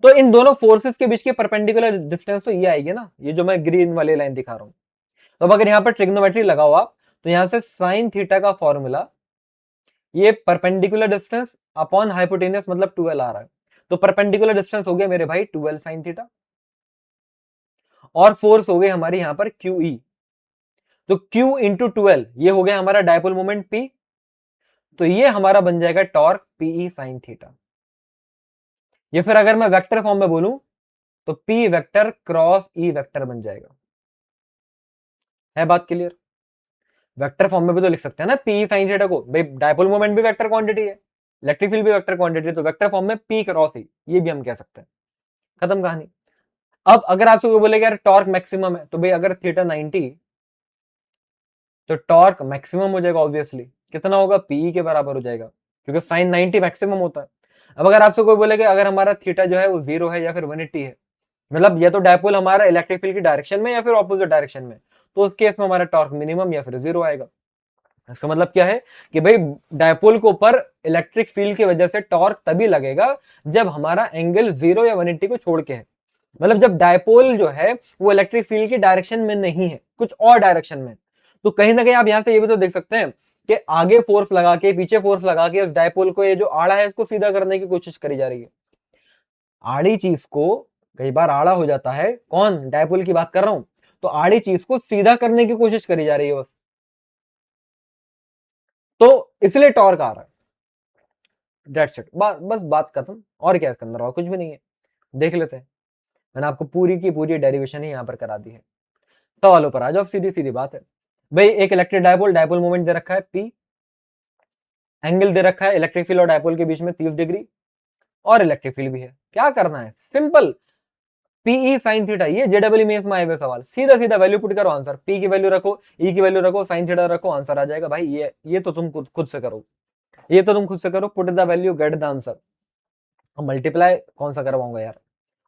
तो इन दोनों फोर्सेस के बीच की परपेंडिकुलर डिस्टेंस तो ये आएगी ना, ये जो मैं ग्रीन वाली लाइन दिखा रहा हूं। तो अब अगर यहाँ पर ट्रिग्नोमेट्री लगाओ आप, तो यहां से साइन थीटा का फॉर्मूला, ये परपेंडिकुलर डिस्टेंस अपॉन हाइपोटेनियस मतलब 12 आ रहा है, तो परपेंडिकुलर डिस्टेंस हो गया मेरे भाई 12 साइन थीटा, और फोर्स हो गई हमारी यहां पर QE। तो Q इंटू 12 ये हो गया हमारा डायपोल मोमेंट P। तो ये हमारा बन जाएगा टॉर्क PE साइन थीटा। ये फिर अगर मैं वेक्टर फॉर्म में बोलूं तो P vector cross E vector बन जाएगा। है बात क्लियर? वेक्टर फॉर्म में भी तो लिख सकते हैं ना पी साइन थीटा को, भाई डायपोल मोमेंट भी वेक्टर क्वांटिटी है, इलेक्ट्रिक फील्ड भी वेक्टर क्वांटिटी है, तो वेक्टर फॉर्म में पी क्रॉस ई ये भी हम कह सकते हैं। खत्म कहानी। अब अगर आपसे कोई बोले यार टॉर्क मैक्सिमम है, तो भाई अगर थीटा 90 तो टॉर्क मैक्सिमम हो जाएगा ऑब्वियसली। कितना होगा? पीई के बराबर हो जाएगा, क्योंकि साइन 90 मैक्सिमम होता है। अब अगर आपसे कोई बोले कि अगर हमारा थीटा जो है वो 0 है या फिर 180 है, मतलब या तो डायपोल हमारा इलेक्ट्रिक फील्ड की डायरेक्शन में या फिर ऑपोजिट डायरेक्शन में, तो उस केस में हमारा टॉर्क मिनिमम या फिर 0 आएगा। इसका मतलब क्या है कि भाई डायपोल के ऊपर इलेक्ट्रिक फील्ड की वजह से टॉर्क तभी लगेगा जब हमारा एंगल 0 या 180 को छोड़ के है। मतलब जब डायपोल जो है वो इलेक्ट्रिक फील्ड की डायरेक्शन में नहीं है, कुछ और डायरेक्शन में। तो कहीं ना कहीं आप यहां से ये भी तो देख सकते हैं कि आगे फोर्स लगा के पीछे फोर्स लगा के उस डायपोल को, ये जो आड़ा है इसको सीधा करने की कोशिश करी जा रही है। आड़ी चीज को कई बार आड़ा हो जाता है, कौन? डायपोल की बात कर रहा हूं। तो आड़ी चीज को सीधा करने की कोशिश करी जा रही है बस, तो इसलिए टॉर्क आ रहा है। दैट्स इट, बस बात खत्म। और क्या इसके अंदर, और कुछ भी नहीं है। देख लेते हैं, मैंने आपको पूरी की पूरी डेरिवेशन ही यहां पर करा दी है। सवालों पर आ जाओ, सीधी सीधी बात है भाई। एक इलेक्ट्रिक डायपोल, डायपोल मोमेंट दे रखा है P, एंगल दे रखा है इलेक्ट्रिक फील्ड और डायपोल के बीच में 30 डिग्री, और इलेक्ट्रिक फील्ड भी है। क्या करना है? Simple, PE sine theta. ये JEE में इसमें आए हुए सवाल, सीधा सीधा वैल्यू पुट करो, आंसर P की वैल्यू रखो, E की वैल्यू रखो, साइन थीटा रखो, आंसर आ जाएगा भाई। ये तो तुम खुद से करो, ये तो तुम खुद से करो। Put the value, get the answer. Multiply कौन सा करवाऊंगा यार?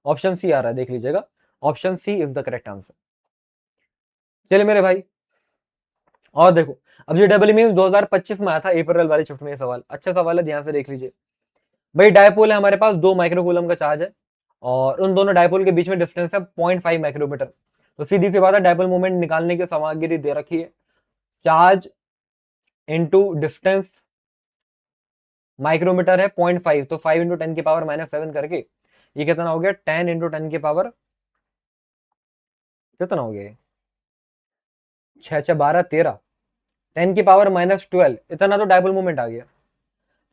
ऑप्शन सी आ रहा है, देख लीजिएगा। Option C is the correct answer. चलिए मेरे भाई, और देखो, अब जो डबल मीम 2025 में आया था अप्रैल वाली शिफ्ट में, ये सवाल अच्छा सवाल है, ध्यान से देख लीजिए। भाई डायपोल है हमारे पास, 2 माइक्रोकूलम का चार्ज है, और उन दोनों डायपोल के बीच में डिस्टेंस है 0.5 माइक्रोमीटर। तो सीधी सी बात है, डायपोल मूवमेंट निकालने की सामग्री दे रखी है, चार्ज इंटू डिस्टेंस माइक्रोमीटर है 0.5, तो 5 इंटू 10 की पावर -7 करके ये कितना हो गया? 10 इंटू 10 की पावर कितना हो गया? 6 6 12 13, 10 की पावर -12, इतना तो डायपोल मूवमेंट आ गया।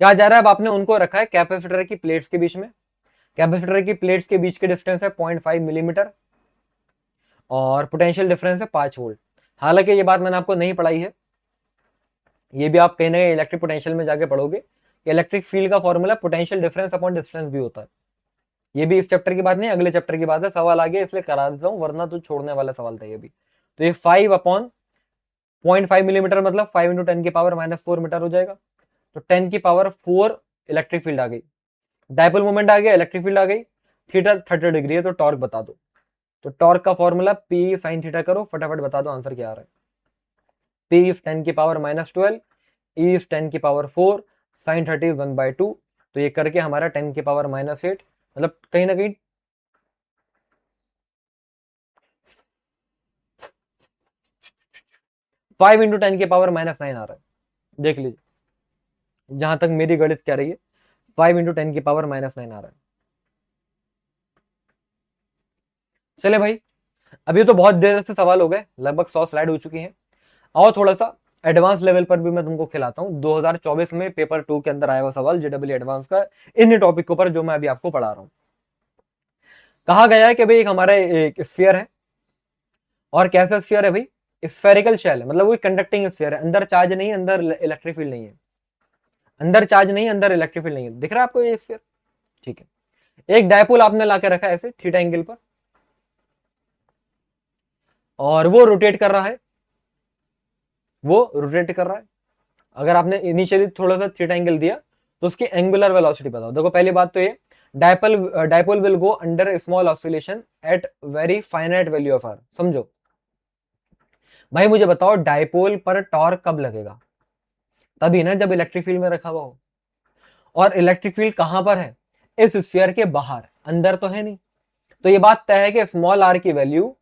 क्या जा रहा है? अब आपने उनको रखा है कैपेसिटर की प्लेट्स के बीच में। कैपेसिटर की प्लेट्स के बीच के डिस्टेंस है 0.5 मिलीमीटर, और पोटेंशियल डिफरेंस है 5 वोल्ट। हालांकि ये बात मैंने आपको नहीं पढ़ाई है, ये भी आप कहीं ना कहीं इलेक्ट्रिक पोटेंशियल में जाके पढ़ोगे कि इलेक्ट्रिक फील्ड का formula potential difference upon distance भी होता है। ये भी इस चैप्टर की बात नहीं, अगले चैप्टर की बात है। सवाल आ गया इसलिए करा देता हूं, वरना तो छोड़ने वाला सवाल था ये भी। तो ये 5 अपॉन 0.5 मिलीमीटर मतलब 5 इंटू 10 की पावर -4 मीटर हो जाएगा। तो 10 की पावर 4 इलेक्ट्रिक फील्ड आ गई, डायपोल मोमेंट आ गया, इलेक्ट्रिक फील्ड आ गई, थीटा 30 डिग्री है, तो टॉर्क बता दो। तो टॉर्क का फॉर्मूला P साइन थीटा करो, फटाफट बता दो आंसर क्या आ रहा है। P इज 10 की पावर -12, E इज 10 की पावर 4, साइन 30 इज 1/2। तो ये करके हमारा 10 की पावर -8, मतलब कहीं ना कहीं 5 इंटू 10 की पावर -9 आ रहा है। देख लीजिए, जहां तक मेरी गणित कह रही है 5 इंटू 10 की पावर -9 आ रहा है। चले भाई, अभी तो बहुत देर से सवाल हो गए, लगभग 100 स्लाइड हो चुकी हैं। और थोड़ा सा एडवांस लेवल पर भी मैं तुमको खिलाता हूँ। 2024 में पेपर 2 के अंदर आया हुआ सवाल JEE एडवांस का, इन टॉपिक के ऊपर जो मैं अभी आपको पढ़ा रहा हूँ। कहा गया है कि भाई एक हमारा एक स्फीयर है, और कैसा स्फीयर है भाई? स्फेरिकल शेल है, मतलब वो कंडक्टिंग स्फीयर है, अंदर चार्ज नहीं है, अंदर इलेक्ट्रिक फील्ड नहीं है, अंदर चार्ज नहीं है, अंदर इलेक्ट्रिक फील्ड नहीं है। दिख रहा है आपको ये स्फीयर? ठीक है। एक डायपोल आपने लाके रखा है ऐसे थीटा एंगल पर, और वो रोटेट कर रहा है, वो रोटेट कर रहा है। अगर आपने इनिशियली थोड़ा सा थीटा एंगल दिया तो उसकी एंगुलर वेलोसिटी बताओ। देखो पहली बात तो ये, dipole will go under small oscillation at very finite value of R. समझो भाई, मुझे बताओ डायपोल पर टॉर्क कब लगेगा? तभी ना जब इलेक्ट्रिक फील्ड में रखा हुआ हो। और इलेक्ट्रिक फील्ड कहां पर है? इस स्फीयर के बाहर, अंदर तो है नहीं। तो ये बात तय है कि स्मॉल आर की वैल्यू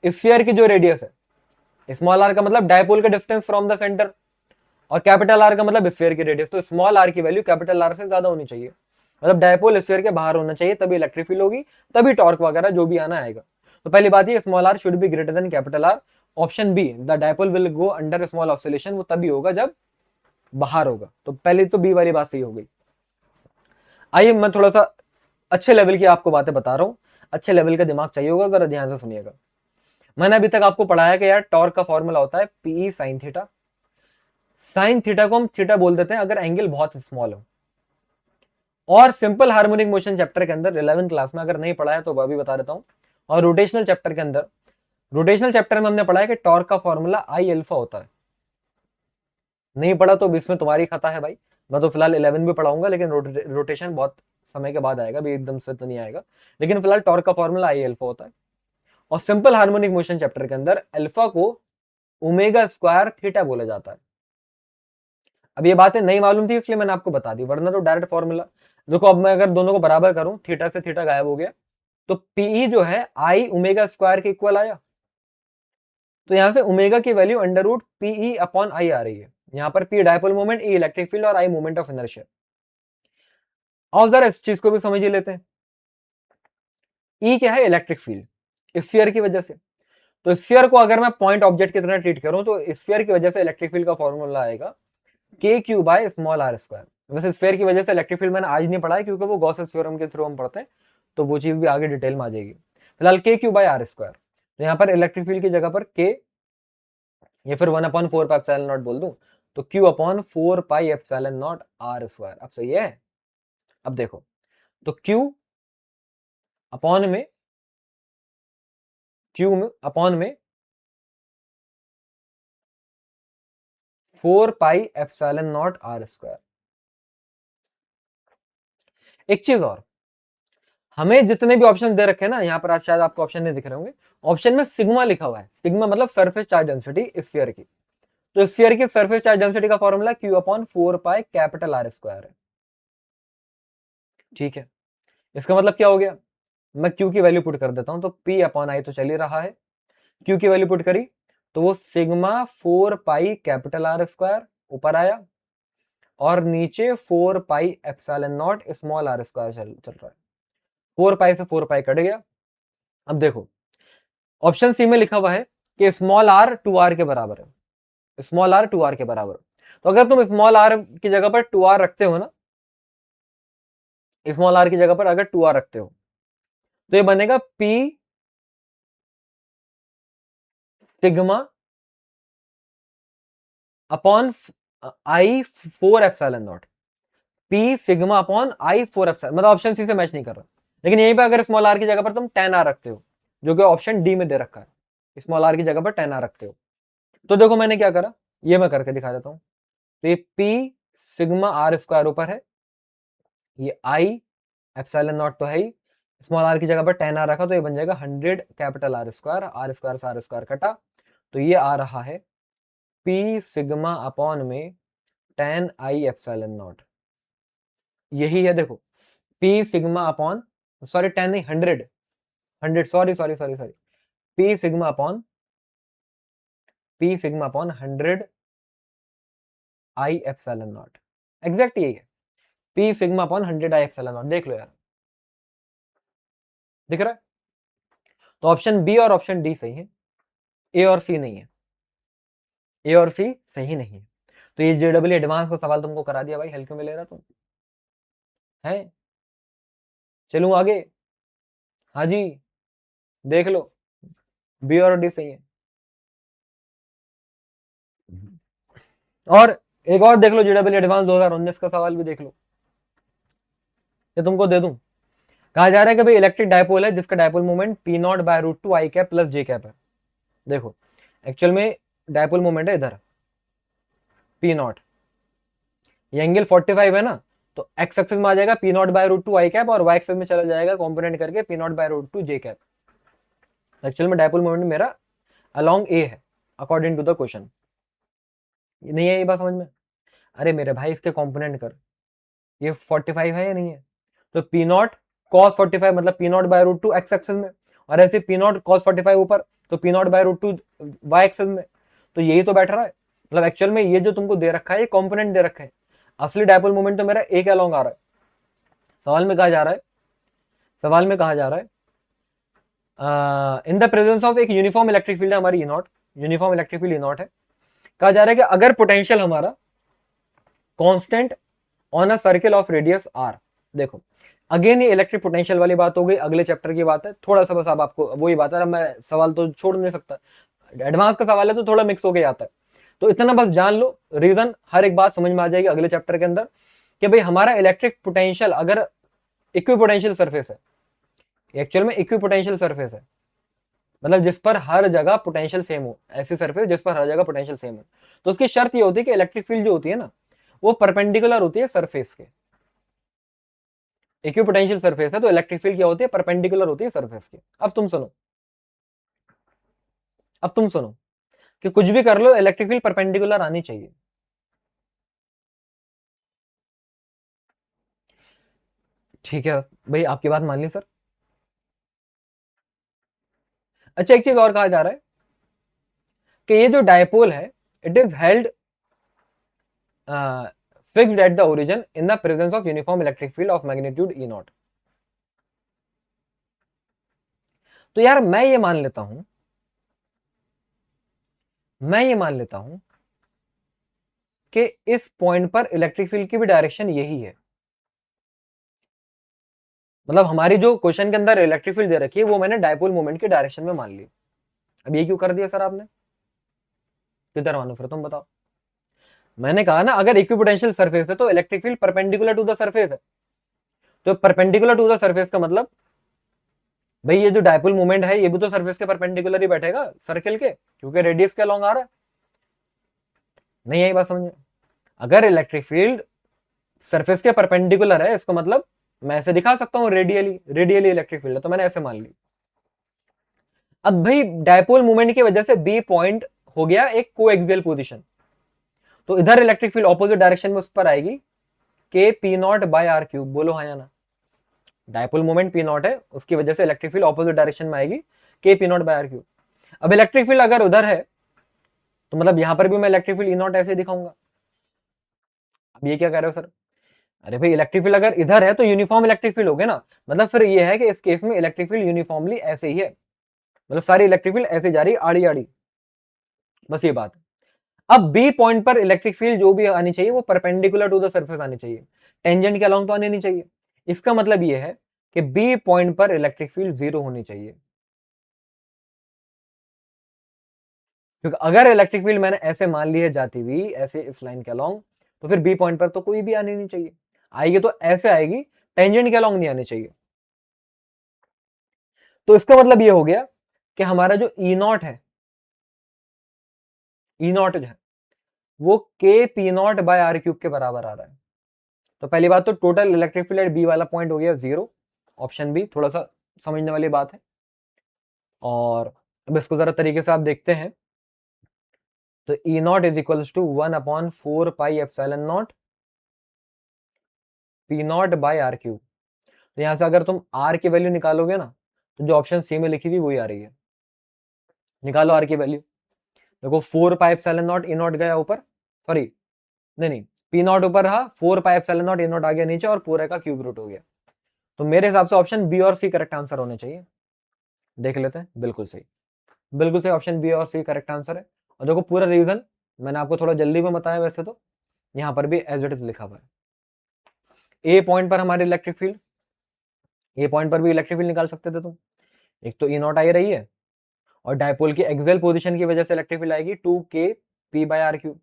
स्फीयर की जो रेडियस है, स्मॉल आर का मतलब डायपोल का डिस्टेंस फ्रॉम द सेंटर, और कैपिटल आर का मतलब स्फीयर की रेडियस। तो स्मॉल आर की वैल्यू कैपिटल आर से ज्यादा होनी चाहिए, मतलब डायपोल स्फीयर के बाहर होना चाहिए, तभी इलेक्ट्रिक फील्ड होगी, तभी टॉर्क वगैरह जो भी आना आएगा। तो पहली बात ये small R should be greater than capital R. Option B the dipole will go under small oscillation, वो तभी होगा जब बाहर होगा। तो पहले तो बी वाली बात सही हो गई। आइए मैं थोड़ा सा अच्छे लेवल की आपको बातें बता रहा हूं, अच्छे लेवल का दिमाग चाहिए होगा, जरा ध्यान से सुनिएगा। मैंने अभी तक आपको पढ़ाया कि यार टॉर्क का फॉर्मूला होता है PE sine theta. Sine theta को हम थीटा बोल देते हैं अगर एंगल बहुत स्मॉल हो। और सिंपल हार्मोनिक मोशन चैप्टर के अंदर 11th क्लास में अगर नहीं पढ़ा है तो वह भी बता देता हूं। और रोटेशनल चैप्टर के अंदर, रोटेशनल चैप्टर में हमने पढ़ा है कि टॉर्क का फॉर्मूला आई अल्फा होता है। नहीं पढ़ा तो इसमें तुम्हारी खता है भाई। मैं तो फिलहाल 11 भी पढ़ाऊंगा, लेकिन रोटेशन बहुत समय के बाद आएगा, भी एकदम से तो नहीं आएगा। लेकिन फिलहाल टॉर्क का फॉर्मूला आई अल्फा होता है। और सिंपल हार्मोनिक मोशन चैप्टर के अंदर अल्फा को ओमेगा स्क्वायर थीटा बोला जाता है। अब ये बातें नहीं मालूम थी इसलिए मैंने आपको बता दी, वरना तो डायरेक्ट फॉर्मूला। देखो अब मैं अगर दोनों को बराबर करूं, थीटा से थीटा गायब हो गया, तो पीई जो है आई ओमेगा स्क्वायर के इक्वल आया। तो यहां से ओमेगा की value under root PE upon I आ रही है। यहां पर P dipole moment, E electric field और आई मोमेंट ऑफ इनर्शिया। और जरा इस चीज को भी समझ ही लेते हैं। ई क्या है? इलेक्ट्रिक फील्ड, स्फीयर की वजह से। तो स्फीयर को अगर मैं पॉइंट ऑब्जेक्ट की तरह ट्रीट करूं तो स्फीयर की वजह से इलेक्ट्रिक फील्ड का फॉर्मूला आएगा K Q by small R square. वैसे स्फीयर की वजह से इलेक्ट्रिक फील्ड मैंने आज नहीं पढ़ा है, क्योंकि वो गॉसेस थ्योरम के थ्रू हम पढ़ते हैं, तो वो चीज भी आगे डिटेल में आ जाएगी। फिलहाल के क्यू बाय आर स्क्वायर, तो यहाँ पर इलेक्ट्रिक फील्ड की जगह पर के या फिर 1/4 पाई एप्सिलॉन नॉट बोल दूं, तो Q upon 4 pi epsilon naught R square. अब सही है? अब देखो, तो अपॉन में अपॉन में 4 pi epsilon naught R square. एक चीज और, हमें जितने भी ऑप्शन दे रखे हैं ना, यहाँ पर आप शायद आपको ऑप्शन नहीं दिख रहे होंगे, ऑप्शन में सिग्मा लिखा हुआ है। सिग्मा मतलब सरफेस चार्ज डेंसिटी स्फीयर की। तो स्फीयर की सरफेस चार्ज डेंसिटी का formula Q upon 4 pi capital R square है। ठीक है, इसका मतलब क्या हो गया? मैं क्यू की वैल्यू पुट कर देता हूं, तो पी अपॉन आई तो चल ही रहा है। क्यू की वैल्यू पुट करी तो वो sigma 4 pi capital R square ऊपर आया, और नीचे 4 pi epsilon naught small R square चल रहा है। 4 पाई से 4 पाई कट गया। अब देखो, ऑप्शन सी में लिखा हुआ है कि स्मॉल आर 2r के बराबर है। स्मॉल आर 2r के बराबर। तो अगर तुम स्मॉल आर की जगह पर 2r रखते हो ना, स्मॉल आर की जगह पर अगर 2r रखते हो, तो ये बनेगा p sigma upon I 4 epsilon not. p sigma upon I 4 epsilon, मतलब ऑप्शन सी से मैच नहीं कर रहा। लेकिन यहीं पे अगर स्मॉल आर की जगह पर तुम 10r रखते हो, जो कि ऑप्शन डी में दे रखा है, स्मॉल आर की जगह पर 10r रखते हो, तो देखो मैंने क्या करा, ये मैं करके दिखा देता हूं। तो ये p सिग्मा आर स्क्वायर ऊपर है, ये आई एप्सिलॉन नॉट तो है ही, स्मॉल आर की जगह पर 10r रखा, तो ये बन जाएगा 100 capital R square. R square से आर स्क्वायर कटा, तो ये आ रहा है p सिग्मा अपॉन में 10 आई एप्सिलॉन नॉट। यही है देखो, p सिग्मा अपॉन, सॉरी 10 नहीं, 100 sorry p sigma upon 100 I epsilon not. Exact यही है, p sigma upon 100 I epsilon not. देख लो यार, दिख रहा है? तो ऑप्शन बी और ऑप्शन डी सही है, ए और सी नहीं है। ए और सी सही नहीं है। तो ये जेडब्ल्यू एडवांस का सवाल तुमको करा दिया भाई, हल्के में ले रहा तुम है। चलूं आगे? हाँ जी, देख लो, बी और डी सही है। और एक और देख लो, जेडब्ल्यू एडवांस 2019 का सवाल भी देख लो, ये तुमको दे दूं। कहा जा रहा है कि भाई इलेक्ट्रिक डायपोल है जिसका dipole moment P naught by root two I cap plus J cap है। देखो एक्चुअल में डायपोल मोमेंट है इधर पी नॉट, ये एंगल 45 है ना, तो एक्स एक्सिस में आ जाएगा P naught by root two I cap, और वाई एक्सिस में चला जाएगा कॉम्पोनेंट करके P naught by root two J cap. Actual में डायपोल मोमेंट मेरा अलोंग ए है अकॉर्डिंग टू द क्वेश्चन। नहीं है ये बात समझ में? अरे मेरे भाई इसके कॉम्पोनेंट कर, ये 45 है या नहीं है? तो पी नॉट कॉस 45 मतलब P naught by root two X axis में, और ऐसे पी नॉट कॉस 45 ऊपर, तो P naught by root two Y axis में। तो यही तो बैठ रहा है। मतलब एक्चुअल में ये जो तुमको दे रखा है ये कॉम्पोनेंट दे रखा है, असली डायपोल मोमेंट तो मेरा ए के अलोंग आ रहा है। सवाल में कहा जा रहा है इन द प्रेजेंस ऑफ एक यूनिफॉर्म इलेक्ट्रिक फील्ड है हमारी E naught, uniform electric field E naught है। कहा जा रहा है कि अगर पोटेंशियल हमारा constant on a circle of radius R, देखो अगेन ये इलेक्ट्रिक पोटेंशियल वाली बात हो गई, अगले चैप्टर की बात है, थोड़ा सा बस अब आपको वही बात है, मैं सवाल तो छोड़ नहीं सकता, एडवांस का सवाल है तो थोड़ा मिक्स होके आता है, तो इतना बस जान लो, रीजन हर एक बात समझ में आ जाएगी अगले चैप्टर के अंदर, कि भाई हमारा इलेक्ट्रिक पोटेंशियल अगर इक्विपोटेंशियल सरफेस है, एक्चुअल में इक्विपोटेंशियल सरफेस है, मतलब जिस पर हर जगह पोटेंशियल सेम हो, ऐसी सरफेस जिस पर हर जगह पोटेंशियल सेम हो, तो उसकी शर्त ये होती है कि इलेक्ट्रिक फील्ड जो होती है ना वो परपेंडिकुलर होती है सरफेस के। इक्विपोटेंशियल सरफेस है तो इलेक्ट्रिक फील्ड क्या होती है, परपेंडिकुलर होती है सरफेस के। अब तुम सुनो कि कुछ भी कर लो इलेक्ट्रिक फील्ड परपेंडिकुलर आनी चाहिए। ठीक है भाई, आपकी बात मान ली सर। अच्छा एक चीज और कहा जा रहा है कि ये जो डायपोल है it is held fixed at the origin in the presence of uniform electric field of magnitude E not. तो यार मैं ये मान लेता हूं कि इस पॉइंट पर इलेक्ट्रिक फील्ड की भी डायरेक्शन यही है, मतलब हमारी जो क्वेश्चन के अंदर इलेक्ट्रिक फील्ड दे रखी है वो मैंने डायपोल मोमेंट की डायरेक्शन में मान ली। अब ये क्यों कर दिया सर आपने, किधर मानो फिर तुम बताओ। मैंने कहा ना अगर इक्विपोटेंशियल सरफेस है तो electric field perpendicular to the surface है, तो परपेंडिकुलर टू द सरफेस का मतलब भाई ये जो डायपोल मोमेंट है ये भी तो सरफेस के परपेंडिकुलर ही बैठेगा सर्किल के, क्योंकि रेडियस के अलॉन्ग आ रहा है। नहीं आई बात समझ में, अगर इलेक्ट्रिक फील्ड सरफेस के परपेंडिकुलर है इसका मतलब मैं ऐसे दिखा सकता हूं रेडियली इलेक्ट्रिक फील्ड है, तो मैंने ऐसे मान ली। अब भाई डायपोल मोमेंट की वजह से बी पॉइंट हो गया एक कोएक्सियल पोजीशन, तो इधर इलेक्ट्रिक फील्ड ऑपोजिट डायरेक्शन में उस पर आएगी K P naught by R cube, बोलो हाँ या ना। डायपोल मोमेंट पी नॉट है उसकी वजह से इलेक्ट्रिक फील्ड ऑपोजिट डायरेक्शन में आएगी K P naught by R cube. अब इलेक्ट्रिक फील्ड अगर उधर है तो मतलब यहां पर भी मैं इलेक्ट्रिक फील्ड ई नॉट ऐसे दिखाऊंगा। अब ये क्या कह रहे हो सर, अरे भाई इलेक्ट्रिक फील्ड अगर इधर है तो यूनिफॉर्म इलेक्ट्रिक फील्ड हो गया ना, मतलब फिर ये है कि इस केस में इलेक्ट्रिक फील्ड यूनिफॉर्मली ऐसे ही है, मतलब सारी इलेक्ट्रिक फील्ड ऐसे जा रही आड़ी आड़ी, बस ये बात है। अब बी पॉइंट पर इलेक्ट्रिक फील्ड जो भी आनी चाहिए वो परपेंडिकुलर टू द सरफेस आनी चाहिए, टेंजेंट के अलोंग तो आनी नहीं चाहिए। इसका मतलब ये है कि बी पॉइंट पर इलेक्ट्रिक फील्ड 0 होनी चाहिए, क्योंकि अगर इलेक्ट्रिक फील्ड मैंने ऐसे मान ली है जाती हुई ऐसे इस लाइन के अलोंग, तो फिर बी पॉइंट पर तो कोई भी आनी नहीं चाहिए, आएगी तो ऐसे आएगी, टेंजेंट के अलोंग नहीं आनी चाहिए। तो इसका मतलब ये हो गया कि हमारा जो ई नॉट है, ई नॉट जो है वो K P naught by R cube के बराबर आ रहा है। तो पहली बात तो total electric field at B वाला पॉइंट हो गया 0, ऑप्शन बी थोड़ा सा समझने वाली बात है। और अब इसको जरा तरीके से आप देखते हैं तो E naught is equals to 1/4 pi epsilon naught P naught by R cube. तो यहां से अगर तुम आर की वैल्यू निकालोगे ना तो जो ऑप्शन सी में लिखी थी वही आ रही है, निकालो आर की वैल्यू। देखो 4 pi epsilon naught E naught गया ऊपर, सॉरी नहीं पी नॉट ऊपर रहा, 4 pi epsilon naught E naught आ गया नीचे और पूरे का क्यूब रूट हो गया। तो मेरे हिसाब से ऑप्शन बी और सी करेक्ट आंसर होने चाहिए। देख लेते हैं, बिल्कुल सही, बिल्कुल सही, ऑप्शन बी और सी करेक्ट आंसर है। और देखो पूरा रीजन मैंने आपको थोड़ा जल्दी में बताया, वैसे तो यहां पर भी एज इट इज लिखा हुआ है। ए पॉइंट पर हमारी इलेक्ट्रिक फील्ड, ए पॉइंट पर भी इलेक्ट्रिक फील्ड निकाल सकते थे तुम, एक तो ई नॉट आई रही है और डायपोल की एक्सियल पोजीशन की वजह से इलेक्ट्रिक फील्ड आएगी 2 K P by R cube.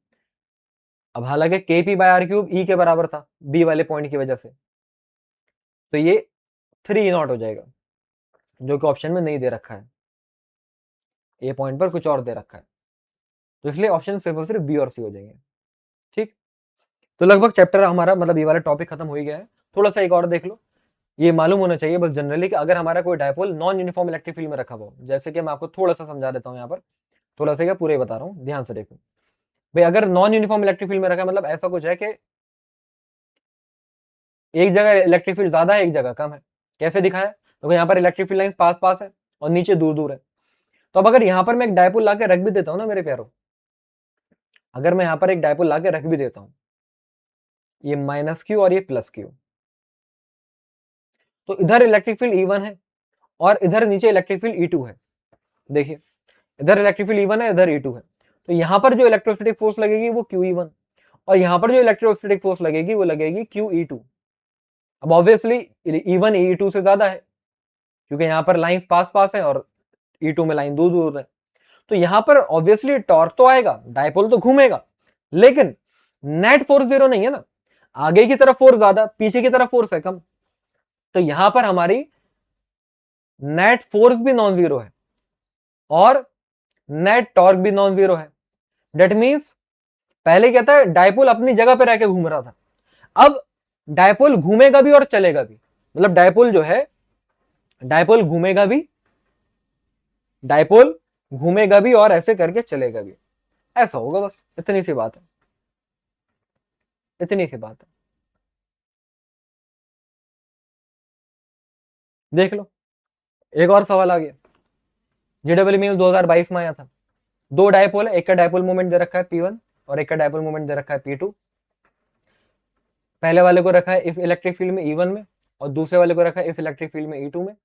अब हालांकि के पी बाय आर क्यूब ई के बराबर था बी वाले पॉइंट की वजह से, तो ये 3 ई नॉट हो जाएगा, जो कि ऑप्शन में नहीं दे रखा है, ए पॉइंट पर कुछ और दे रखा है, तो इसलिए ऑप्शन सिर्फ और सिर्फ बी और सी हो जाएंगे। ठीक, तो लगभग चैप्टर हमारा मतलब ये वाला टॉपिक खत्म हो ही गया है। थोड़ा सा एक और देख लो, ये मालूम होना चाहिए बस जनरली कि अगर हमारा कोई dipole non uniform electric field में रखा हुआ हो, जैसे कि मैं आपको थोड़ा सा समझा देता हूँ यहाँ पर, थोड़ा सा क्या पूरे बता रहा हूँ, ध्यान से देखो भाई। अगर नॉन यूनिफॉर्म इलेक्ट्रिक फील्ड में रखा है मतलब ऐसा कुछ है कि एक जगह इलेक्ट्रिक फील्ड ज्यादा है एक जगह कम है, कैसे दिखा है, तो यहाँ पर इलेक्ट्रिक फील्ड लाइंस पास पास है और नीचे दूर दूर है। तो अब अगर यहाँ पर मैं एक डायपोल ला के रख भी देता हूँ ना मेरे प्यारों, अगर मैं यहाँ पर एक डायपोल ला के रख भी देता हूँ, ये माइनस क्यू और ये प्लस क्यू, तो इधर इलेक्ट्रिक फील्ड इवन है और इधर नीचे इलेक्ट्रिक फील्ड E2 है। देखिए इधर इलेक्ट्रिक फील्ड E1 है, इधर E2 है, तो यहां पर जो इलेक्ट्रोस्टैटिक फोर्स लगेगी वो QE1 और यहां पर जो इलेक्ट्रोस्टैटिक फोर्स लगेगी वो लगेगी QE2। अब ऑब्वियसली E1 E2 से ज्यादा है क्योंकि यहां पर लाइंस पास पास है और E2 में लाइन दूर दूर है, तो यहां पर ऑब्वियसली टॉर्क तो आएगा, डायपोल तो घूमेगा, लेकिन नेट फोर्स जीरो नहीं है ना, आगे की तरफ फोर्स ज्यादा, पीछे की तरफ फोर्स है कम, तो यहां पर हमारी नेट फोर्स भी नॉन जीरो है और नेट टॉर्क भी नॉन जीरो है। डेट मींस पहले क्या था, डायपोल अपनी जगह पे रह के घूम रहा था, अब डायपोल घूमेगा भी और चलेगा भी, मतलब डायपोल जो है, डायपोल घूमेगा भी, डायपोल घूमेगा भी और ऐसे करके चलेगा भी, ऐसा होगा, बस इतनी सी बात है, इतनी सी बात है। देख लो एक और सवाल आ गया, जेडब्ल्यू में 2022 में आया था, दो डायपोल है, एक का डायपोल मोमेंट दे रखा है P1 और एक का डायपोल मोमेंट दे रखा है P2। पहले वाले को रखा है इस इलेक्ट्रिक फील्ड में E1 में और दूसरे वाले को रखा है इस इलेक्ट्रिक फील्ड में E2 में।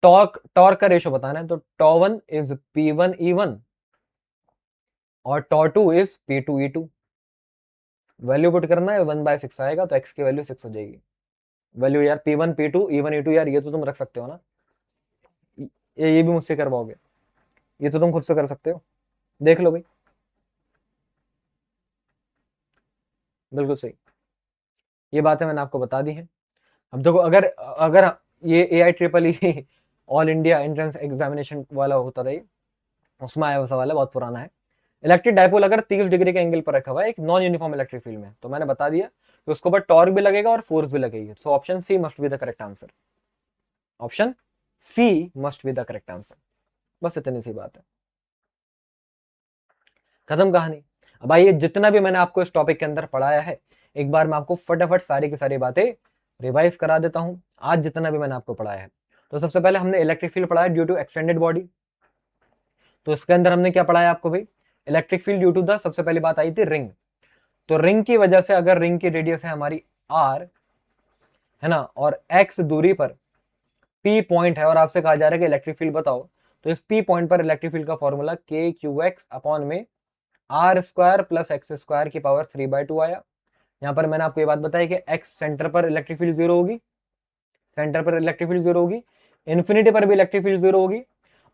टॉर्क का रेशो बताना है, तो टॉ1 इज P1E1 और टॉ2 इज P2E2। वैल्यू पुट करना है, 1/6 आएगा तो x की वैल्यू 6 हो जाएगी। वैल्यू यार P1 P2 E1 E2 यार ये तो तुम रख सकते हो ना, ये भी मुझसे करवाओगे, ये तो तुम खुद से कर सकते हो, देख लो भाई, बिल्कुल सही, ये बातें मैंने आपको बता दी हैं। अब देखो अगर अगर ये AI all India entrance examination वाला होता था, ये उसमें आया हुआ सवाल है, बहुत पुराना है। इलेक्ट्रिक डायपोल अगर 30 डिग्री के एंगल पर रखा हुआ है एक नॉन यूनिफॉर्म इलेक्ट्रिक फील्ड में, तो मैंने बता दिया कि उसके ऊपर टॉर्क भी लगेगा और फोर्स भी लगेगी, तो option C must be the correct answer, option C must be the correct answer, बस इतनी सी बात है, खत्म कहानी। अब आइए जितना भी मैंने आपको इस टॉपिक के अंदर पढ़ाया है एक बार मैं आपको फटाफट सारी की सारी बातें रिवाइज करा देता हूं, आज जितना भी मैंने आपको पढ़ाया है। तो सबसे पहले हमने इलेक्ट्रिक फील्ड पढ़ा है ड्यू टू एक्सटेंडेड बॉडी, तो इसके अंदर हमने क्या पढ़ाया आपको भाई, electric field due to the, सबसे पहली बात आई थी रिंग, तो रिंग की वजह से अगर रिंग की रेडियस है हमारी r है ना, और x दूरी पर p पॉइंट है और आपसे कहा जा रहा है कि इलेक्ट्रिक फील्ड बताओ, तो इस p पॉइंट पर इलेक्ट्रिक फील्ड का फॉर्मूला KQX अपॉन में r² प्लस x² की पावर 3/2 आया। यहां पर मैंने आपको ये बात बताई कि x सेंटर पर इलेक्ट्रिक फील्ड जीरो होगी, सेंटर पर इलेक्ट्रिक फील्ड जीरो होगी, इन्फिनिटी पर भी इलेक्ट्रिक फील्ड जीरो होगी,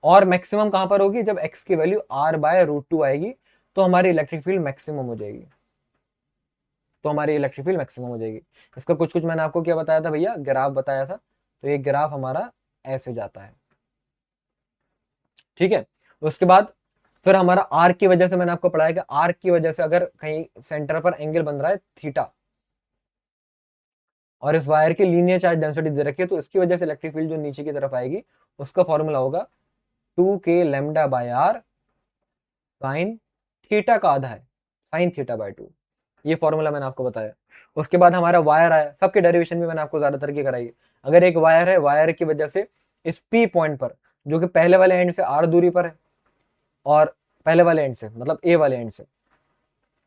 और मैक्सिमम कहां पर होगी, जब x की वैल्यू r/√2 आएगी तो हमारी इलेक्ट्रिक फील्ड मैक्सिमम हो जाएगी, तो हमारी इलेक्ट्रिक फील्ड मैक्सिमम हो जाएगी। इसका कुछ कुछ मैंने आपको क्या बताया था भैया, ग्राफ बताया था, तो ये ग्राफ हमारा ऐसे जाता है, ठीक है। उसके बाद फिर हमारा आर्क की वजह से मैंने आपको पढ़ाया कि आर्क की वजह से अगर कहीं सेंटर पर एंगल बन रहा है थीटा और इस वायर की लीनियर चार्ज डेंसिटी दे रखी है, तो इसकी वजह से इलेक्ट्रिक फील्ड जो नीचे की तरफ आएगी उसका फॉर्मूला होगा 2k λ/r साइन थीटा का आधा है, साइन θ/2, ये फॉर्मूला मैंने आपको बताया। उसके बाद हमारा वायर आया, सबके डेरिवेशन भी मैंने आपको ज्यादातर की कराई है। अगर एक वायर है, वायर की वजह से इस P पॉइंट पर जो कि पहले वाले एंड से r दूरी पर है, और पहले वाले एंड से मतलब A वाले एंड से,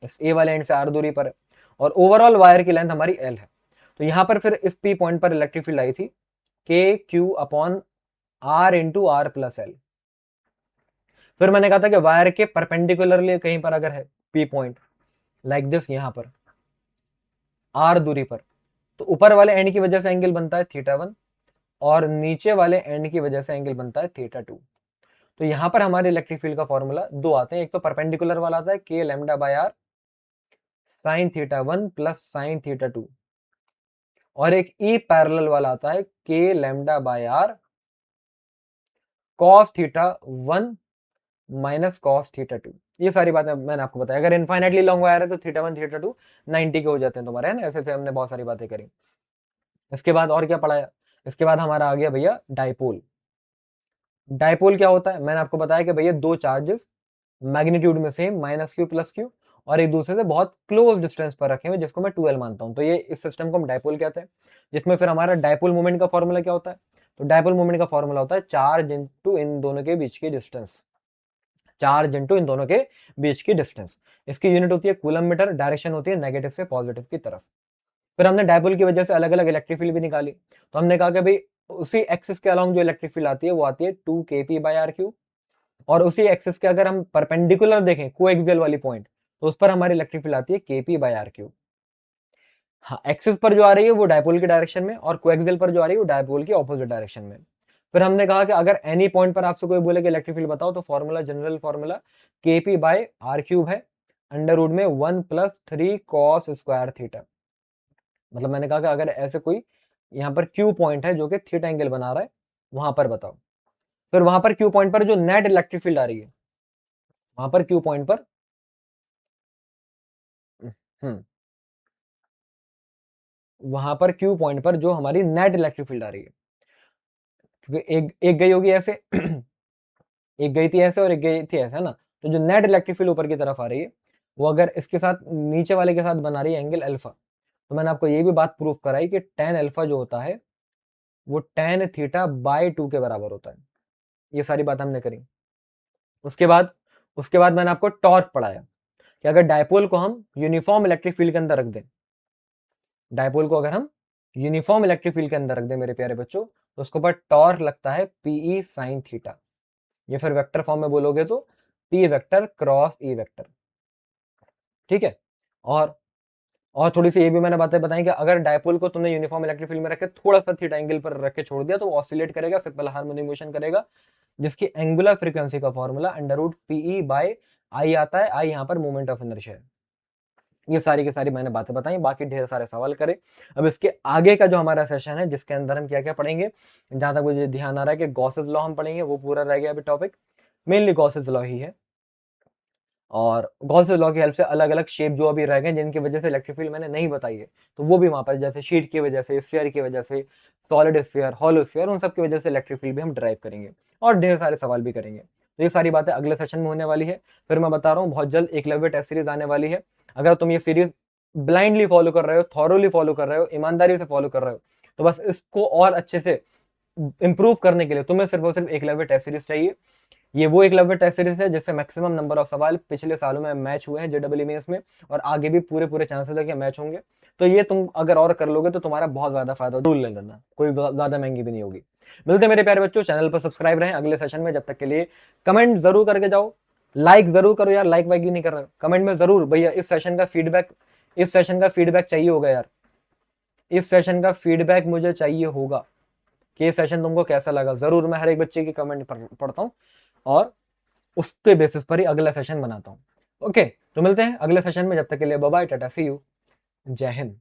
इस A वाले एंड से r दूरी पर है, और ओवरऑल वायर की लेंथ हमारी L है, तो यहां पर फिर इस P पॉइंट पर इलेक्ट्रिक फील्ड आई थी KQ upon R into R plus L। फिर मैंने कहा था कि वायर के परपेंडिकुलरली कहीं पर अगर है P पॉइंट लाइक दिस, यहां पर R दूरी पर, तो ऊपर वाले एंड की वजह से एंगल बनता है θ1 और नीचे वाले एंड की वजह से एंगल बनता है θ2। तो यहां पर हमारे इलेक्ट्रिक फील्ड का फॉर्मूला दो आते हैं, एक तो परपेंडिकुलर वाला आता है k λ/r sign θ1 plus sign θ2, और एक ई पैरेलल वाला आता है k λ/r cos θ1 minus cos θ2। ये सारी बातें मैंने आपको बताया। अगर इनफाइनाइटली लॉन्ग वायर है तो θ1 θ2 90 के हो जाते हैं तुम्हारे, है ना, ऐसे ऐसे हमने बहुत सारी बातें करी। इसके बाद और क्या पढ़ाया, इसके बाद हमारा आ गया भैया डाइपोल। डाइपोल क्या होता है, मैंने आपको बताया कि भैया दो चार्जेस मैग्नीट्यूड में सेम -q प्लस q और एक दूसरे से बहुत क्लोज डिस्टेंस पर रखे हुए, जिसको मैं 2l मानता हूं, तो ये इस सिस्टम को हम डाइपोल कहते हैं। जिसमें फिर हमारा डाइपोल मोमेंट का फॉर्मूला क्या होता है, तो डाइपोल मोमेंट का फॉर्मूला होता है चार्ज इंटू इन दोनों के बीच की डिस्टेंस, चार्ज इंटू इन दोनों के बीच की डिस्टेंस। इसकी यूनिट होती है कूलम मीटर, डायरेक्शन होती है नेगेटिव से पॉजिटिव की तरफ। फिर हमने डायपोल की वजह से अलग अलग इलेक्ट्रिक फील्ड भी निकाली, तो हमने कहा कि भाई उसी एक्सिस के अलोंग जो इलेक्ट्रिक फील्ड आती है वो आती है 2kp/r³। और उसी एक्सिस के अगर हम परपेंडिकुलर देखें कोएक्सियल वाली पॉइंट, तो उस पर हमारी इलेक्ट्रिक फील्ड आती है kp/r³। हाँ, एक्सिस पर जो आ रही है वो डायपोल की डायरेक्शन में, और कोएक्सियल पर जो आ रही है वो डायपोल की ऑपोजिट डायरेक्शन में। फिर हमने कहा कि अगर एनी पॉइंट पर आपसे कोई बोले कि इलेक्ट्रिक फील्ड बताओ, तो फॉर्मूला, जनरल फॉर्मूला kp/r³ है, अंडर रूट में 1+3 cos स्क्वायर थीटा। मतलब मैंने कहा कि अगर ऐसे कोई यहाँ पर क्यू पॉइंट है जो कि थीटा एंगल बना रहा है, वहां पर बताओ। फिर वहां पर क्यू पॉइंट पर जो नेट इलेक्ट्रिक फील्ड आ रही है, वहां पर क्यू पॉइंट पर हम्म वहां पर क्यू पॉइंट पर जो हमारी नेट इलेक्ट्रिक फील्ड आ रही है, क्योंकि एक एक गई होगी ऐसे एक गई थी ऐसे और एक गई थी ऐसे, है ना। तो जो नेट इलेक्ट्रिक फील्ड ऊपर की तरफ आ रही है, वो अगर इसके साथ नीचे वाले के साथ बना रही है एंगल अल्फा, तो मैंने आपको ये भी बात प्रूफ कराई कि tan अल्फा जो होता है वो tan θ/2 के बराबर होता है। ये सारी बात हमने करी। उसके बाद मैंने आपको टॉर्क पढ़ाया कि अगर डायपोल को हम यूनिफॉर्म इलेक्ट्रिक फील्ड के अंदर रख दें, डायपोल को अगर हम यूनिफॉर्म इलेक्ट्रिक फील्ड के अंदर रख दें मेरे प्यारे बच्चों, तो उसके ऊपर टॉर्क लगता है Pe sin थीटा। ये फिर वेक्टर फॉर्म में बोलोगे तो P vector cross E vector. ठीक है। और थोड़ी सी ये भी मैंने बातें बताई कि अगर डायपोल को तुमने यूनिफॉर्म इलेक्ट्रिक फील्ड में रखे, थोड़ा सा थीटा एंगल पर रख के छोड़ दिया, तो वो ऑसिलेट करेगा, सिंपल हार्मोनिक मोशन करेगा, जिसकी एंगुलर फ्रीक्वेंसी का फॉर्मूला √PE/I आता है। I यहाँ पर मोमेंट ऑफ इनर्शिया है। ये सारी की सारी मैंने बातें बताई, बाकी ढेर सारे सवाल करे। अब इसके आगे का जो हमारा सेशन है, जिसके अंदर हम क्या क्या पढ़ेंगे, जहां तक मुझे ध्यान आ रहा है कि गॉसेस लॉ हम पढ़ेंगे, वो पूरा रह गया अभी टॉपिक, मेनली गॉसेस लॉ ही है। और गॉसेस लॉ की हेल्प से अलग अलग शेप जो अभी रह गए, जिनकी वजह से इलेक्ट्रिक फील्ड मैंने नहीं बताई है, तो वो भी वहां पर, जैसे शीट की वजह से, स्फीयर की वजह से, सॉलिड स्फीयर, हॉलो स्फीयर, उन सब की वजह से इलेक्ट्रिक फील्ड भी हम ड्राइव करेंगे, और ढेर सारे सवाल भी करेंगे। तो ये सारी बातें अगले सेशन में होने वाली है। फिर मैं बता रहा हूँ, बहुत जल्द एकलव्य टेस्ट सीरीज आने वाली है। अगर तुम ये सीरीज ब्लाइंडली फॉलो कर रहे हो, थॉरोली फॉलो कर रहे हो, ईमानदारी से फॉलो कर रहे हो, तो बस इसको और अच्छे से इंप्रूव करने के लिए तुम्हें सिर्फ और सिर्फ एकलव्य टेस्ट सीरीज चाहिए। ये वो एकलव्य टेस्ट सीरीज है जिससे मैक्सिमम नंबर ऑफ सवाल पिछले सालों में मैच हुए हैं जेडब्ल्यू मेंस में, और आगे भी पूरे पूरे चांसेस है कि मैच होंगे। तो ये तुम अगर और कर लोगे तो तुम्हारा बहुत ज्यादा फायदा, जरूर ले लेना, कोई ज्यादा महंगी भी नहीं होगी। मिलते मेरे प्यारे बच्चों, चैनल पर सब्सक्राइब रहें अगले सेशन में। जब तक के लिए कमेंट जरूर करके जाओ, लाइक जरूर करो यार, लाइक वाइक ही नहीं कर रहे, कमेंट में जरूर भैया इस सेशन का फीडबैक चाहिए होगा यार, इस सेशन का फीडबैक मुझे चाहिए होगा कि ये सेशन तुमको कैसा लगा। जरूर मैं हर एक बच्चे की कमेंट पढ़ता हूँ, और उसके बेसिस पर ही अगला सेशन बनाता हूं। ओके, तो मिलते हैं अगले सेशन में, जब तक के लिए bye bye, tata, see you, जय हिंद।